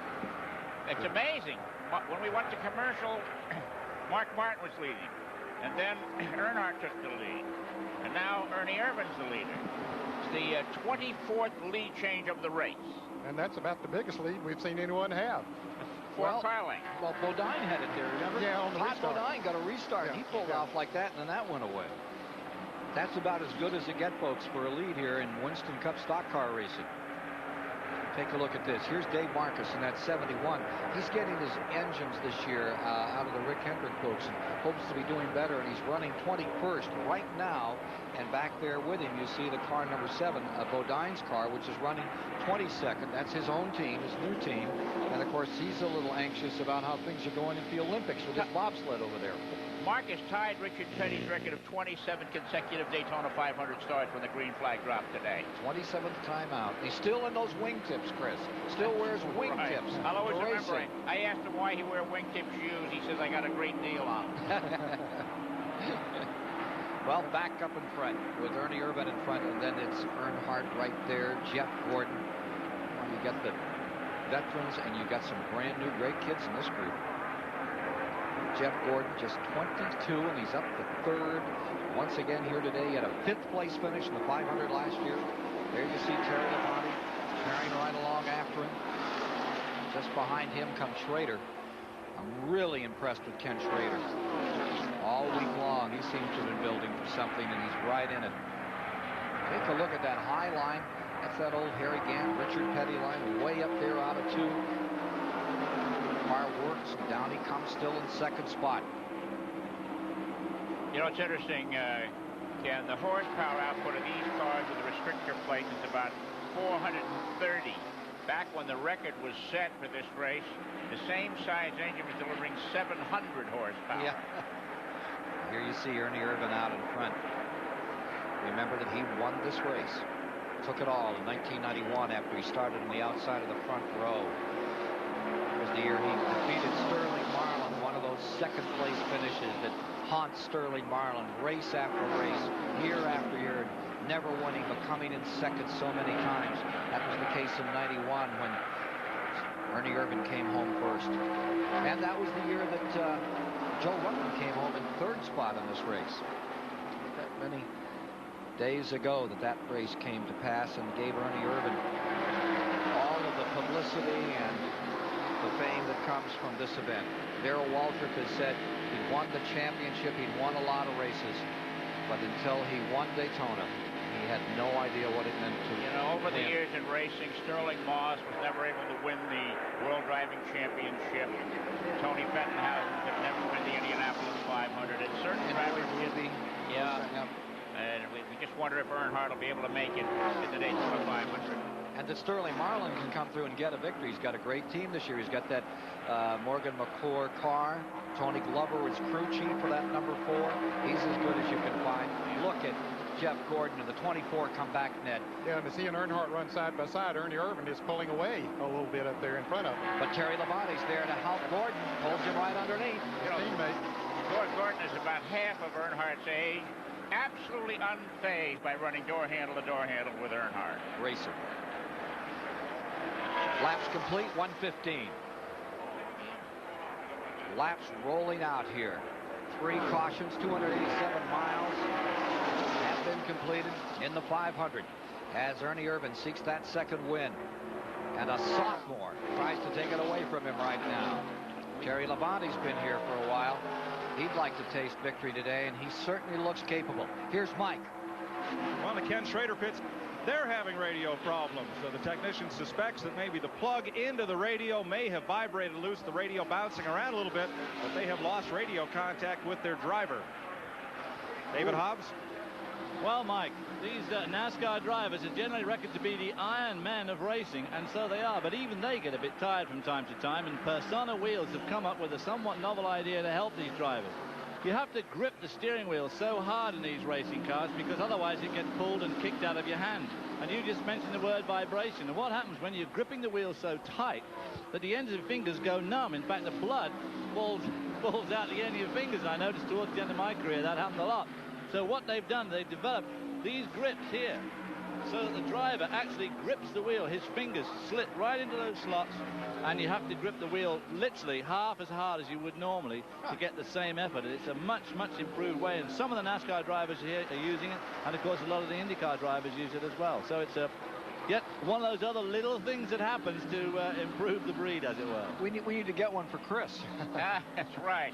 W: It's amazing. When we went to commercial, Mark Martin was leading, and then Earnhardt took the lead, and now Ernie Irvin's the leader. It's the 24th lead change of the race.
M: And that's about the biggest lead we've seen anyone have.
W: Well, Carling.
G: Well, Bodine had it there, remember?
M: Yeah, on the
G: Todd
M: restart.
G: Bodine got a restart.
M: Yeah,
G: He pulled off like that, and then that went away. That's about as good as it gets, folks, for a lead here in Winston Cup stock car racing.
I: Take a look at this. Here's Dave Marcus in that 71. He's getting his engines this year out of the Rick Hendrick books and hopes to be doing better, and he's running 21st right now. And back there with him, you see the car number 7, Bodine's car, which is running 22nd. That's his own team, his new team. And, of course, he's a little anxious about how things are going at the Olympics with his bobsled over there.
W: Marcus tied Richard Petty's record of 27 consecutive Daytona 500 starts when the green flag dropped today.
I: 27th time out. He's still in those wingtips, Chris. Still wears wingtips.
W: I'll always remember it. I asked him why he wear wingtip shoes. He says, I got a great deal on them.
I: Well, back up in front with Ernie Irvan in front, and then it's Earnhardt right there, Jeff Gordon. Well, you got the veterans, and you got some brand new great kids in this group. Jeff Gordon, just 22, and he's up to 3rd. Once again here today, he had a 5th place finish in the 500 last year. There you see Terry Labonte carrying right along after him. Just behind him comes Schrader. I'm really impressed with Ken Schrader. All week long, he seems to have been building for something, and he's right in it. Take a look at that high line. That's that old Harry Gant, Richard Petty line, way up there out of 2. Car works, and down he comes still in 2nd spot.
W: You know, it's interesting, Ken, the horsepower output of these cars with the restrictor plate is about 430. Back when the record was set for this race, the same size engine was delivering 700 horsepower.
I: Yeah. Here you see Ernie Irvan out in front. Remember that he won this race. Took it all in 1991 after he started on the outside of the front row. It was the year he defeated Sterling Marlin, one of those 2nd place finishes that haunts Sterling Marlin race after race, year after year, never winning but coming in 2nd so many times. That was the case in 91 when Ernie Irvan came home 1st. And that was the year that Joe Ruttman came home in 3rd spot in this race. That many days ago that race came to pass and gave Ernie Irvan all of the publicity and the fame that comes from this event. Darrell Waltrip has said he won the championship, he'd won a lot of races, but until he won Daytona, he had no idea what it meant to.
W: You know, over the years in racing, Sterling Moss was never able to win the World Driving Championship. Tony Bettenhausen could never win the Indianapolis 500. At certain drivers, yeah. And we just wonder if Earnhardt will be able to make it in the Daytona 500.
I: And that Sterling Marlin can come through and get a victory. He's got a great team this year. He's got that Morgan McClure car. Tony Glover is crew chief for that number 4. He's as good as you can find. Look at Jeff Gordon in the 24 comeback net.
M: Yeah, and to see an Earnhardt run side by side, Ernie Irvan is pulling away a little bit up there in front of him.
I: But Terry Labonte's there to help Gordon. Pulls him right underneath.
W: His teammate. Gordon is about half of Earnhardt's age. Absolutely unfazed by running door handle to door handle with Earnhardt.
I: Racer. Laps complete, 1:15. Laps rolling out here. 3 cautions, 287 miles have been completed in the 500 as Ernie Irvan seeks that 2nd win. And a sophomore tries to take it away from him right now. Terry Labonte's been here for a while. He'd like to taste victory today, and he certainly looks capable. Here's Mike.
E: Well, the Ken Schrader pits, they're having radio problems. So the technician suspects that maybe the plug into the radio may have vibrated loose, the radio bouncing around a little bit, but they have lost radio contact with their driver. David Hobbs?
N: Well, Mike, these NASCAR drivers are generally reckoned to be the Iron Men of racing, and so they are, but even they get a bit tired from time to time, and Persona Wheels have come up with a somewhat novel idea to help these drivers. You have to grip the steering wheel so hard in these racing cars because otherwise it gets pulled and kicked out of your hand. And you just mentioned the word vibration. And what happens when you're gripping the wheel so tight that the ends of your fingers go numb? In fact, the blood falls out the end of your fingers. I noticed towards the end of my career that happened a lot. So what they've done, they've developed these grips here so that the driver actually grips the wheel. His fingers slit right into those slots, and you have to grip the wheel literally half as hard as you would normally to get the same effort. It's a much improved way, and some of the NASCAR drivers here are using it, and of course a lot of the IndyCar drivers use it as well. So it's yet one of those other little things that happens to improve the breed, as it were.
I: We need to get one for Chris.
W: That's right.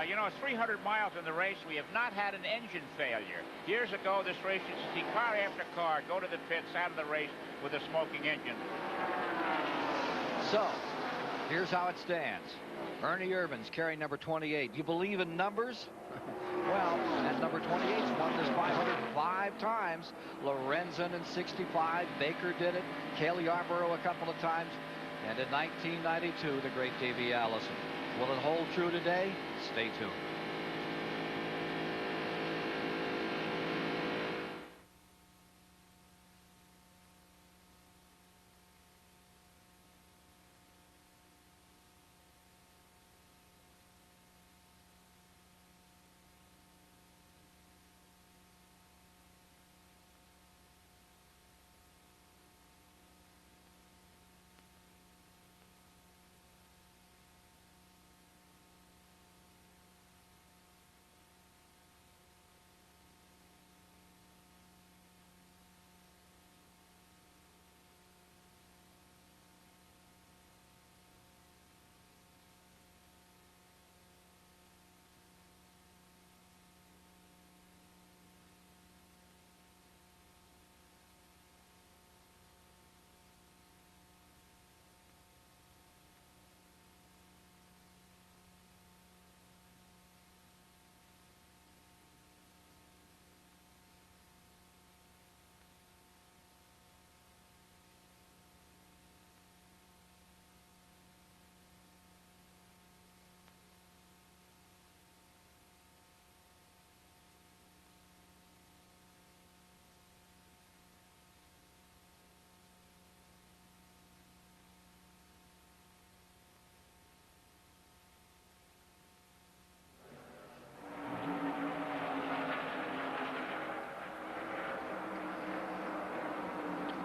W: You know, 300 miles in the race, we have not had an engine failure. Years ago, this race used to see car after car go to the pits out of the race with a smoking engine.
G: So, here's how it stands. Ernie Irvin's carrying number 28. You believe in numbers? Well, that number 28's won this 505 times. Lorenzen in 65. Baker did it. Cale Yarborough a couple of times. And in 1992, the great Davey Allison. Will it hold true today? Stay tuned.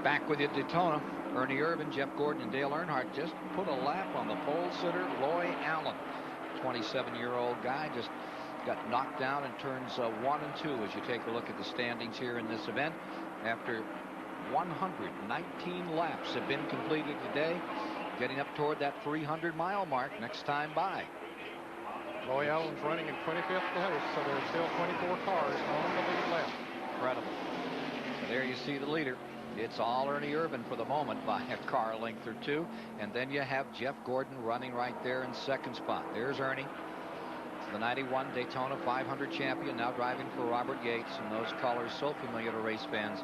G: Back with you at Daytona. Ernie Irvin, Jeff Gordon, and Dale Earnhardt just put a lap on the pole sitter, Roy Allen. 27-year-old guy just got knocked down in turns 1 and 2 as you take a look at the standings here in this event. After 119 laps have been completed today, getting up toward that 300-mile mark next time by.
M: Roy Allen's running in 25th place, so there's still 24 cars on the lead lap.
G: Incredible. So there you see the leader. It's all Ernie Irvin for the moment by a car length or two. And then you have Jeff Gordon running right there in second spot. There's Ernie, the 91 Daytona 500 champion, now driving for Robert Yates, and those colors so familiar to race fans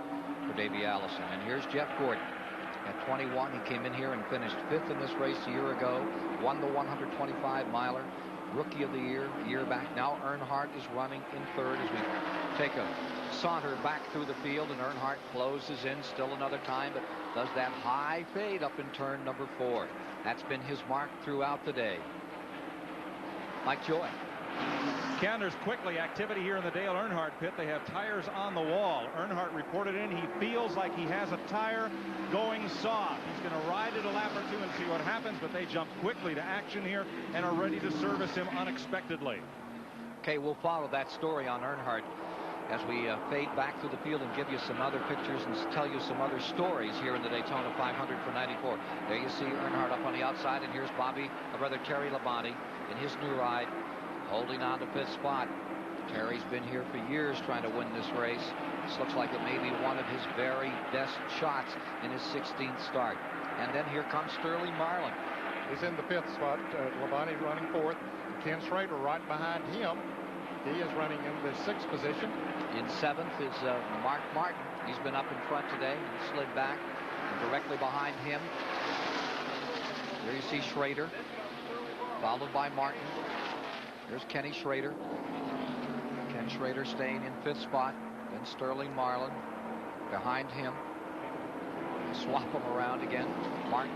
G: for Davey Allison. And here's Jeff Gordon. At 21, he came in here and finished 5th in this race a year ago, won the 125-miler. Rookie of the year back. Now Earnhardt is running in 3rd as we take a saunter back through the field, and Earnhardt closes in still another time, but does that high fade up in turn number 4. That's been his mark throughout the day. Mike Joy.
E: Ken, there's quickly activity here in the Dale Earnhardt pit. They have tires on the wall. Earnhardt reported in. He feels like he has a tire going soft. He's going to ride it a lap or two and see what happens, but they jump quickly to action here and are ready to service him unexpectedly.
G: Okay, we'll follow that story on Earnhardt as we fade back through the field and give you some other pictures and tell you some other stories here in the Daytona 500 for 94. There you see Earnhardt up on the outside, and here's Terry Labonte in his new ride, holding on to 5th spot. Terry's been here for years trying to win this race. This looks like it may be one of his very best shots in his 16th start. And then here comes Sterling Marlin.
M: He's in the 5th spot. Labonte running 4th. Ken Schrader right behind him. He is running in the 6th position.
G: In 7th is Mark Martin. He's been up in front today and slid back. And directly behind him, there you see Schrader, followed by Martin. There's Kenny Schrader. Ken Schrader staying in 5th spot. Then Sterling Marlin behind him. Swap them around again. Martin.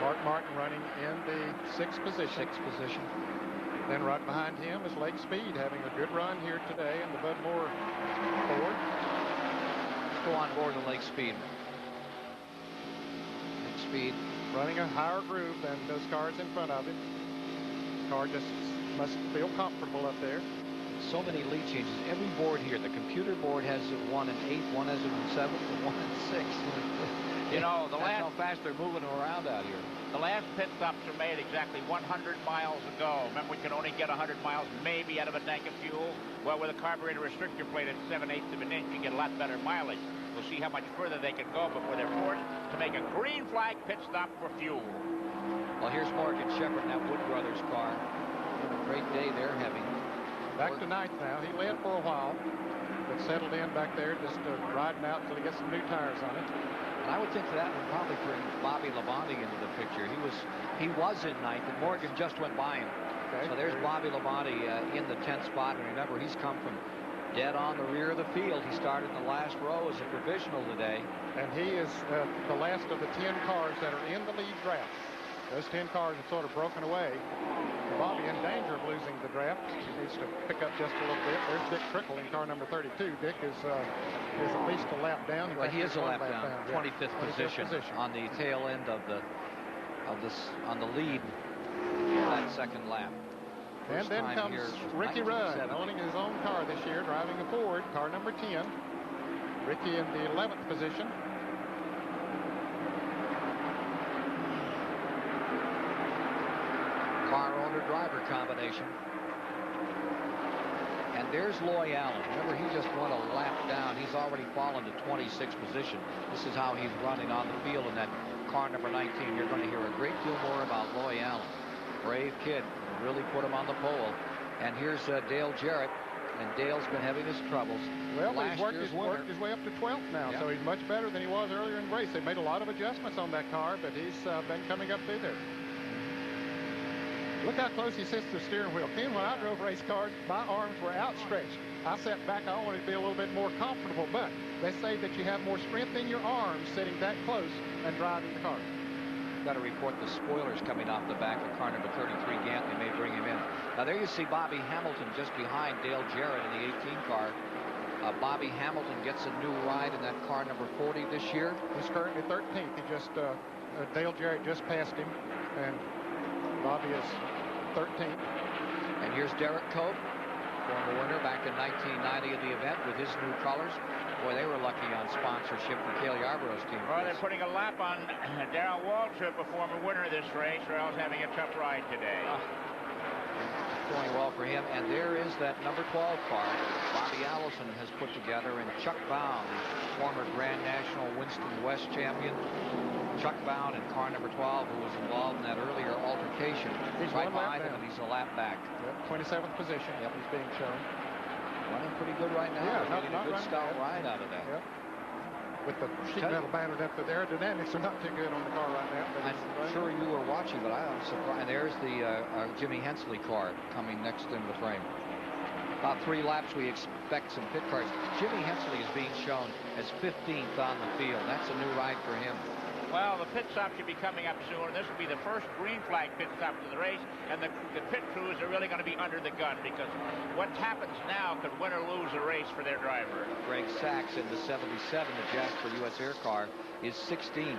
M: Mark Martin running in the 6th position. Then right behind him is Lake Speed having a good run here today in the Bud Moore Ford.
G: Let's go on board the Lake Speed. Lake Speed
M: running a higher groove than those cars in front of him. Car just must feel comfortable up there.
G: So many lead changes. Every board here, the computer board has it 1 and 8, one has it in 7th, and 1 and 6. You know, that's how fast they're moving around out here.
W: The last pit stops were made exactly 100 miles ago. Remember, we can only get 100 miles maybe out of a tank of fuel. Well, with a carburetor restrictor plate at 7/8 of an inch, you get a lot better mileage. We'll see how much further they can go before they're forced to make a green flag pit stop for fuel.
G: Well, here's Morgan Shepherd in that Wood Brothers car. What a great day they're having.
M: Back to ninth now. He led for a while, but settled in back there, just riding out until he gets some new tires on it.
G: And I would think that would probably bring Bobby Labonte into the picture. He was in ninth, and Morgan just went by him. Okay, so there's Bobby Labonte in the 10th spot. And remember, he's come from dead on the rear of the field. He started in the last row as a provisional today.
M: And he is the last of the 10 cars that are in the lead draft. Those 10 cars have sort of broken away. Bobby in danger of losing the draft. He needs to pick up just a little bit. There's Dick Trickle in car number 32. Dick is at least a lap down.
G: Well, he is a lap down. 25th position on the tail end of the lead that second lap.
M: And then comes Ricky Rudd, owning his own car this year, driving a Ford, car number 10. Ricky in the 11th position.
G: Car owner-driver combination. And there's Loy Allen. Remember, he just went a lap down. He's already fallen to 26th position. This is how he's running on the field in that car number 19. You're going to hear a great deal more about Loy Allen. Brave kid. Really put him on the pole. And here's Dale Jarrett. And Dale's been having his troubles.
M: Well, he's worked his way up to 12th now, so he's much better than he was earlier in the race. They made a lot of adjustments on that car, but he's been coming up through there. Look how close he sits to the steering wheel. Ken, when I drove race cars, my arms were outstretched. I sat back. I wanted to be a little bit more comfortable, but they say that you have more strength in your arms sitting that close and driving the car.
G: Got to report the spoilers coming off the back of car number 33. Gantley may bring him in. Now there you see Bobby Hamilton just behind Dale Jarrett in the 18 car. Bobby Hamilton gets a new ride in that car number 40 this year.
M: He's currently 13th. He just Dale Jarrett just passed him, and Bobby is 13th.
G: And here's Derek Cope, former winner back in 1990 of the event with his new colors. Boy, they were lucky on sponsorship from Cale Yarborough's team.
W: Well, they're putting a lap on Darrell Waltrip, a former winner of this race. Darrell's having a tough ride today.
G: Going well for him. And there is that number 12 car Bobby Allison has put together, and Chuck Bound, former Grand National Winston West champion. Chuck Bound in car number 12, who was involved in that earlier altercation.
M: He's
G: right behind him, and he's a lap back.
M: Yep, 27th position. Yep, he's being shown.
G: Running pretty good right now.
M: Yeah,
G: getting a good stout ride out of that.
M: Yep. With the sheet metal banded up, the aerodynamics are not too good on the car right now. But
G: I'm sure you were watching, but I'm surprised. There's the Jimmy Hensley car coming next into the frame. About 3 laps, we expect some pit cars. Jimmy Hensley is being shown as 15th on the field. That's a new ride for him.
W: Well, the pit stop should be coming up soon. This will be the first green flag pit stop of the race, and the pit crews are really going to be under the gun, because what happens now could win or lose a race for their driver.
G: Greg Sachs in the 77, the Jasper U.S. Air car, is 16th.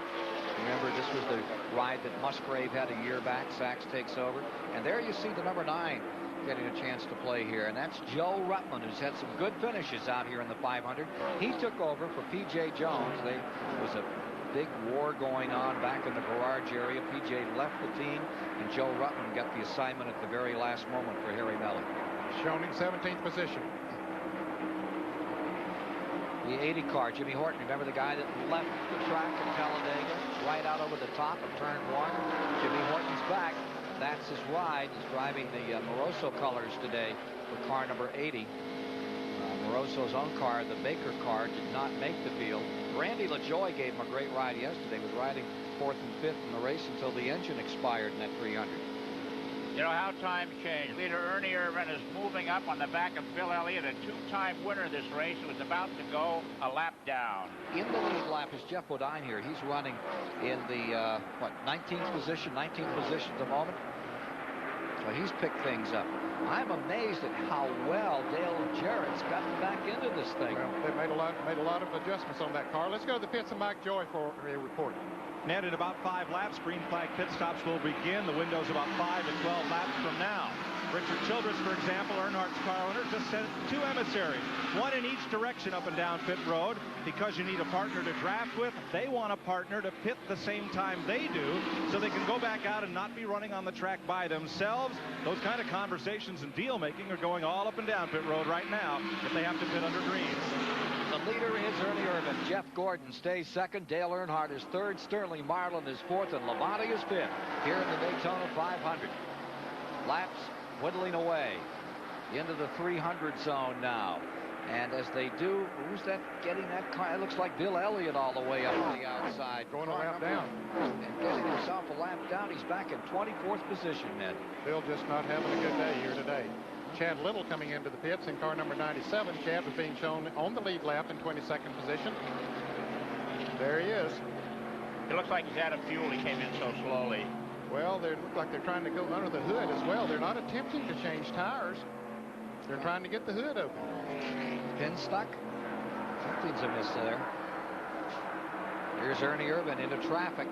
G: Remember, this was the ride that Musgrave had a year back. Sachs takes over. And there you see the number 9 getting a chance to play here. And that's Joe Ruttman, who's had some good finishes out here in the 500. He took over for P.J. Jones. There was a big war going on back in the garage area. P.J. left the team, and Joe Ruttman got the assignment at the very last moment for Harry Melly.
M: Shown in 17th position.
G: The 80 car, Jimmy Horton. Remember the guy that left the track in Talladega, right out over the top of turn 1? Jimmy Horton's back. That's his ride. He's driving the Moroso colors today with car number 80. Moroso's own car, the Baker car, did not make the field. Randy LaJoie gave him a great ride yesterday. Was riding 4th and 5th in the race until the engine expired in that 300.
W: You know how times change. Leader Ernie Irvin is moving up on the back of Phil Elliott, a 2-time winner of this race, who is about to go a lap down.
G: In the lead lap is Jeff Bodine here. He's running in the 19th position at the moment. So he's picked things up. I'm amazed at how well Dale Jarrett's gotten back into this thing.
M: Well, they made a lot of adjustments on that car. Let's go to the pits and Mike Joy for a report.
E: Ned, in about 5 laps, green flag pit stops will begin. The window's about 5 to 12 laps from now. Richard Childress, for example, Earnhardt's car owner, just sent 2 emissaries, one in each direction up and down pit road, because you need a partner to draft with. They want a partner to pit the same time they do, so they can go back out and not be running on the track by themselves. Those kind of conversations and deal making are going all up and down pit road right now if they have to pit under green.
G: The leader is Ernie Irvan. Jeff Gordon stays second. Dale Earnhardt is third. Sterling Marlin is fourth, and Labonte is fifth here in the Daytona 500. Laps whittling away into the 300 zone now. And as they do, who's that getting that car? It looks like Bill Elliott all the way up on the outside.
M: Going a lap down.
G: And getting himself a lap down. He's back in 24th position, Ned.
M: Bill just not having a good day here today. Chad Little coming into the pits in car number 97. Chad was being shown on the lead lap in 22nd position. There he is.
W: It looks like he's out of fuel. He came in so slowly.
M: Well, they look like they're trying to go under the hood as well. They're not attempting to change tires. They're trying to get the hood open.
G: Pin stuck. Something's amiss there. Here's Ernie Irvan into traffic.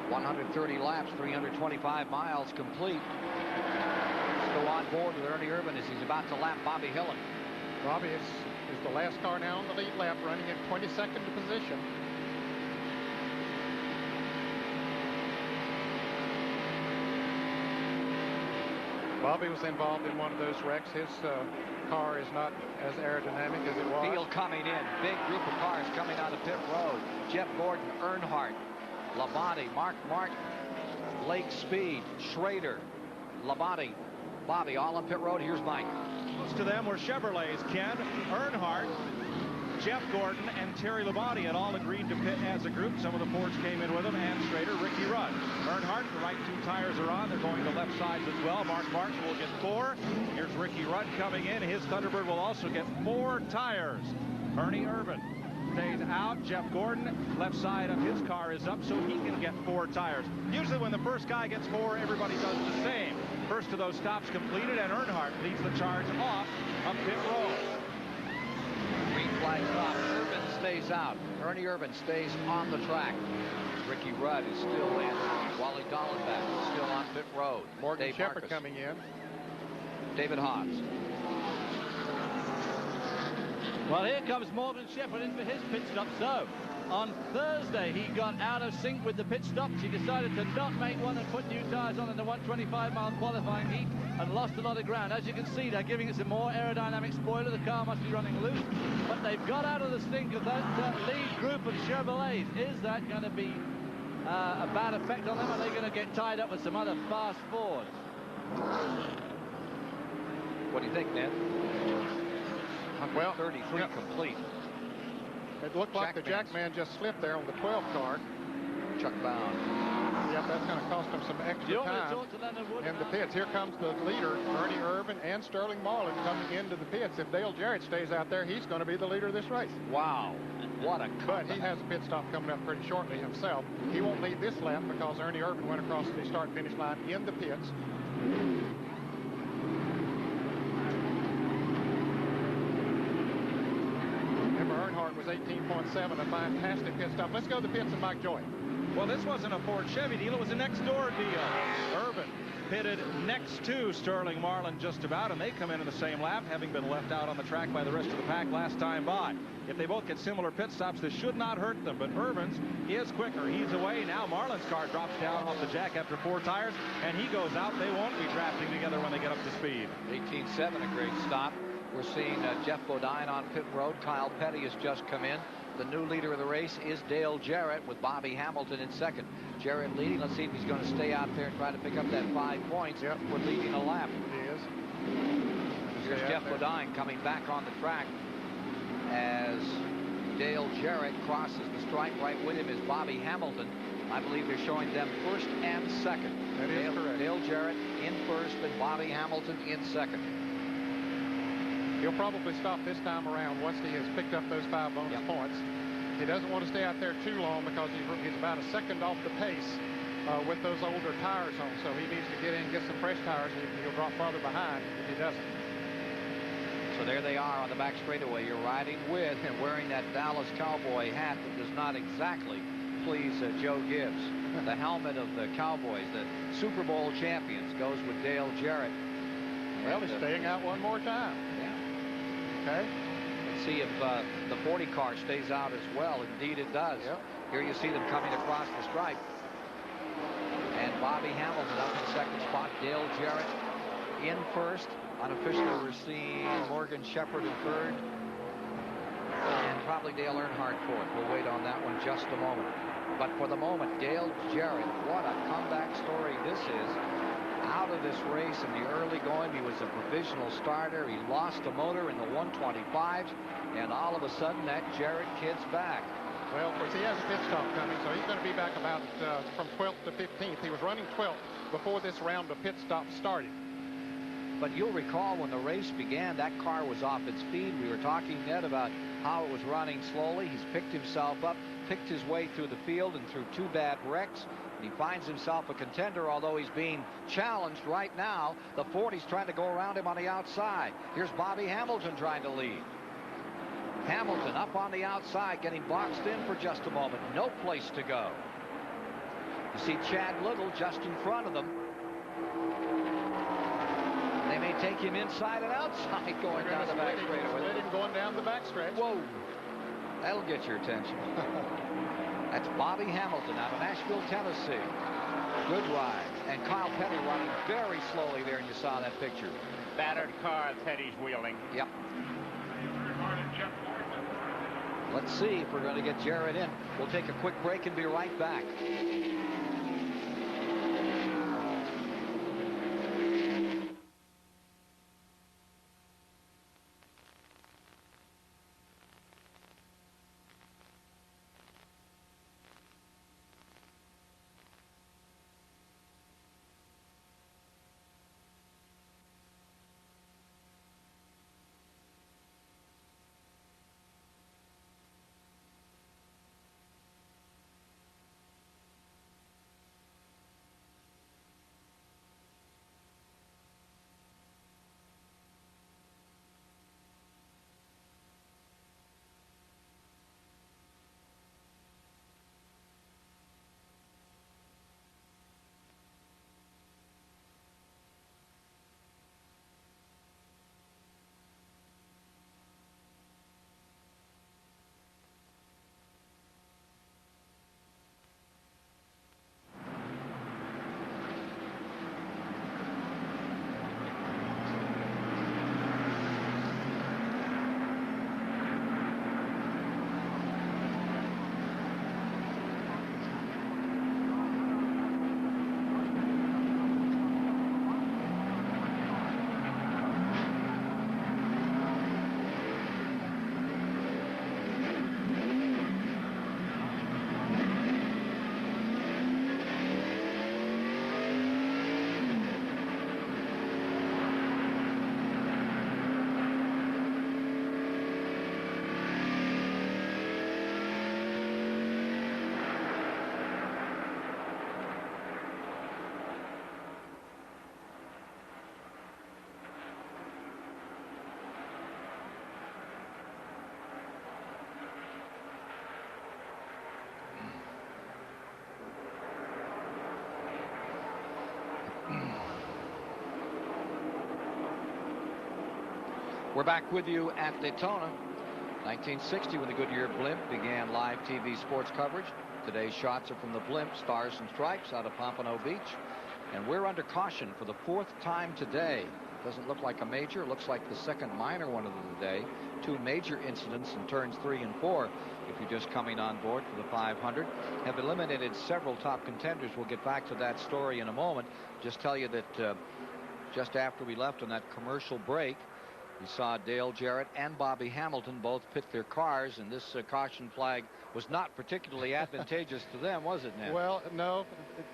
G: 130 laps, 325 miles complete. Let's go on board with Ernie Irvan as he's about to lap Bobby Hillin.
M: Bobby is the last car now on the lead lap, running in 22nd position. Bobby was involved in one of those wrecks. His car is not as aerodynamic as it was.
G: Field coming in. Big group of cars coming out of pit road. Jeff Gordon, Earnhardt, Labonte, Mark Martin, Lake Speed, Schrader, Labonte, Bobby, all on pit road. Here's Mike.
E: Most of them were Chevrolets, Ken. Earnhardt, Jeff Gordon, and Terry Labonte had all agreed to pit as a group. Some of the Fords came in with them, and Schrader, Ricky Rudd. Earnhardt, the right 2 tires are on. They're going to left sides as well. Mark Martin will get 4. Here's Ricky Rudd coming in. His Thunderbird will also get 4 tires. Ernie Irvan stays out. Jeff Gordon, left side of his car is up, so he can get 4 tires. Usually when the first guy gets 4, everybody does the same. First of those stops completed, and Earnhardt leads the charge off of pit road.
G: Green flag stop. Irvan stays out. Ernie Irvan stays on the track. Ricky Rudd is still in. Wally Dallenbach is still on pit road.
M: Morgan
G: Dave
M: Shepherd
G: Marcus
M: coming in.
G: David Hobbs.
N: Well, here comes Morgan Shepherd in for his pit stop. So, on Thursday, he got out of sync with the pit stops. He decided to not make one and put new tires on in the 125-mile qualifying heat and lost a lot of ground. As you can see, they're giving it some more aerodynamic spoiler. The car must be running loose, but they've got out of the sync of that lead group of Chevrolets. Is that going to be a bad effect on them? Are they going to get tied up with some other fast Fords?
G: What do you think, Ned?
M: Well,
G: 33 complete.
M: It looked like the Jackman just slipped there on the 12 car.
G: Chuck Bound.
M: Yep, that's going to cost him some extra time in the pits. Here comes the leader, Ernie Irvan and Sterling Marlin coming into the pits. If Dale Jarrett stays out there, he's going to be the leader of this race.
G: Wow. What a
M: But he has a pit stop coming up pretty shortly himself. He won't lead this lap because Ernie Irvan went across the start-finish line in the pits. Earnhardt was 18.7, a fantastic pit stop. Let's go to the pits and Mike Joy.
E: Well, this wasn't a Ford Chevy deal. It was a next-door deal. Irvan pitted next to Sterling Marlin just about, and they come in the same lap, having been left out on the track by the rest of the pack last time by. If they both get similar pit stops, this should not hurt them, but Irvan's is quicker. He's away. Now Marlin's car drops down off the jack after 4 tires, and he goes out. They won't be drafting together when they get up to speed.
G: 18.7, a great stop. We're seeing Jeff Bodine on pit road. Kyle Petty has just come in. The new leader of the race is Dale Jarrett with Bobby Hamilton in second. Jarrett leading. Let's see if he's going to stay out there and try to pick up that 5 points.
M: Yep.
G: We're leading a lap.
M: He is.
G: Here's Jeff Bodine coming back on the track as Dale Jarrett crosses the stripe. Right with him is Bobby Hamilton. I believe they're showing them first and second.
M: That is correct.
G: Dale Jarrett in first and Bobby Hamilton in second.
M: He'll probably stop this time around once he has picked up those 5 bonus points. He doesn't want to stay out there too long because he's about a second off the pace with those older tires on. So he needs to get in and get some fresh tires, and he'll drop farther behind if he doesn't.
G: So there they are on the back straightaway. You're riding with and wearing that Dallas Cowboy hat that does not exactly
I: please Joe Gibbs. The helmet of the Cowboys, the Super Bowl champions, goes with Dale Jarrett.
M: Well, he's staying out one more time.
I: Yeah.
M: Okay.
I: Let's see if the 40 car stays out as well. Indeed it does.
M: Yep.
I: Here you see them coming across the stripe. And Bobby Hamilton up in second spot. Dale Jarrett in first. Unofficially, we're seeing Morgan Shepherd in third. And probably Dale Earnhardt fourth. We'll wait on that one just a moment. But for the moment, Dale Jarrett, what a comeback story this is. Out of this race in the early going, he was a provisional starter. He lost a motor in the 125s, and all of a sudden, that Jarrett kid's back.
M: Well, of course, he has a pit stop coming, so he's going to be back about from 12th to 15th. He was running 12th before this round of pit stops started.
I: But you'll recall when the race began, that car was off its feed. We were talking, Ned, about how it was running slowly. He's picked himself up, picked his way through the field and through 2 bad wrecks. And he finds himself a contender, although he's being challenged right now. The 40's trying to go around him on the outside. Here's Bobby Hamilton trying to lead. Hamilton up on the outside, getting boxed in for just a moment. No place to go. You see Chad Little just in front of them. They may take him inside and outside going down the back straightaway.
M: Split him going down the back stretch.
I: Whoa. That'll get your attention. That's Bobby Hamilton out of Nashville, Tennessee. Good ride. And Kyle Petty running very slowly there, and you saw that picture.
W: Battered car Petty's wheeling.
I: Yep. Let's see if we're going to get Jarrett in. We'll take a quick break and be right back. We're back with you at Daytona. 1960, when the Goodyear blimp began live TV sports coverage. Today's shots are from the blimp, Stars and Stripes, out of Pompano Beach. And we're under caution for the 4th time today. Doesn't look like a major. Looks like the second minor one of the day. 2 major incidents in turns 3 and 4, if you're just coming on board for the 500. Have eliminated several top contenders. We'll get back to that story in a moment. Just tell you that just after we left on that commercial break, we saw Dale Jarrett and Bobby Hamilton both pit their cars, and this caution flag was not particularly advantageous to them, was it, Ned?
M: Well, no.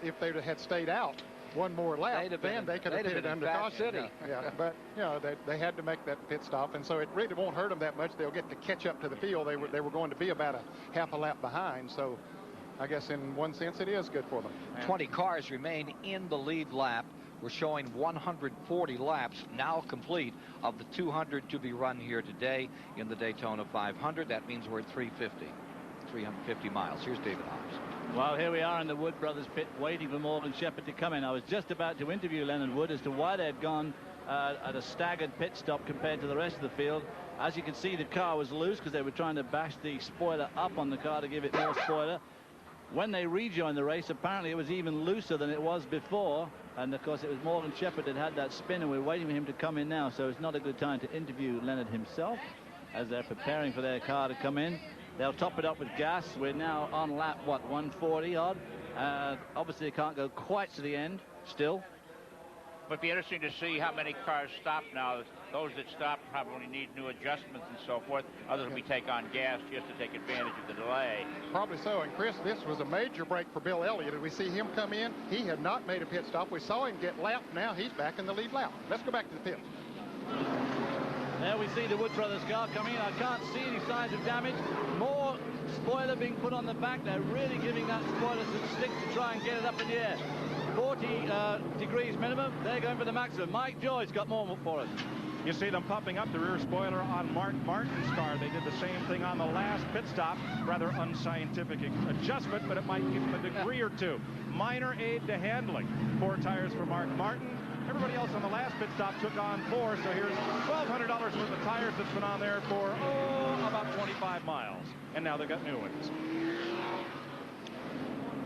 M: If they had stayed out one more lap, then they could have pitted under caution.
I: City.
M: Yeah, but you know they had to make that pit stop, and so it really won't hurt them that much. They'll get to catch up to the field. They were going to be about a half a lap behind, so I guess in one sense it is good for them.
I: 20 cars remain in the lead lap. We're showing 140 laps now complete of the 200 to be run here today in the Daytona 500. That means we're at 350.
G: 350 miles. Here's David Hobbs.
N: Well, here we are in the Wood Brothers pit waiting for Morgan Shepherd to come in. I was just about to interview Leonard Wood as to why they'd gone at a staggered pit stop compared to the rest of the field. As you can see, the car was loose because they were trying to bash the spoiler up on the car to give it more spoiler. When they rejoined the race, apparently it was even looser than it was before. And, of course, it was Morgan Shepherd that had that spin, and we're waiting for him to come in now. So it's not a good time to interview Leonard himself as they're preparing for their car to come in. They'll top it up with gas. We're now on lap, what, 140 odd? Obviously, they can't go quite to the end still.
W: It'd be interesting to see how many cars stop now. Those that stop probably need new adjustments and so forth. Others will be take on gas just to take advantage of the delay.
M: Probably so. And Chris, this was a major break for Bill Elliott. Did we see him come in? He had not made a pit stop. We saw him get lapped. Now he's back in the lead lap. Let's go back to the pit.
N: There we see the Wood Brothers car coming in. I can't see any signs of damage. More spoiler being put on the back. They're really giving that spoiler some stick to try and get it up in the air. 40 degrees minimum. They're going for the maximum. Mike Joy's got more for us.
E: You see them pumping up the rear spoiler on Mark Martin's car. They did the same thing on the last pit stop. Rather unscientific adjustment, but it might give them a degree or two. Minor aid to handling. 4 tires for Mark Martin. Everybody else on the last pit stop took on 4, so here's $1,200 worth of tires that's been on there for, about 25 miles. And now they've got new ones.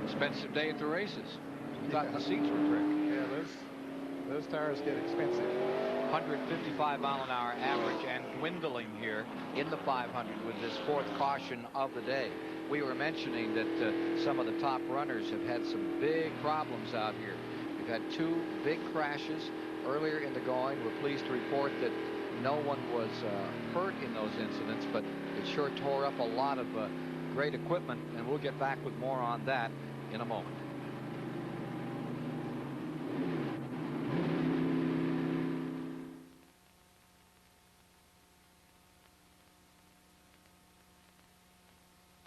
G: Expensive day at the races. Thought the seats were tricky.
M: Yeah, those tires get expensive.
G: 155-mile-an-hour average and dwindling here in the 500 with this 4th caution of the day. We were mentioning that some of the top runners have had some big problems out here. We've had 2 big crashes earlier in the going. We're pleased to report that no one was hurt in those incidents, but it sure tore up a lot of great equipment, and we'll get back with more on that in a moment.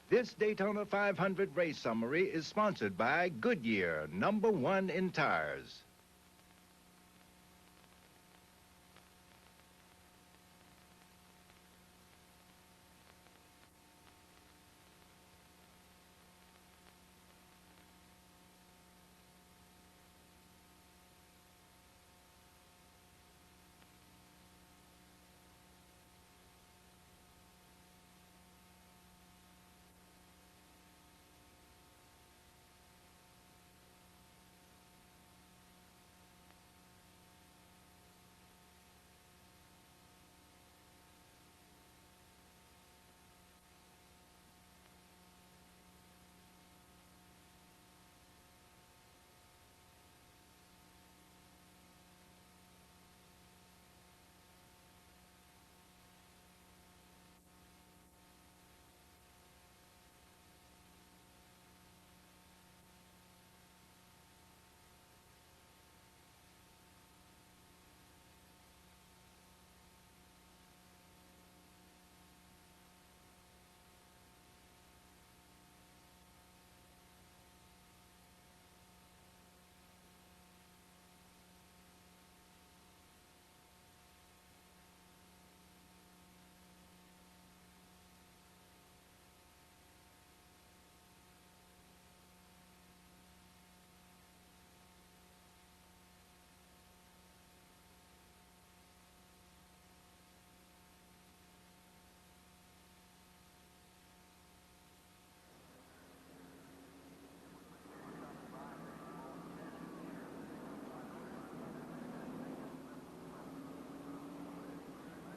L: This Daytona 500 race summary is sponsored by Goodyear, #1 in tires.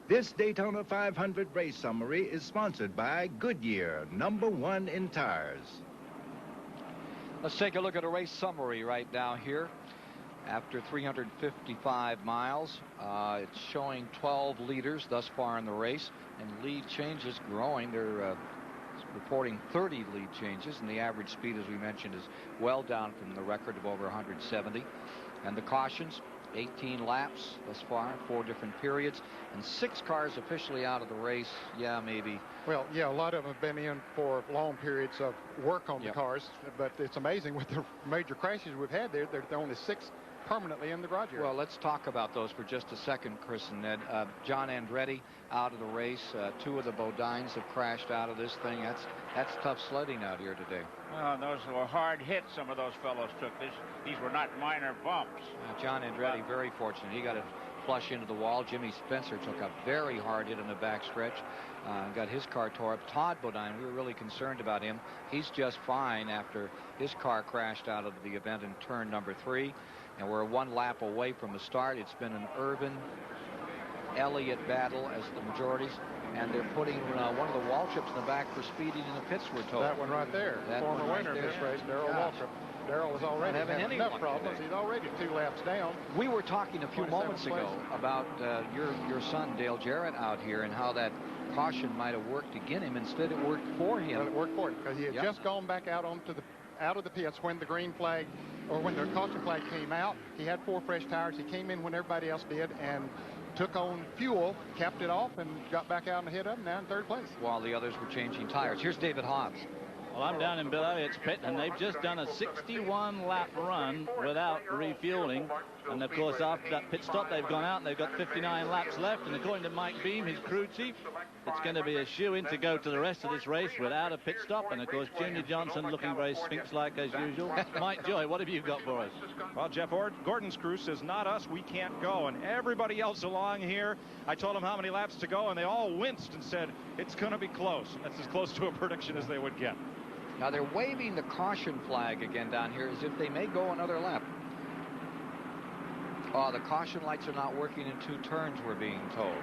L: This Daytona 500 race summary is sponsored by Goodyear, #1 in tires.
G: Let's take a look at a race summary right now here. After 355 miles, it's showing 12 leaders thus far in the race, and lead changes growing. They're reporting 30 lead changes, and the average speed, as we mentioned, is well down from the record of over 170. And the cautions, 18 laps thus far, 4 different periods, and 6 cars officially out of the race. Yeah, maybe.
M: Well, yeah, a lot of them have been in for long periods of work on the cars, but it's amazing with the major crashes we've had there. There are only 6 permanently in the garage area.
G: Well, let's talk about those for just a second, Chris and Ned. John Andretti out of the race. 2 of the Bodines have crashed out of this thing. That's tough sledding out here today.
W: Well, those were hard hits some of those fellows took. These were not minor bumps.
G: John Andretti very fortunate. He got it flush into the wall. Jimmy Spencer took a very hard hit in the back stretch. Got his car tore up. Todd Bodine, we were really concerned about him. He's just fine after his car crashed out of the event in turn number 3. And we're 1 lap away from the start. It's been an Irvin Elliott battle as the majorities. And they're putting one of the Waltrips in the back for speeding in the pits, we're told.
M: That one right there.
G: That
M: former
G: one right
M: winner of
G: there.
M: this race, Darrell Waltrip. Darrell was already having enough problems.
G: Today.
M: He's already 2 laps down.
G: We were talking a few moments ago about your son, Dale Jarrett, out here and how that caution might have worked against him. Instead, it worked for him.
M: Well, it worked for him because he had just gone back out of the pits when the green flag, or when the caution flag came out. He had 4 fresh tires. He came in when everybody else did and took on fuel, capped it off, and got back out and hit up, now in 3rd place.
G: While the others were changing tires. Here's David Hobbs.
N: Well, I'm down in Bill Elliott's pit, and they've just done a 61-lap run without refueling. And, of course, after that pit stop, they've gone out, and they've got 59 laps left. And according to Mike Beam, his crew chief, it's going to be a shoe-in to go to the rest of this race without a pit stop. And, of course, Junior Johnson looking very Sphinx-like as usual. Mike Joy, what have you got for us?
E: Well, Jeff Gordon's crew says, not us, we can't go. And everybody else along here, I told them how many laps to go, and they all winced and said, it's going to be close. And that's as close to a prediction as they would get.
G: Now they're waving the caution flag again down here as if they may go another lap. The caution lights are not working in 2 turns, we're being told.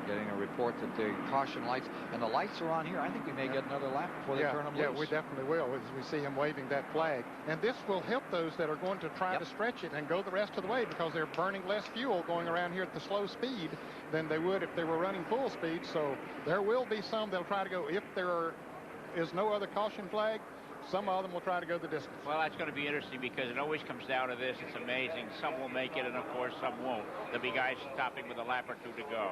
G: Getting a report that the caution lights and the lights are on here. I think we may get another lap before they turn them loose.
M: Yeah, we definitely will as we see him waving that flag. And this will help those that are going to try to stretch it and go the rest of the way, because they're burning less fuel going around here at the slow speed than they would if they were running full speed. So there will be some that'll try to go. If there is no other caution flag, some of them will try to go the distance.
W: Well, that's going to be interesting because it always comes down to this. It's amazing. Some will make it, and of course, some won't. There'll be guys stopping with a lap or 2 to go.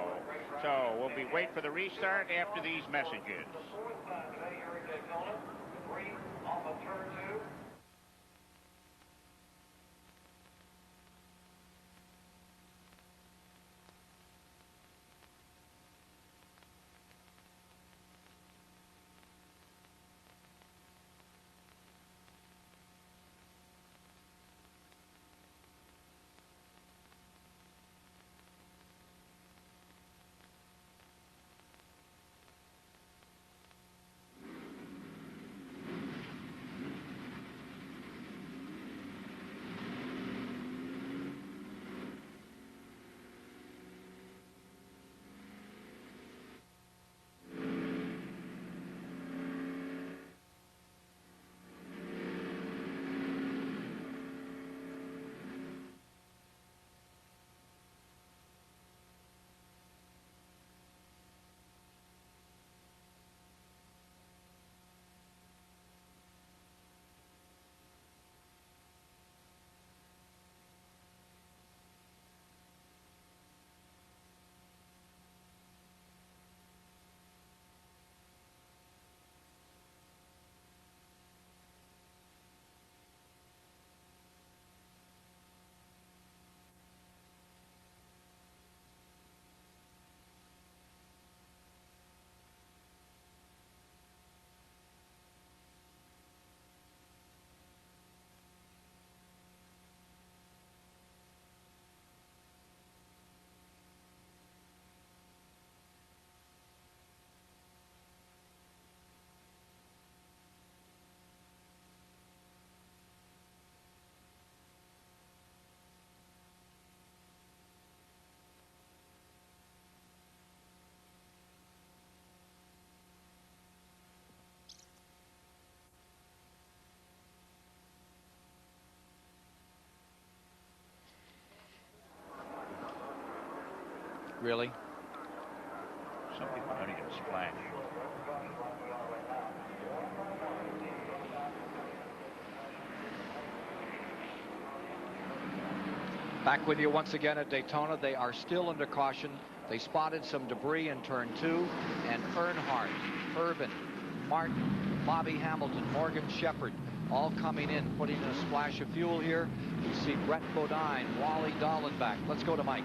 W: So we'll wait for the restart after these messages.
G: Really?
W: Some people don't even splash.
G: Back with you once again at Daytona. They are still under caution. They spotted some debris in turn 2, and Earnhardt, Irvin, Martin, Bobby Hamilton, Morgan Shepherd, all coming in, putting in a splash of fuel here. We see Brett Bodine, Wally Dallenbach. Let's go to Mike.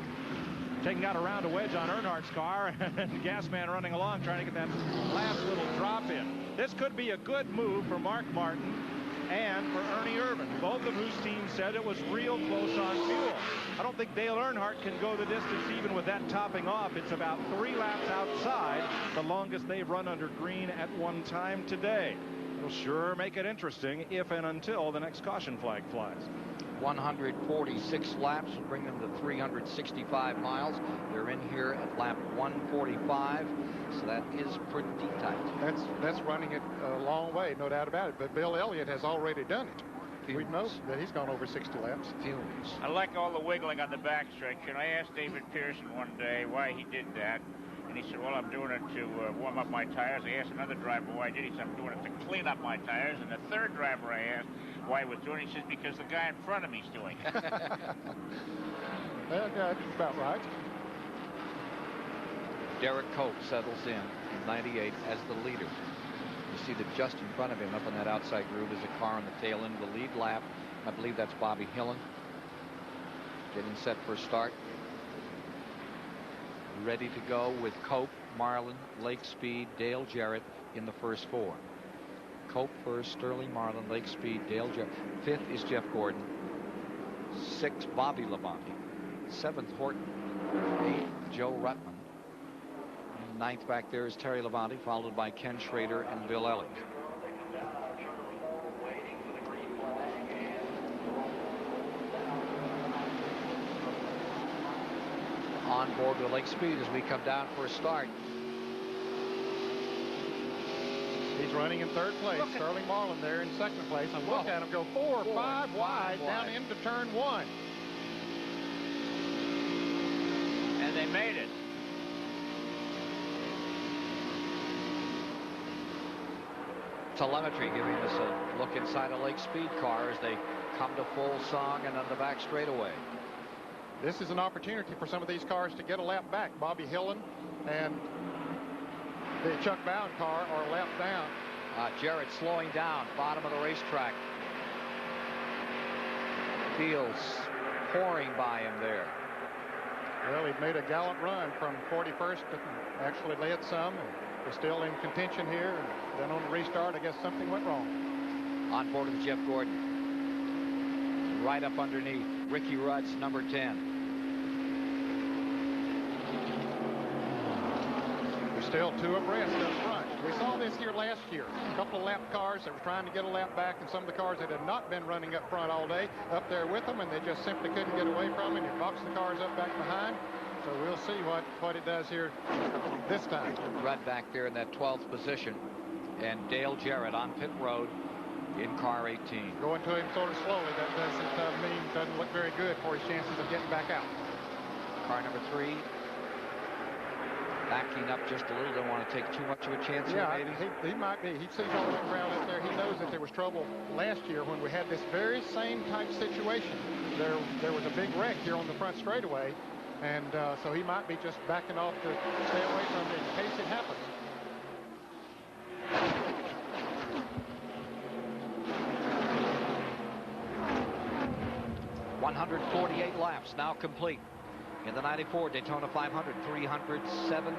E: Taking out a round of wedge on Earnhardt's car, and the gas man running along trying to get that last little drop in. This could be a good move for Mark Martin and for Ernie Irvan, both of whose teams said it was real close on fuel. I don't think Dale Earnhardt can go the distance even with that topping off. It's about 3 laps outside, the longest they've run under green at one time today. It'll sure make it interesting if and until the next caution flag flies.
G: 146 laps will bring them to 365 miles. They're in here at lap 145, so that is pretty tight.
M: That's running it a long way, no doubt about it. But Bill Elliott has already done it. We know that he's gone over 60 laps.
W: I like all the wiggling on the backstretch, and I asked David Pearson one day why he did that. And he said, well, I'm doing it to warm up my tires. I asked another driver why he did. He said, I'm doing it to clean up my tires. And the third driver I asked why he was doing it, he says, because the guy in front of me is doing it.
M: Well, that's about right.
G: Derek Cope settles in 98 as the leader. You see that just in front of him up in that outside groove is a car on the tail end of the lead lap. I believe that's Bobby Hillen getting set for a start. Ready to go with Cope, Marlin, Lake Speed, Dale Jarrett in the first 4. Cope first, Sterling Marlin, Lake Speed, Dale Jarrett. 5th is Jeff Gordon. 6th, Bobby Labonte. 7th, Horton. 8th, Joe Ruttman. 9th back there is Terry Labonte, followed by Ken Schrader and Bill Elliott. On board with Lake Speed as we come down for a start.
M: He's running in 3rd place. Sterling Marlin there in 2nd place. And look at him go 4 or 5 wide down into turn 1.
W: And they made it.
G: Telemetry giving us a look inside a Lake Speed car as they come to full song and on the back straightaway.
M: This is an opportunity for some of these cars to get a lap back. Bobby Hillen and the Chuck Bowen car are a lap down.
G: Jarrett slowing down, bottom of the racetrack. Fields pouring by him there.
M: Well, he made a gallant run from 41st to actually led some. And was still in contention here. And then on the restart, I guess something went wrong.
G: On board with Jeff Gordon. Right up underneath, Ricky Rudd's number 10.
M: Still 2 abreast up front. We saw this here last year. A couple of lap cars that were trying to get a lap back, and some of the cars that had not been running up front all day up there with them, and they just simply couldn't get away from it. It boxed the cars up back behind. So we'll see what it does here this time.
G: Rudd back there in that 12th position, and Dale Jarrett on pit road in car 18.
M: Going to him sort of slowly. That doesn't look very good for his chances of getting back out.
G: Car number 3. Backing up just a little. Don't want to take too much of a chance here, maybe.
M: He might be. He sees all the ground up there. He knows that there was trouble last year when we had this very same type situation. There was a big wreck here on the front straightaway, and so he might be just backing off to stay away from it in case it happens.
G: .148 laps now complete. In the 94 Daytona 500, 370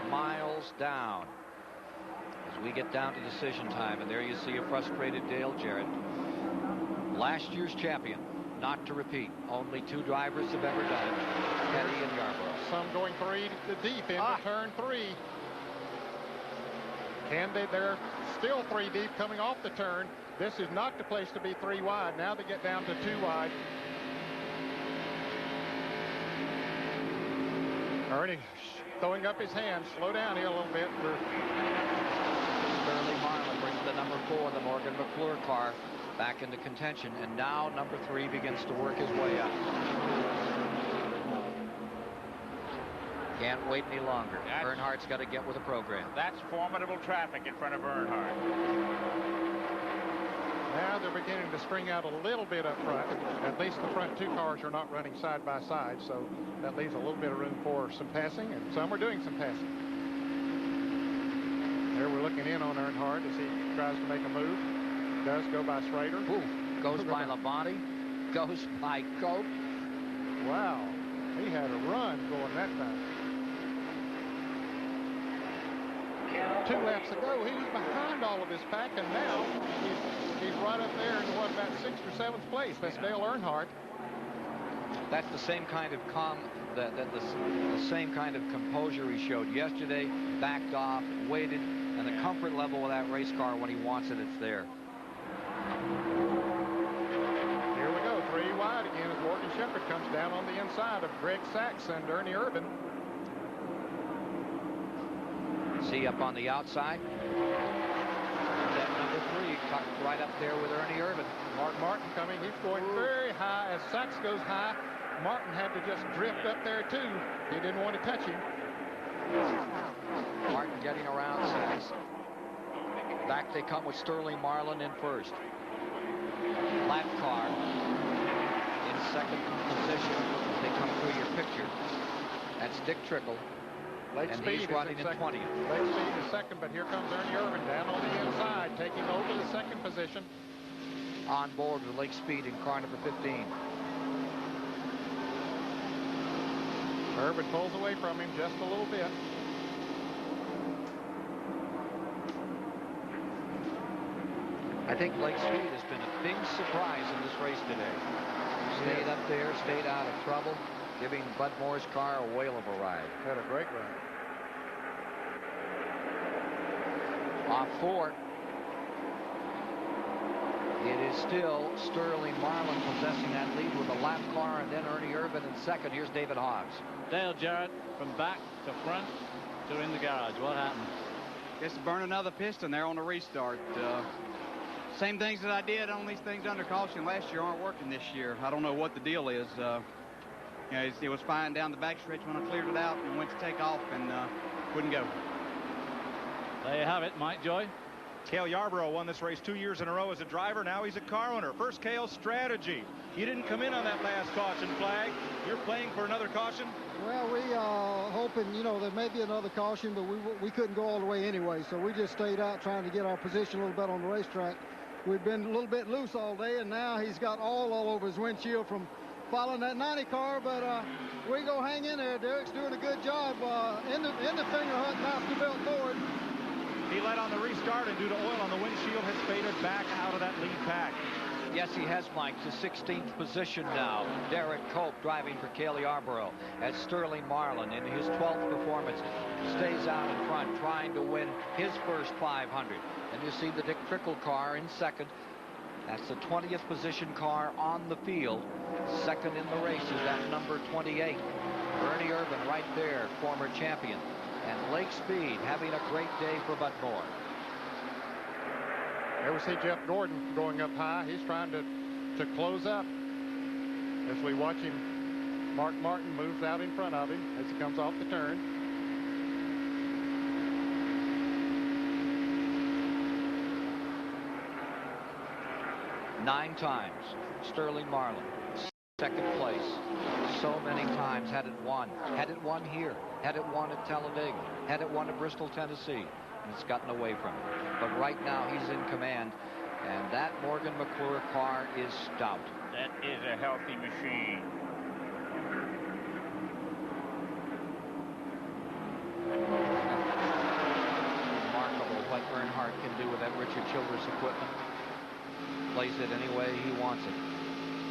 G: miles down. As we get down to decision time, and there you see a frustrated Dale Jarrett. Last year's champion, not to repeat. Only 2 drivers have ever done it, Petty and Yarborough.
M: Some going 3 deep into turn 3. They're still 3 deep coming off the turn. This is not the place to be 3 wide. Now they get down to 2 wide. Ernie throwing up his hands. Slow down here a little bit.
G: Sterling Marlin brings the number 4, the Morgan McClure car, back into contention. And now number 3 begins to work his way up. Can't wait any longer. Earnhardt's got to get with the program.
W: That's formidable traffic in front of Earnhardt.
M: Now they're beginning to string out a little bit up front. At least the front 2 cars are not running side by side, so that leaves a little bit of room for some passing, and some are doing some passing. There we're looking in on Earnhardt as he tries to make a move. does go by Schrader.
G: Ooh, goes by Labonte, goes by Cope.
M: Wow, he had a run going that time. 2 laps ago, he was behind all of his pack, and now he's right up there in what, about 6th or 7th place. That's Dale Earnhardt.
G: That's the same kind of the same kind of composure he showed yesterday. Backed off, waited, and the comfort level of that race car when he wants it, it's there.
M: Here we go, 3 wide again as Morgan Shepherd comes down on the inside of Greg Sachs and Ernie Irvin.
G: See up on the outside. That number 3 tucked right up there with Ernie Irvin.
M: Mark Martin coming. He's going very high. As Sachs goes high, Martin had to just drift up there too. He didn't want to touch him.
G: Martin getting around Sachs. Back they come with Sterling Marlin in first. Lap car in second position. They come through your picture. That's Dick Trickle.
M: Lake
G: and
M: Speed
G: he's running in 20th.
M: Lake Speed is second, but here comes Ernie Irvin down on the inside, taking over the second position.
G: On board with Lake Speed in car number 15.
M: Irvin pulls away from him just a little bit.
G: I think Lake Speed has been a big surprise in this race today. Stayed up there, stayed out of trouble, giving Bud Moore's car a whale of a ride.
M: Had a great ride.
G: Off 4. It is still Sterling Marlin possessing that lead with a lap car, and then Ernie Irvin in second. Here's David Hobbs.
N: Dale Jarrett from back to front to in the garage. What happened?
H: Guess burn another piston there on the restart. Same things that I did on these things under caution last year aren't working this year. I don't know what the deal is. You know, it was fine down the backstretch when I cleared it out and went to take off and wouldn't go.
N: There you have it, Mike Joy.
E: Cale Yarborough won this race 2 years in a row as a driver. Now he's a car owner. First Cale's strategy. You didn't come in on that last caution flag. You're playing for another caution?
J: Well, we hoping, you know, there may be another caution, but we couldn't go all the way anyway. So we just stayed out trying to get our position a little bit on the racetrack. We've been a little bit loose all day, and now he's got all over his windshield from following that 90 car. But we go hang in there. Derek's doing a good job in the finger hunt, mouth to belt forward.
E: He led on the restart, and due to oil on the windshield, has faded back out of that lead pack.
G: Yes, he has, Mike, to 16th position now. Derek Cope driving for Cale Yarborough as Sterling Marlin in his 12th performance stays out in front trying to win his first 500. And you see the Dick Trickle car in second. That's the 20th position car on the field. Second in the race is that number 28. Ernie Irvin right there, former champion. And Lake Speed having a great day for Bud Moore.
M: There we see Jeff Gordon going up high. He's trying to close up. As we watch him, Mark Martin moves out in front of him as he comes off the turn.
G: Nine times, Sterling Marlin, second place. So many times had it won. Had it won here. Had it won at Talladega. Had it won at Bristol, Tennessee. And it's gotten away from him. But right now he's in command. And that Morgan McClure car is stout.
W: That is a healthy machine.
G: Remarkable what Earnhardt can do with that Richard Childress equipment. Plays it any way he wants it.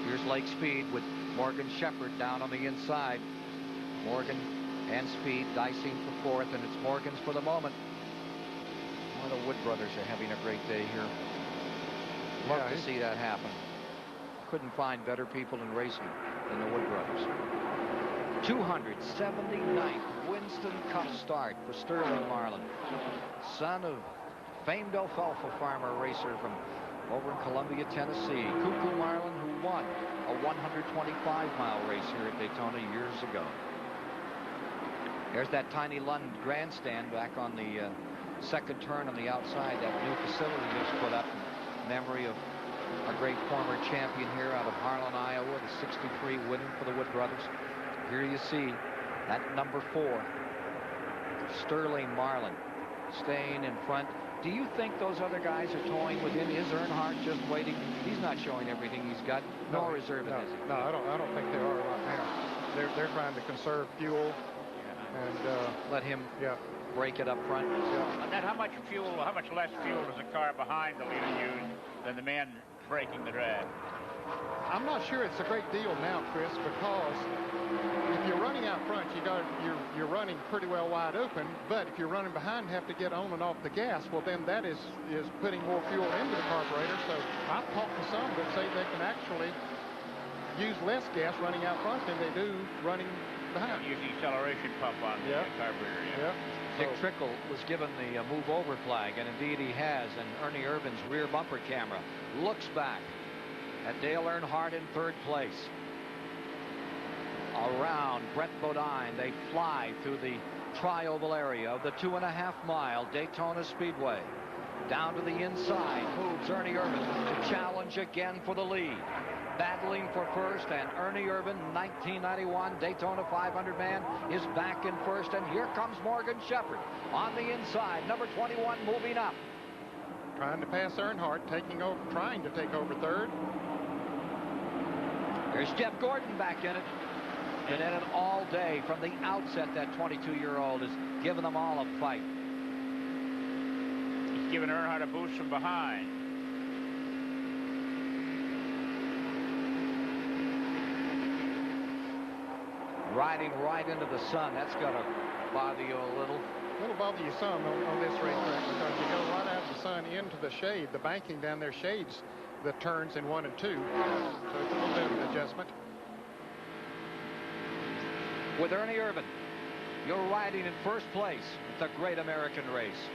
G: Here's Lake Speed with Morgan Shepherd down on the inside. Morgan and Speed dicing for fourth, and it's Morgan's for the moment. Well, the Wood brothers are having a great day here. Love to see that happen. Couldn't find better people in racing than the Wood brothers. 279th Winston Cup start for Sterling Marlin, son of famed alfalfa farmer racer from over in Columbia, Tennessee. Cuckoo Marlin, who won a 125-mile race here at Daytona years ago. There's that tiny Lund grandstand back on the second turn on the outside. That new facility just put up in memory of a great former champion here out of Harlan, Iowa, the 63 winning for the Wood brothers. Here you see that number 4, Sterling Marlin. staying in front. Do you think those other guys are toying with him? Is Earnhardt just waiting? He's not showing everything he's got, nor is Irvin, is he?
M: No, I don't think they are right now. They're trying to conserve fuel and
G: let him break it up front.
W: And then how much less fuel does a car behind the leader use than the man breaking the drag?
M: I'm not sure it's a great deal now, Chris, because if you're running out front, you're running pretty well wide open. But if you're running behind and have to get on and off the gas, well, then that is putting more fuel into the carburetor. So I've talked to some that say they can actually use less gas running out front than they do running behind.
W: Use the acceleration pump on the carburetor.
G: Dick Trickle was given the move over flag, and indeed he has. And Ernie Irvin's rear bumper camera looks back at Dale Earnhardt in third place. Around Brett Bodine, they fly through the tri-oval area of the 2.5-mile Daytona Speedway. Down to the inside moves Ernie Irvin to challenge again for the lead. Battling for first, and Ernie Irvin, 1991 Daytona 500 man, is back in first, and here comes Morgan Shepherd on the inside, number 21 moving up.
M: Trying to pass Earnhardt, trying to take over third.
G: There's Jeff Gordon back in it. Been in it all day from the outset. That 22-year-old is giving them all a fight.
W: He's giving Earnhardt a boost from behind.
G: Riding right into the sun. That's got to bother you a little.
M: It'll bother you some on this racetrack because you go right out of the sun into the shade. The banking down there shades the turns in 1 and 2. So it's a little bit of an adjustment.
G: With Ernie Irvin, you're riding in first place at the Great American Race.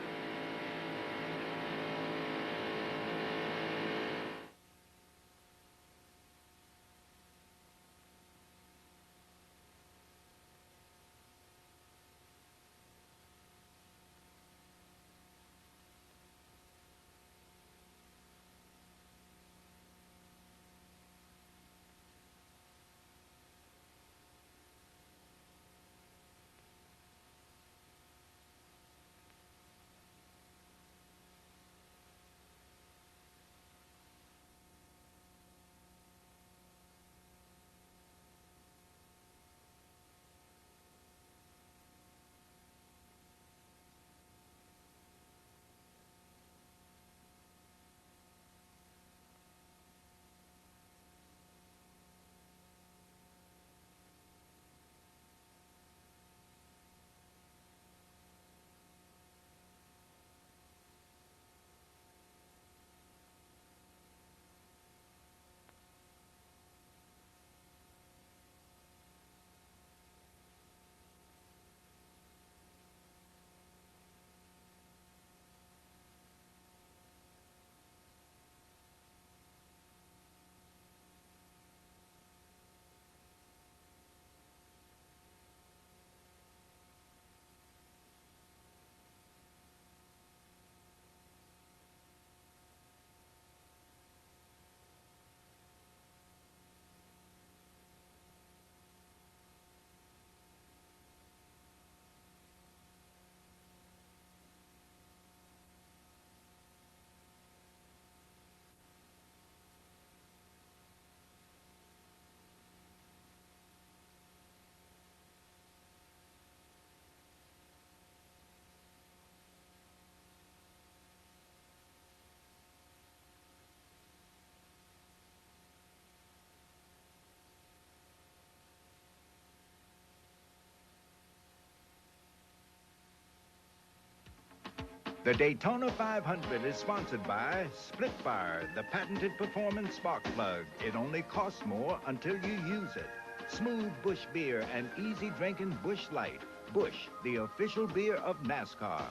L: The Daytona 500 is sponsored by Split Fire, the patented performance spark plug. It only costs more until you use it. Smooth Busch beer and easy drinking Busch Light. Busch, the official beer of NASCAR.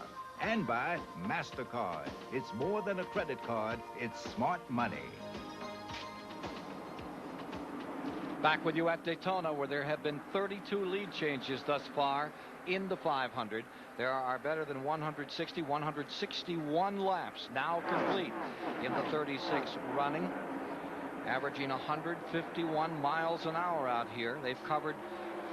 L: And by MasterCard. It's more than a credit card, it's smart money.
G: Back with you at Daytona, where there have been 32 lead changes thus far in the 500. There are better than 161 laps now complete in the 36 running, averaging 151 miles an hour out here. They've covered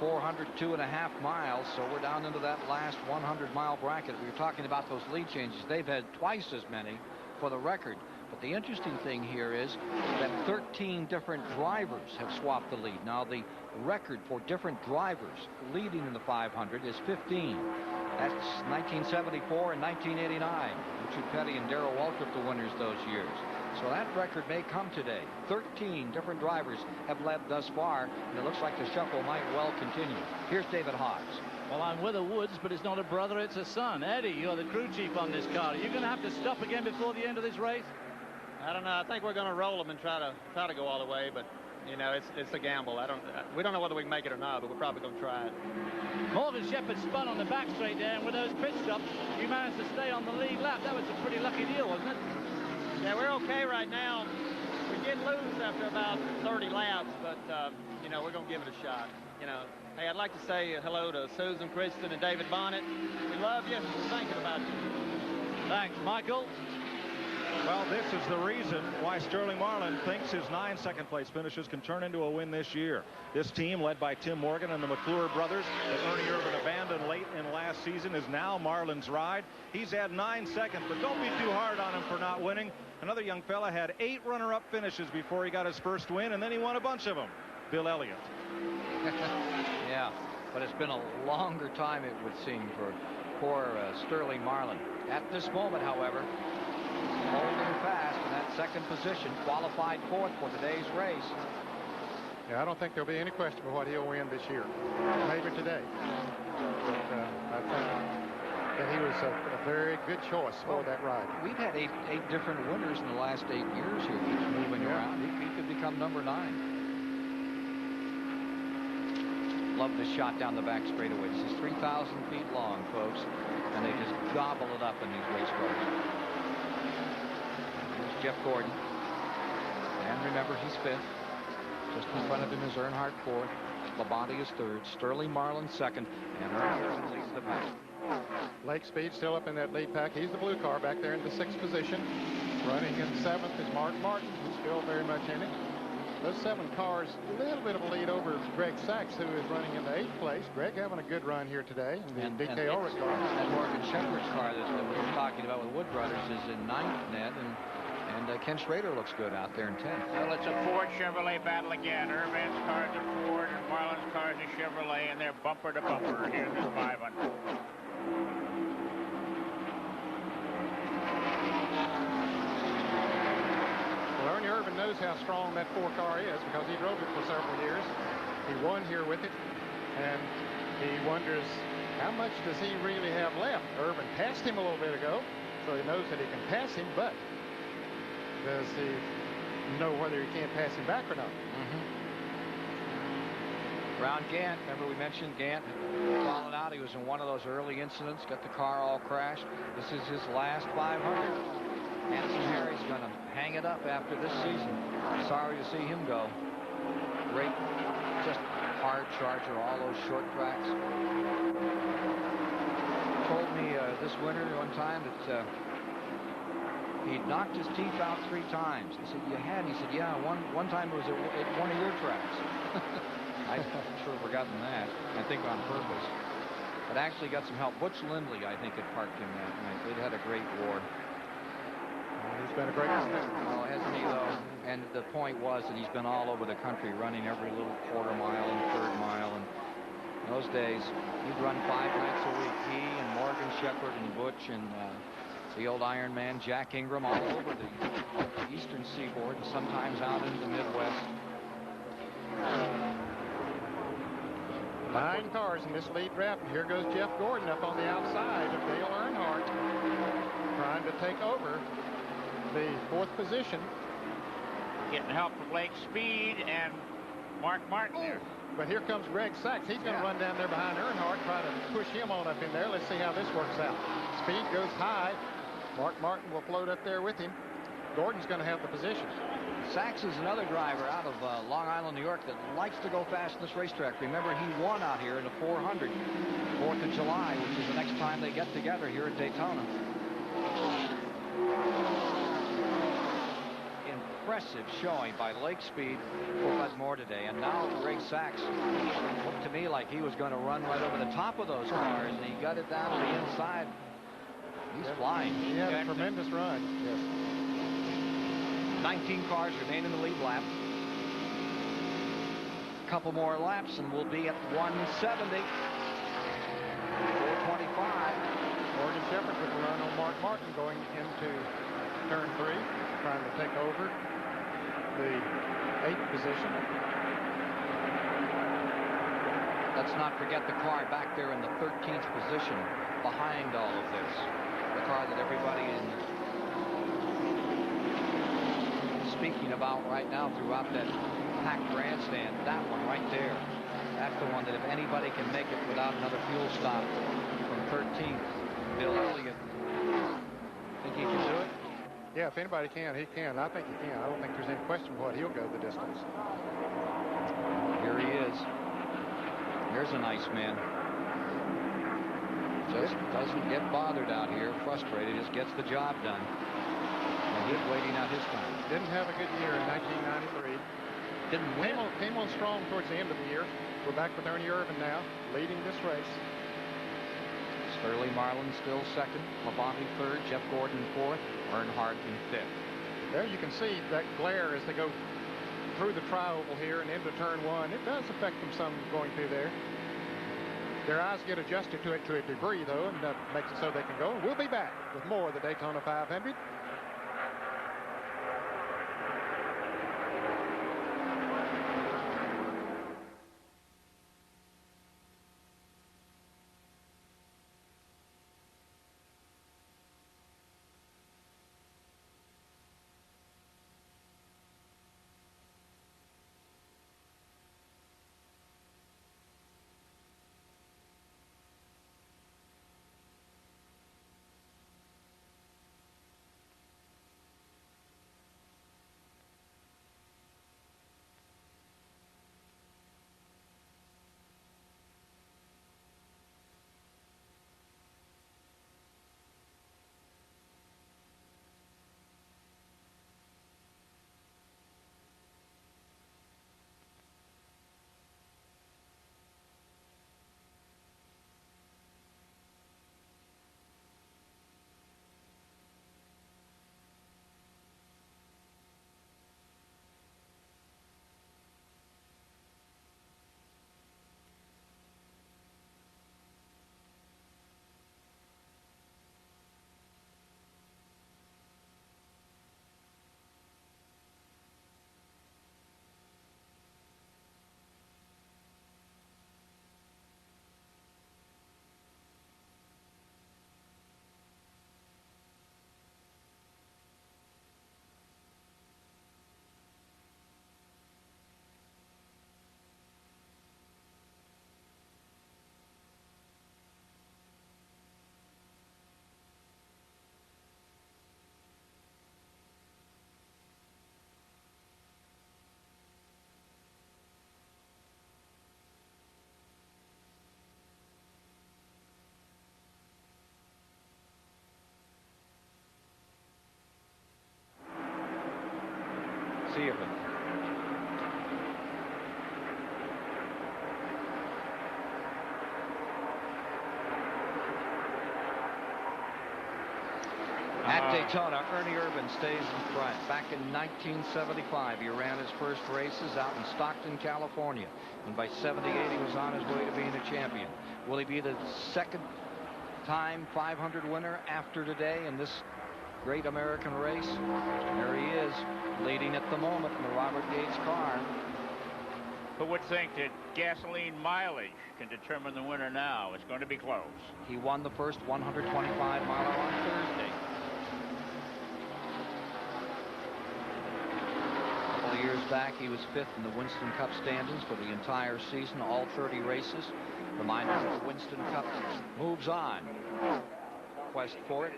I: 400, 2.5 miles, so we're down into that last 100-mile bracket. We were talking about those lead changes. They've had twice as many for the record. But the interesting thing here is that 13 different drivers have swapped the lead. Now, the record for different drivers leading in the 500 is 15. That's 1974 and 1989. Richard Petty and Darrell Waltrip, the winners those years. So that record may come today. 13 different drivers have led thus far, and it looks like the shuffle might well continue. Here's David Hawes.
N: Well, I'm with the Woods, but it's not a brother, it's a son. Eddie, you're the crew chief on this car. Are you going to have to stop again before the end of this race?
K: I don't know. I think we're going to roll them and try to go all the way, but you know, it's a gamble. We don't know whether we can make it or not, but we're probably going to try it.
N: Morgan Shepherd spun on the back straight there, and with those pit stops, you managed to stay on the lead lap. That was a pretty lucky deal, wasn't it?
K: Yeah, we're okay right now. We get loose after about 30 laps, but you know, we're going to give it a shot. You know, hey, I'd like to say hello to Susan Christen and David Bonnet. We love you. We're thinking about you.
N: Thanks, Michael.
E: Well, this is the reason why Sterling Marlin thinks his 9 second-place finishes can turn into a win this year. This team, led by Tim Morgan and the McClure brothers, that Ernie Irvin abandoned late in last season, is now Marlin's ride. He's had 9 seconds, but don't be too hard on him for not winning. Another young fella had 8 runner-up finishes before he got his first win, and then he won a bunch of them. Bill Elliott.
I: Yeah, but it's been a longer time, it would seem, for poor Sterling Marlin. At this moment, however, holding fast in that second position, qualified fourth for today's race.
M: Yeah, I don't think there'll be any question about what he'll win this year. Maybe today. But I think that he was a very good choice for that ride.
I: We've had eight different winners in the last 8 years here. He's moving around. He could become number 9. Love this shot down the back straightaway. This is 3,000 feet long, folks, and they just gobble it up in these race cars. Here's Jeff Gordon. And remember, he's 5th. Just in front of him is Earnhardt 4th. Labonte is 3rd. Sterling Marlin 2nd. And Earnhardt leads the pack.
M: Lake Speed still up in that lead pack. He's the blue car back there in the 6th position. Running in 7th is Mark Martin, who's still very much in it. Those 7 cars, a little bit of a lead over Greg Sachs, who is running in the 8th place. Greg having a good run here today in the DK Ulrich car.
I: And Morgan Shepherd's car that we were talking about with Wood Brothers is in 9th, Ned, and Ken Schrader looks good out there in 10th.
W: Well, it's a Ford Chevrolet battle again. Irvin's car's a Ford and Marlin's car's a Chevrolet, and they're bumper to bumper here in this 500.
M: Well, Ernie Irvin knows how strong that 4 car is because he drove it for several years. He won here with it, and he wonders how much does he really have left. Irvin passed him a little bit ago, so he knows that he can pass him, but does he know whether he can't pass him back or not?
I: Ron Gant, remember we mentioned Gant fallen out. He was in one of those early incidents, got the car all crashed. This is his last 500. Hanson Harry's going to hang it up after this season. Sorry to see him go. Great, just hard charger, all those short tracks. Told me this winter one time that he'd knocked his teeth out 3 times. I said, you had? He said, yeah, one time it was at one of your tracks. I should have forgotten that, I think on purpose. But actually got some help. Butch Lindley, I think, had parked him that night. They'd had a great war.
M: He's been a great assistant.
I: Oh, hasn't he, though? And the point was that he's been all over the country running every little quarter mile and third mile. And in those days, he'd run 5 nights a week. He and Morgan Shepherd and Butch and the old Iron Man, Jack Ingram, all over the eastern seaboard and sometimes out into the Midwest.
M: 9 cars in this lead draft. Here goes Jeff Gordon up on the outside of Dale Earnhardt, trying to take over the 4th position.
W: Getting help from Lake Speed and Mark Martin there.
M: But here comes Greg Sachs. He's going to run down there behind Earnhardt, try to push him on up in there. Let's see how this works out. Speed goes high. Mark Martin will float up there with him. Gordon's going to have the position.
I: Sachs is another driver out of Long Island, New York, that likes to go fast in this racetrack. Remember, he won out here in the 400, 4th of July, which is the next time they get together here at Daytona. In impressive showing by Lake Speed for Bud Moore today. And now Greg Sachs looked to me like he was going to run right over the top of those cars, and he got it down to the inside. He's flying.
M: He had a tremendous run. Yes.
I: 19 cars remain in the lead lap. Couple more laps and we'll be at 170. 425.
M: Morgan Shepherd with a run on Mark Martin going into turn 3, trying to take over the 8th position.
I: Let's not forget the car back there in the 13th position behind all of this. The car that everybody is speaking about right now throughout that packed grandstand. That one right there. That's the one that if anybody can make it without another fuel stop from 13th, Bill Elliott. Think he can do it?
M: Yeah, if anybody can, he can. I think he can. I don't think there's any question what he'll go the distance.
I: Here he is. Here's a nice man. Just doesn't get bothered out here, frustrated, just gets the job done. And he's waiting out his time.
M: Didn't have a good year in 1993.
I: Didn't win.
M: Came on strong towards the end of the year. We're back with Ernie Irvin now, leading this race.
I: Sterling Marlin still second, Labonte third, Jeff Gordon fourth, Earnhardt in fifth.
M: There you can see that glare as they go through the tri-oval here and into turn 1. It does affect them some going through there. Their eyes get adjusted to it to a degree, though, and that makes it so they can go. We'll be back with more of the Daytona 500.
I: See if it. At Daytona, Ernie Irvin stays in front. Back in 1975, he ran his first races out in Stockton, California. And by 78, he was on his way to being a champion. Will he be the second time 500 winner after today in this great American race? There he is, leading at the moment in the Robert Yates car.
W: Who would think that gasoline mileage can determine the winner now? It's going to be close.
I: He won the first 125 mile on Thursday. A couple of years back, he was fifth in the Winston Cup standings for the entire season, all 30 races. Reminder that the Winston Cup moves on. Quest for it.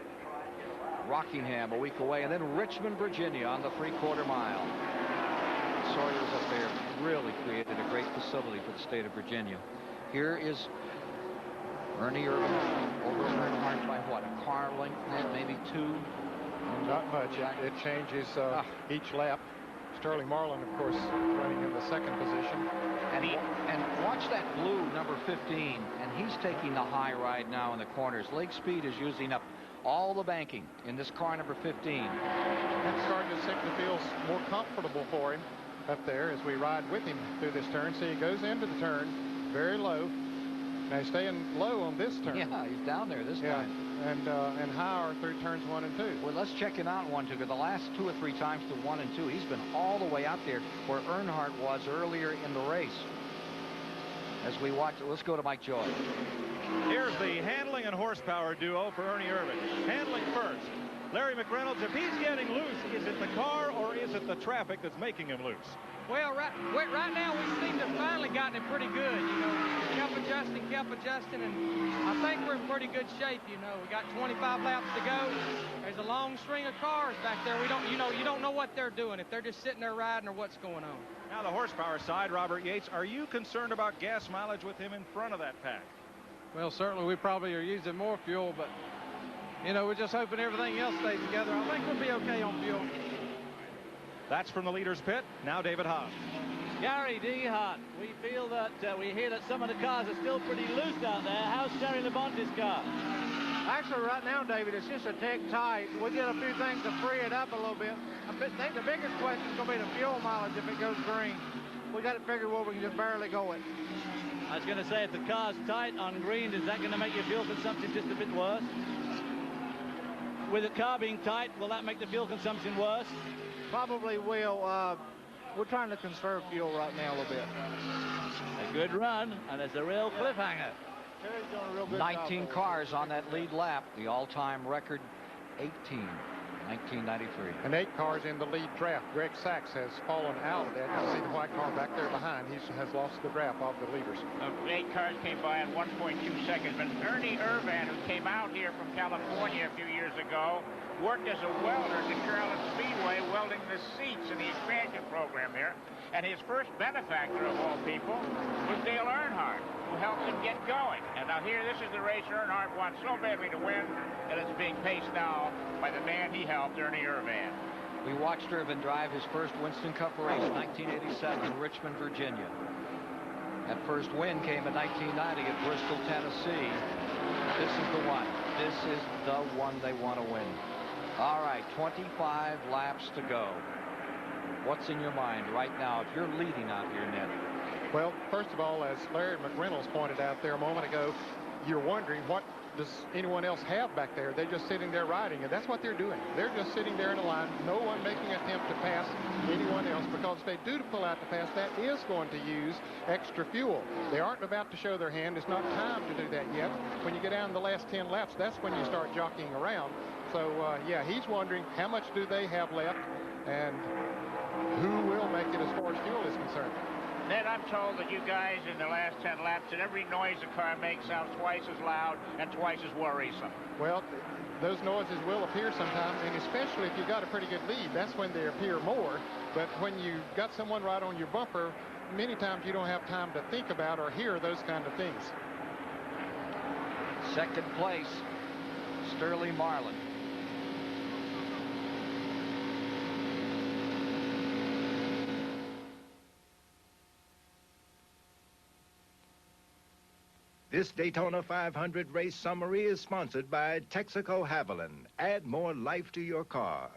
I: Rockingham a week away, and then Richmond, Virginia on the 3/4 mile. Sawyer's up there really created a great facility for the state of Virginia. Here is Ernie Irvin over Earnhardt by what, a car length, maybe two?
M: Not much. It changes each lap. Sterling Marlin, of course, running in the second position.
G: And watch that blue number 15, and he's taking the high ride now in the corners. Leg speed is using up all the banking in this car number 15.
M: That's starting to signal feels more comfortable for him up there as we ride with him through this turn. See, he goes into the turn very low. Now he's staying low on this turn.
G: Yeah, he's down there this time.
M: And higher through turns 1 and 2.
G: Well, let's check him out in 1 2, because the last 2 or 3 times to 1 and 2, he's been all the way out there where Earnhardt was earlier in the race. As we watch it, let's go to Mike Joy.
E: Here's the handling and horsepower duo for Ernie Irvan. Handling first. Larry McReynolds, if he's getting loose, is it the car or is it the traffic that's making him loose?
P: Well, right now we seem to have finally gotten it pretty good. You know, kept adjusting, and I think we're in pretty good shape. You know, we got 25 laps to go. There's a long string of cars back there. You don't know what they're doing, if they're just sitting there riding or what's going on.
E: Now the horsepower side, Robert Yates, are you concerned about gas mileage with him in front of that pack?
O: Well, certainly we probably are using more fuel, but you know, we're just hoping everything else stays together. I think we'll be okay on fuel.
E: That's from the leader's pit. Now David Haas.
N: Gary D. Hart, we feel that we hear that some of the cars are still pretty loose out there. How's Terry Labonte's car?
K: Actually, right now, David, it's just a tick tight. We did a few things to free it up a little bit. I think the biggest question is going to be the fuel mileage if it goes green. We got it figured where we can just barely go it.
N: I was going to say, if the car's tight on green, is that going to make your fuel consumption just a bit worse? With the car being tight, will that make the fuel consumption worse?
K: Probably will. We're trying to conserve fuel right now a little bit.
N: A good run, and it's a real cliffhanger.
K: Terry's doing a real good
G: 19 cars on that lead lap. The all-time record, 18. 1993.
M: And 8 cars in the lead draft. Greg Sachs has fallen out of that. You see the white car back there behind. He has lost the draft of the leaders.
W: 8 cars came by in 1.2 seconds. But Ernie Irvan, who came out here from California a few years ago, worked as a welder at the Charlotte Speedway, welding the seats in the expansion program here. And his first benefactor of all people was Dale Earnhardt, who helped him get going. And now here, this is the race Earnhardt wants so badly to win, and it's being paced now by the man he helped, Ernie Irvan.
G: We watched Irvan drive his first Winston Cup race in 1987 in Richmond, Virginia. That first win came in 1990 at Bristol, Tennessee. This is the one. This is the one they want to win. All right, 25 laps to go. What's in your mind right now if you're leading out here, Ned?
M: Well, first of all, as Larry McReynolds pointed out there a moment ago, you're wondering what does anyone else have back there. They're just sitting there riding, and that's what they're doing. They're just sitting there in a line, no one making an attempt to pass anyone else, because if they do pull out to pass, that is going to use extra fuel. They aren't about to show their hand. It's not time to do that yet. When you get down the last 10 laps, that's when you start jockeying around. So, yeah, he's wondering how much do they have left and who will make it as far as fuel is concerned.
W: Ned, I'm told that you guys in the last 10 laps, that every noise a car makes sounds twice as loud and twice as worrisome.
M: Well, those noises will appear sometimes, and especially if you've got a pretty good lead, that's when they appear more. But when you've got someone right on your bumper, many times you don't have time to think about or hear those kind of things.
G: Second place, Sterling Marlin.
L: This Daytona 500 race summary is sponsored by Texaco Haviland. Add more life to your car.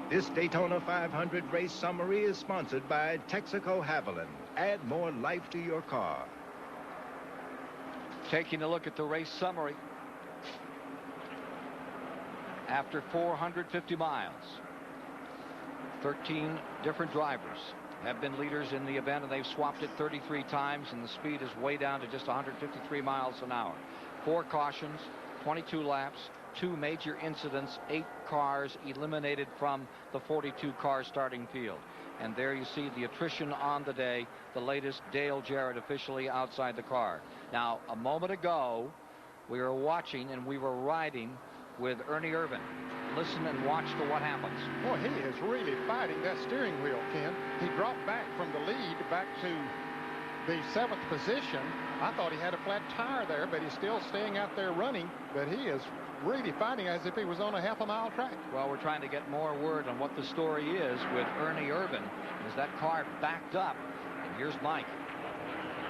L: This Daytona 500 race summary is sponsored by Texaco Haviland. Add more life to your car.
I: Taking a look at the race summary. After 450 miles, 13 different drivers have been leaders in the event, and they've swapped it 33 times, and the speed is way down to just 153 miles an hour. 4 cautions, 22 laps, 2 major incidents, 8 cars eliminated from the 42-car starting field. And there you see the attrition on the day, the latest, Dale Jarrett officially outside the car. Now, a moment ago, we were watching and we were riding with Ernie Irvan. Listen and watch to what happens.
M: Boy, he is really fighting that steering wheel, Ken. He dropped back from the lead back to the 7th position. I thought he had a flat tire there, but he's still staying out there running. But he is really fighting as if he was on a half-a-mile track.
I: Well, we're trying to get more word on what the story is with Ernie Irvan as that car backed up. And here's Mike.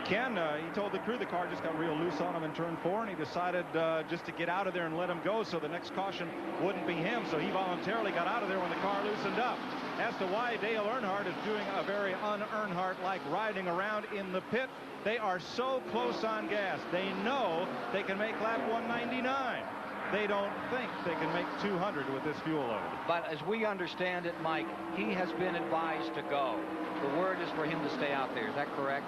E: Ken, he told the crew the car just got real loose on him in turn 4, and he decided just to get out of there and let him go so the next caution wouldn't be him. So he voluntarily got out of there when the car loosened up. As to why Dale Earnhardt is doing a very un-Earnhardt-like riding around in the pit, they are so close on gas. They know they can make lap 199. They don't think they can make 200 with this fuel load.
I: But as we understand it, Mike, he has been advised to go. The word is for him to stay out there. Is that correct?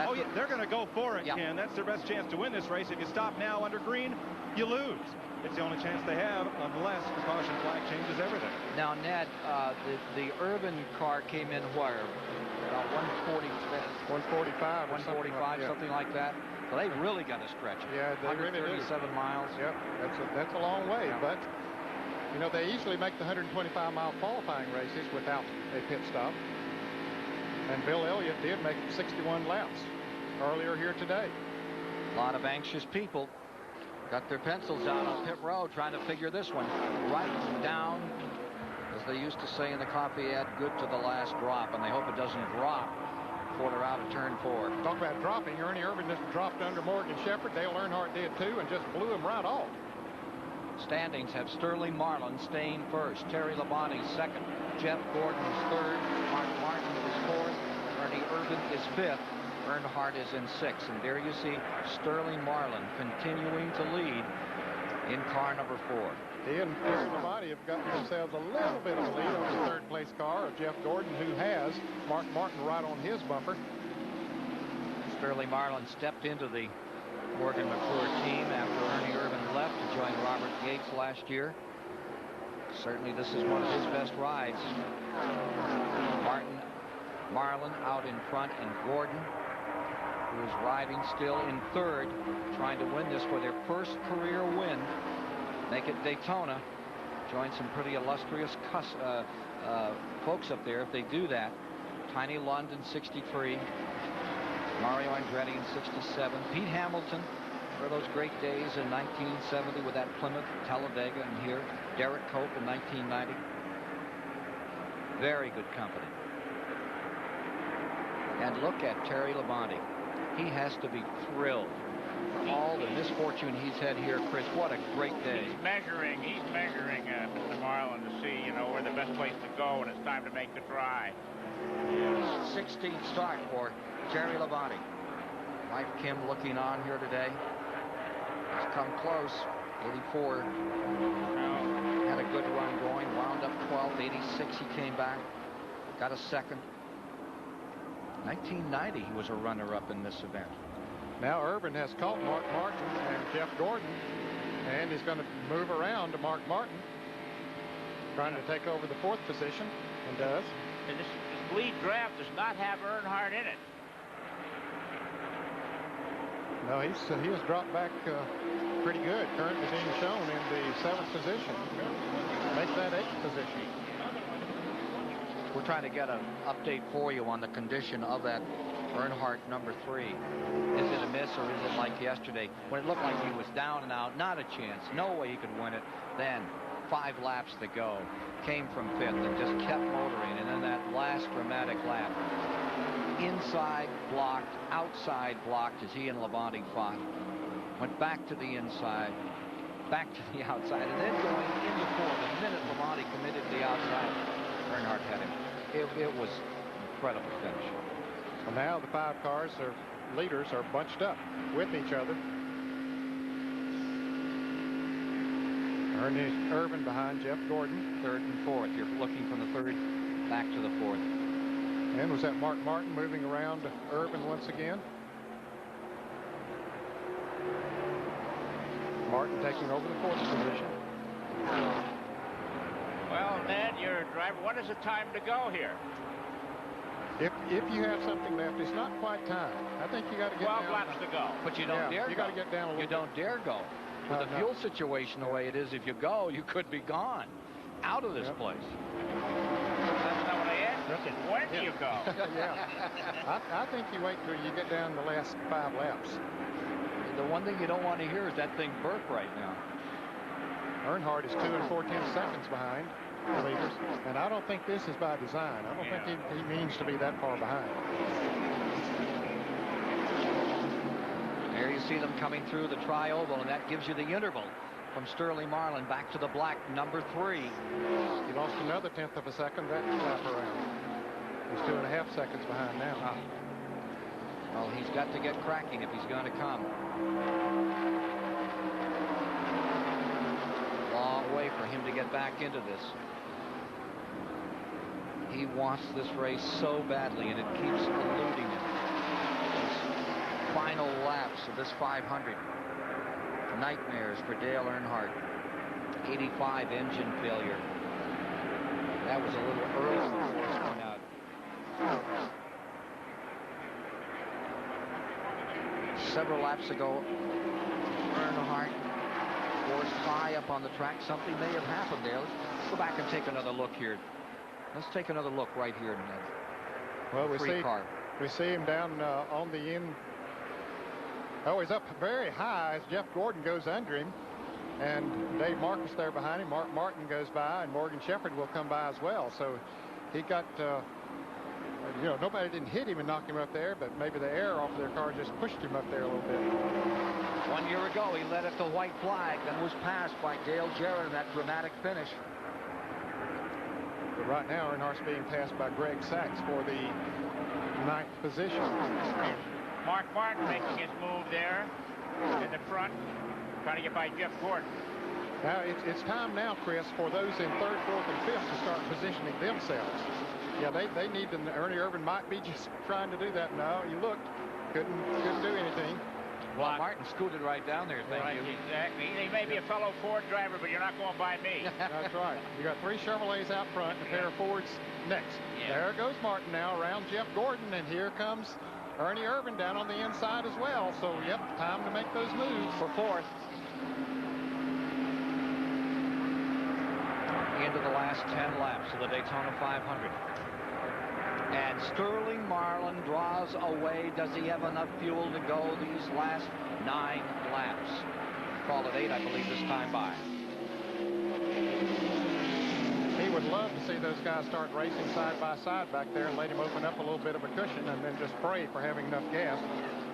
E: Oh, yeah, they're going to go for it, Ken. That's their best chance to win this race. If you stop now under green, you lose. It's the only chance they have unless the caution flag changes everything.
I: Now, Ned, the Irvan car came in where? About
M: 145
I: something like that. So they really got to stretch it.
M: Yeah, they
I: 137
M: really
I: miles.
M: Yep, that's a long way. Yeah. But, you know, they easily make the 125-mile qualifying races without a pit stop. And Bill Elliott did make 61 laps earlier here today.
I: A lot of anxious people got their pencils out on pit road trying to figure this one right down, as they used to say in the coffee ad, good to the last drop, and they hope it doesn't drop before they're out of turn 4.
M: Talk about dropping. Ernie Irvan just dropped under Morgan Shepherd. Dale Earnhardt did too, and just blew him right off.
I: Standings have Sterling Marlin staying first, Terry Labonte second, Jeff Gordon is third, Mark Martin is fourth, Ernie Irvan is fifth, Earnhardt is in sixth. And there you see Sterling Marlin continuing to lead in car number 4.
M: He and Terry Labonte have gotten themselves a little bit of a lead on the third place car of Jeff Gordon, who has Mark Martin right on his bumper.
I: Sterling Marlin stepped into the Morgan McClure team after Ernie Irvan left to join Robert Yates last year. Certainly this is one of his best rides. Marlin out in front, and Gordon, who is riding still in third, trying to win this for their first career win. Make it Daytona. Join some pretty illustrious folks up there if they do that. Tiny Lund in 63. Mario Andretti in 67. Pete Hamilton for those great days in 1970 with that Plymouth, Talladega, and here. Derek Cope in 1990. Very good company. And look at Terry Labonte. He has to be thrilled for all the misfortune he's had here, Chris. What a great day.
W: He's measuring Mr. Marlin to see, you know, where the best place to go when it's time to make the try.
I: 16th start for Terry Labonte. Mike Kim looking on here today. He's come close. 84. Had a good run going. Wound up 12th. 86 he came back. Got a second. 1990 he was a runner-up in this event.
M: Now Irvan has caught Mark Martin and Jeff Gordon, and he's going to move around to Mark Martin, trying to take over the 4th position, and does.
W: And this lead draft does not have Earnhardt in it.
M: No, he has dropped back pretty good. Currently being shown in the 7th position. Make that 8th position.
I: We're trying to get an update for you on the condition of that Earnhardt number 3. Is it a miss, or is it like yesterday when it looked like he was down and out? Not a chance. No way he could win it. Then 5 laps to go. Came from 5th and just kept motoring. And then that last dramatic lap. Inside blocked, outside blocked as he and Labonte fought. Went back to the inside, back to the outside, and then going into 4th. The minute Labonte committed to the outside, Earnhardt had him. It was incredible finish.
M: Well, now the 5 cars leaders are bunched up with each other. Ernie Irvin behind Jeff Gordon.
I: 3rd and 4th. You're looking from the 3rd back to the 4th.
M: And was that Mark Martin moving around Irvin once again? Martin taking over the 4th position.
A: Well, Ned, you're a driver. What is the time to go here?
M: If you have something left, it's not quite time. I think you got to get
A: 12
M: down.
A: laps to go.
I: But you don't dare
M: you
I: go.
M: got to get down a little
I: You
M: bit.
I: don't dare go. With the fuel situation the way it is, if you go, you could be gone. Out of this place.
A: That's not what I asked. I said, when do you go?
M: I think you wait until you get down the last 5 laps.
I: The one thing you don't want to hear is that thing burp right now.
M: Earnhardt is 2 and 4/10 seconds behind the leaders, and I don't think this is by design. I don't think he means to be that far behind.
I: There you see them coming through the tri-oval, and that gives you the interval from Sterling Marlin back to the black number 3.
M: He lost another 1/10 of a second that lap around. He's 2.5 seconds behind now.
I: Well, he's got to get cracking if he's going to come. Long way for him to get back into this. He wants this race so badly, and it keeps eluding him. These final laps of this 500. Nightmares for Dale Earnhardt. 85 engine failure. That was a little early before it's going out. Several laps ago, Earnhardt forced high up on the track. Something may have happened there. Let's go back and take another look here. Let's take another look right here.
M: Well, we see him down on the end. Oh, he's up very high as Jeff Gordon goes under him. And Dave Marcus there behind him. Mark Martin goes by, and Morgan Shepherd will come by as well. So he got, you know, nobody didn't hit him and knock him up there, but maybe the air off their car just pushed him up there a little bit.
I: 1 year ago, he led at the white flag, then was passed by Dale Jarrett in that dramatic finish.
M: But right now, Earnhardt's being passed by Greg Sachs for the 9th position.
A: Mark Martin making his move there in the front, trying to get by Jeff Gordon.
M: Now, it's time now, Chris, for those in 3rd, 4th, and 5th to start positioning themselves. Yeah, they need to. Ernie Irvin might be just trying to do that. No, you looked, couldn't do anything.
I: Well, Martin scooted right down there, thank you.
A: Exactly. He may be a fellow Ford driver, but you're not going by me.
M: That's right. You got 3 Chevrolets out front, and a pair of Fords next.
A: Yeah.
M: There goes Martin now around Jeff Gordon, and here comes Ernie Irvin down on the inside as well. So, yep, time to make those moves.
I: For 4th. Into the last 10 laps of the Daytona 500. And Sterling Marlin draws away. Does he have enough fuel to go these last 9 laps? Call it 8, I believe, this time by.
M: He would love to see those guys start racing side by side back there and let him open up a little bit of a cushion and then just pray for having enough gas.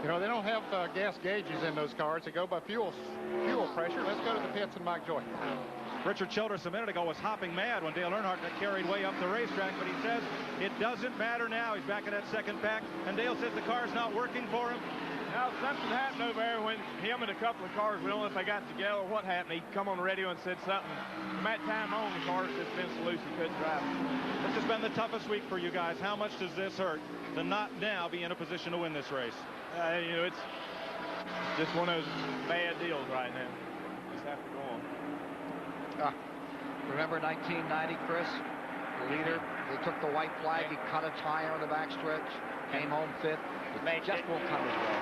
M: You know, they don't have gas gauges in those cars. They go by fuel pressure. Let's go to the pits and Mike Joy.
E: Richard Childress a minute ago was hopping mad when Dale Earnhardt got carried way up the racetrack, but he says it doesn't matter now. He's back in that second pack, and Dale says the car's not working for him.
T: Now, something happened over there when him and a couple of cars, we don't know if they got together or what happened. He come on the radio and said something. From that time on, the car's just been so loose he couldn't drive.
E: This has been the toughest week for you guys. How much does this hurt to not now be in a position to win this race?
T: You know, it's just one of those bad deals right now. Just have to go on.
I: Remember 1990, Chris? The leader, they took the white flag. He cut a tire on the backstretch, came home 5th. It just won't come his way.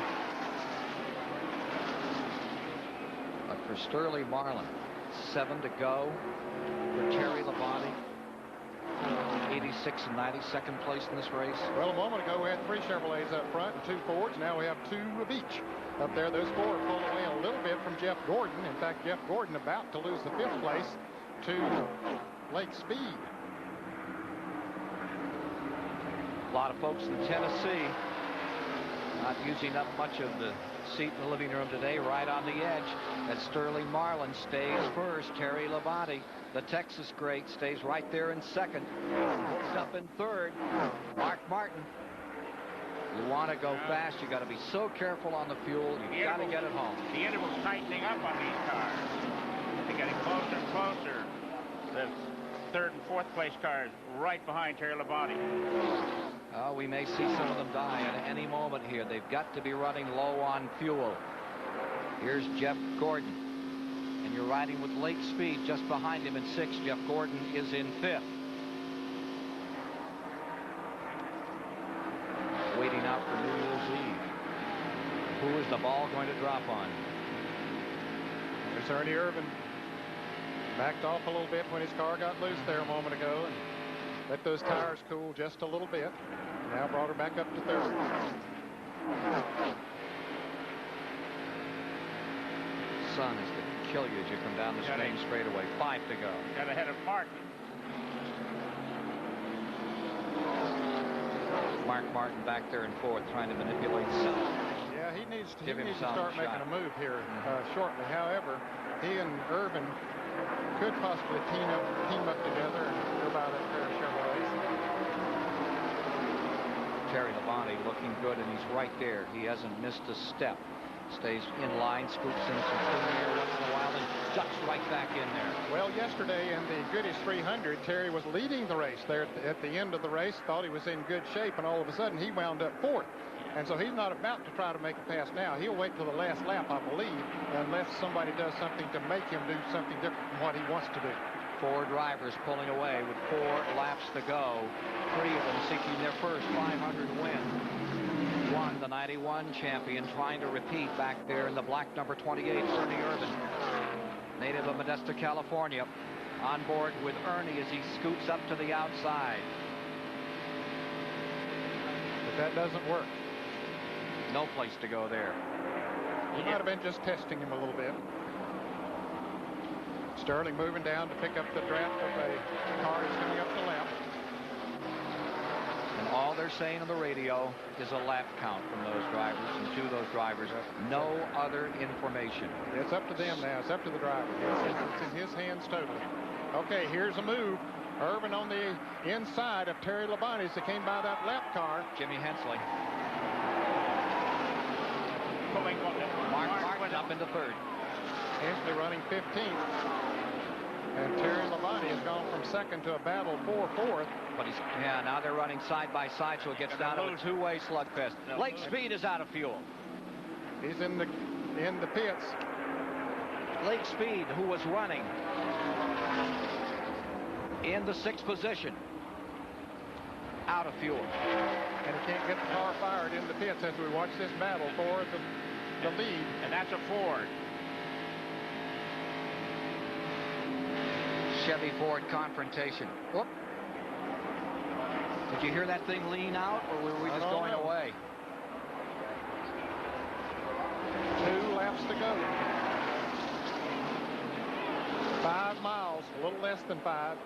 I: But for Sterling Marlin, 7 to go. For Terry Labonte, 86 and 92nd place in this race.
M: Well, a moment ago, we had 3 Chevrolets up front and 2 Fords. Now we have 2 of each. Up there, those 4 are pulled away a little bit from Jeff Gordon. In fact, Jeff Gordon about to lose the 5th place to Lake Speed.
I: A lot of folks in Tennessee Not using up much of the seat in the living room today, right on the edge. As Sterling Marlin stays first. Terry Labonte, the Texas great, stays right there in second. Hooks up in third. Mark Martin. You want to go fast. You got to be so careful on the fuel. You got to get it home.
W: The interval's tightening up on these cars. They're getting closer and closer. The third and fourth place cars right behind Terry Labonte.
I: We may see some of them die at any moment here. They've got to be running low on fuel. Here's Jeff Gordon. And you're riding with Lake Speed just behind him in sixth. Jeff Gordon is in fifth. Waiting out for New Year's Eve. Who is the ball going to drop on?
M: There's Ernie Irvin. Backed off a little bit when his car got loose there a moment ago and let those tires cool just a little bit. Now brought her back up to third.
I: Sun is going to kill you as you come down this main straightaway. 5 to go.
W: Got ahead of Martin.
I: Mark Martin back there in fourth, trying to manipulate Sun.
M: Yeah, he needs to start making a move here shortly. However, he and Irvin could possibly team up together and go by that pair of Chevrolets.
I: Terry Labonte looking good, and he's right there. He hasn't missed a step. Stays in line, scoops in some clean air once in a while, and ducks right back in there.
M: Well, yesterday in the Goodies 300, Terry was leading the race there at the end of the race, thought he was in good shape, and all of a sudden he wound up fourth. And so he's not about to try to make a pass now. He'll wait till the last lap, I believe, unless somebody does something to make him do something different from what he wants to do.
I: 4 drivers pulling away with 4 laps to go. 3 of them seeking their first 500 win. 1, the 91 champion, trying to repeat back there in the black number 28, Ernie Irvin. Native of Modesto, California. On board with Ernie as he scoots up to the outside.
M: But that doesn't work.
I: No place to go there.
M: He might have been just testing him a little bit. Sterling moving down to pick up the draft of a car that's coming up the lap.
I: And all they're saying on the radio is a lap count from those drivers, and to those drivers, no other information.
M: It's up to them now. It's up to the driver. It's in his hands totally. Okay, here's a move. Irvin on the inside of Terry Labonte as they came by that lap car.
I: Jimmy Hensley.
W: Pulling
I: Mark Martin up into third.
M: Hensley running 15th. And Terry Labonte has gone from second to a battle for fourth.
I: But now they're running side by side, so it gets down to a two-way slugfest. Lake Speed is out of fuel.
M: He's in the pits.
I: Lake Speed, who was running in the 6th position, out of fuel.
M: And he can't get the car fired in the pits as we watch this battle for the lead.
W: And that's a Ford.
I: Chevy Ford confrontation. Whoop. Did you hear that thing lean out, or were we just going away?
M: 2 laps to go. 5 miles, a little less than 5.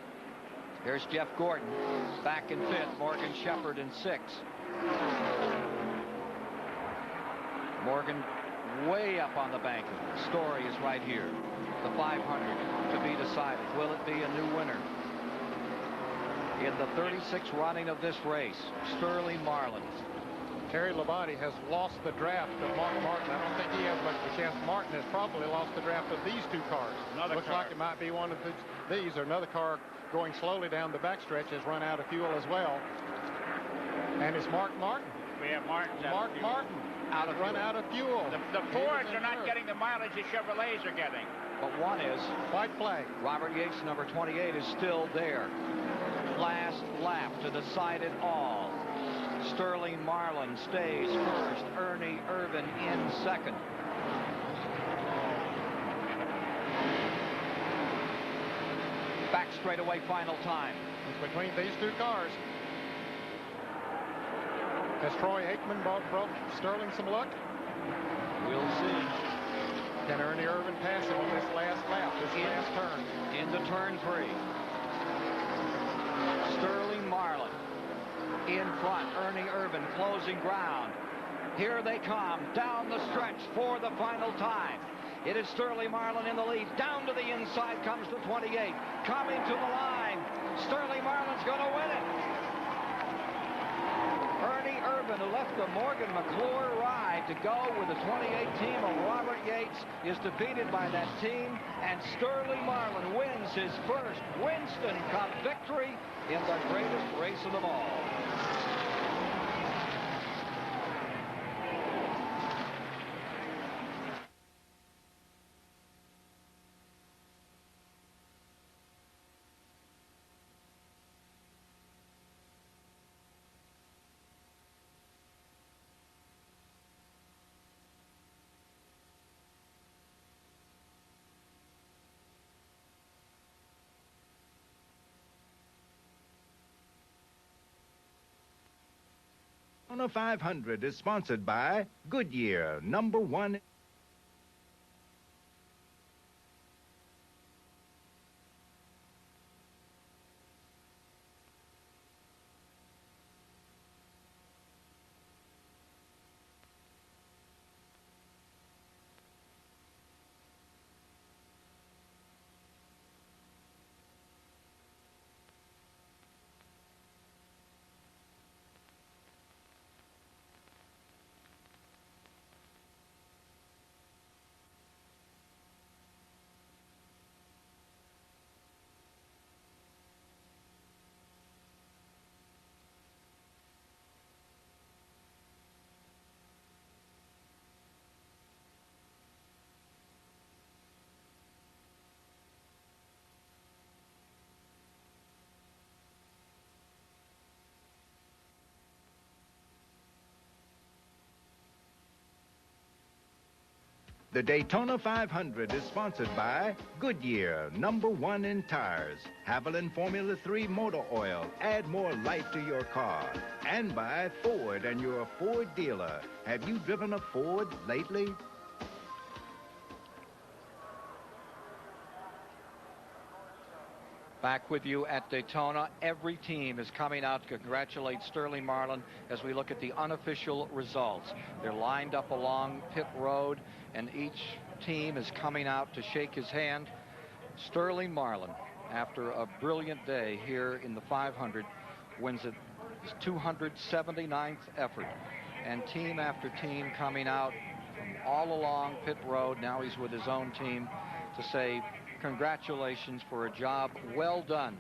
I: Here's Jeff Gordon back in 5th. Morgan Shepherd in 6th. Morgan way up on the bank. Story is right here. The 500 to be decided. Will it be a new winner? In the 36th running of this race, Sterling Marlin.
M: Terry Labonte has lost the draft of Mark Martin. I don't think he has much of a chance. Martin has probably lost the draft of these 2 cars. Looks like it might be one of these or another car going slowly down the backstretch has run out of fuel as well. And it's Mark Martin.
W: We have Martin.
M: Mark Martin run out of fuel.
W: The Fords are not getting the mileage the Chevrolets are getting.
I: But one is.
M: White flag.
I: Robert Yates, number 28, is still there. Last lap to decide it all. Sterling Marlin stays first. Ernie Irvin in 2nd. Back straightaway final time.
M: It's between these 2 cars. Has Troy Aikman brought Sterling some luck?
I: We'll see.
M: Can Ernie Irvin pass him on this last lap, this last turn?
I: Into turn 3. Sterling Marlin in front. Ernie Irvin closing ground. Here they come down the stretch for the final time. It is Sterling Marlin in the lead. Down to the inside comes the 28. Coming to the line. Sterling Marlin's going to win it. Ernie Irvin, who left the Morgan McClure ride to go with the 28 team of Robert Yates, is defeated by that team, and Sterling Marlin wins his first Winston Cup victory in the greatest race of them all.
L: Daytona 500 is sponsored by Goodyear, #1. The Daytona 500 is sponsored by Goodyear, #1 in tires. Haviland Formula 3 motor oil. Add more life to your car. And by Ford and your Ford dealer. Have you driven a Ford lately?
I: Back with you at Daytona. Every team is coming out to congratulate Sterling Marlin as we look at the unofficial results. They're lined up along pit road, and each team is coming out to shake his hand. Sterling Marlin, after a brilliant day here in the 500, wins it his 279th effort. And team after team coming out from all along pit road. Now he's with his own team to say congratulations for a job well done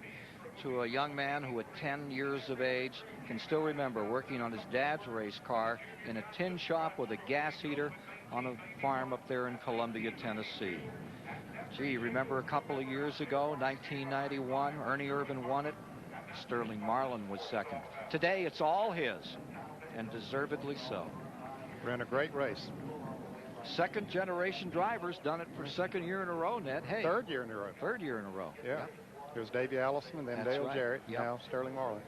I: to a young man who at 10 years of age can still remember working on his dad's race car in a tin shop with a gas heater on a farm up there in Columbia, Tennessee. Gee, remember a couple of years ago, 1991, Ernie Irvin won it. Sterling Marlin was second. Today it's all his, and deservedly so.
M: Ran a great race.
I: Second generation drivers, done it for second year in a row, Ned. Hey,
M: third year in a row.
I: Third year in a row.
M: Yeah.
I: Yep.
M: It was Davey Allison and then
I: That's
M: Dale
I: right.
M: Jarrett, and now Sterling Marlin.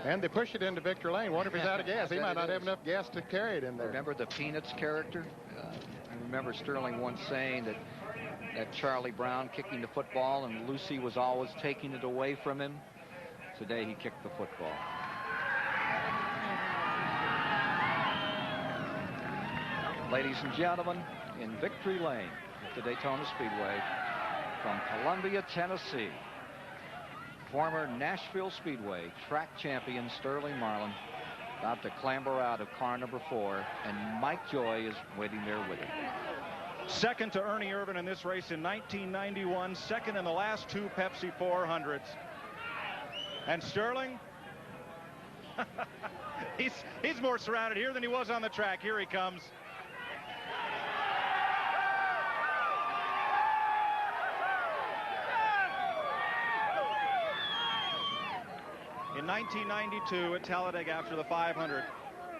M: And they push it into Victory Lane. Wonder if he's out of gas. He might not have enough gas to carry it in there.
I: Remember the Peanuts character? I remember Sterling once saying that Charlie Brown kicking the football and Lucy was always taking it away from him. Today he kicked the football. Ladies and gentlemen, in Victory Lane at the Daytona Speedway from Columbia, Tennessee, former Nashville Speedway track champion Sterling Marlin about to clamber out of car number 4, and Mike Joy is waiting there with him.
E: Second to Ernie Irvin in this race in 1991, second in the last 2 Pepsi 400s. And Sterling, he's more surrounded here than he was on the track. Here he comes. In 1992 at Talladega after the 500,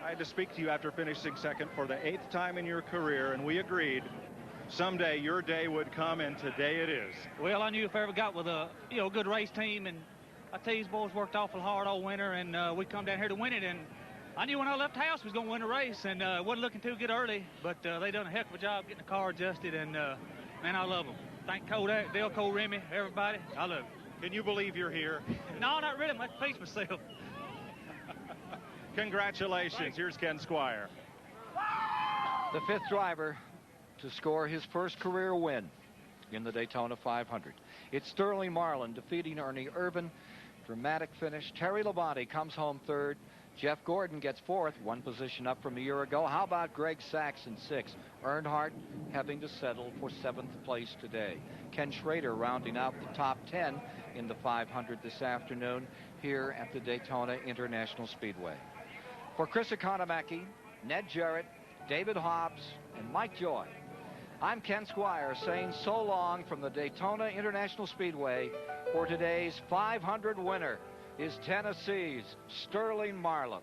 E: I had to speak to you after finishing second for the 8th time in your career, and we agreed someday your day would come, and today it is.
Q: Well, I knew if I ever got with a good race team, and I tell you, these boys worked awful hard all winter, and we come down here to win it. And I knew when I left the house we was going to win the race, and wasn't looking too good early, but they done a heck of a job getting the car adjusted, and man, I love them. Thank Dale Cole, Remy, everybody. I love them.
E: Can you believe you're here?
Q: No, not really. I'm at peace myself.
E: Congratulations. Here's Ken Squire.
G: The 5th driver to score his first career win in the Daytona 500. It's Sterling Marlin defeating Ernie Irvan. Dramatic finish. Terry Labonte comes home 3rd. Jeff Gordon gets 4th, 1 position up from a year ago. How about Greg Sachs in 6th? Earnhardt having to settle for 7th place today. Ken Schrader rounding out the top 10 in the 500 this afternoon here at the Daytona International Speedway. For Chris Economaki, Ned Jarrett, David Hobbs, and Mike Joy, I'm Ken Squire saying so long from the Daytona International Speedway, for today's 500 winner is Tennessee's Sterling Marlin.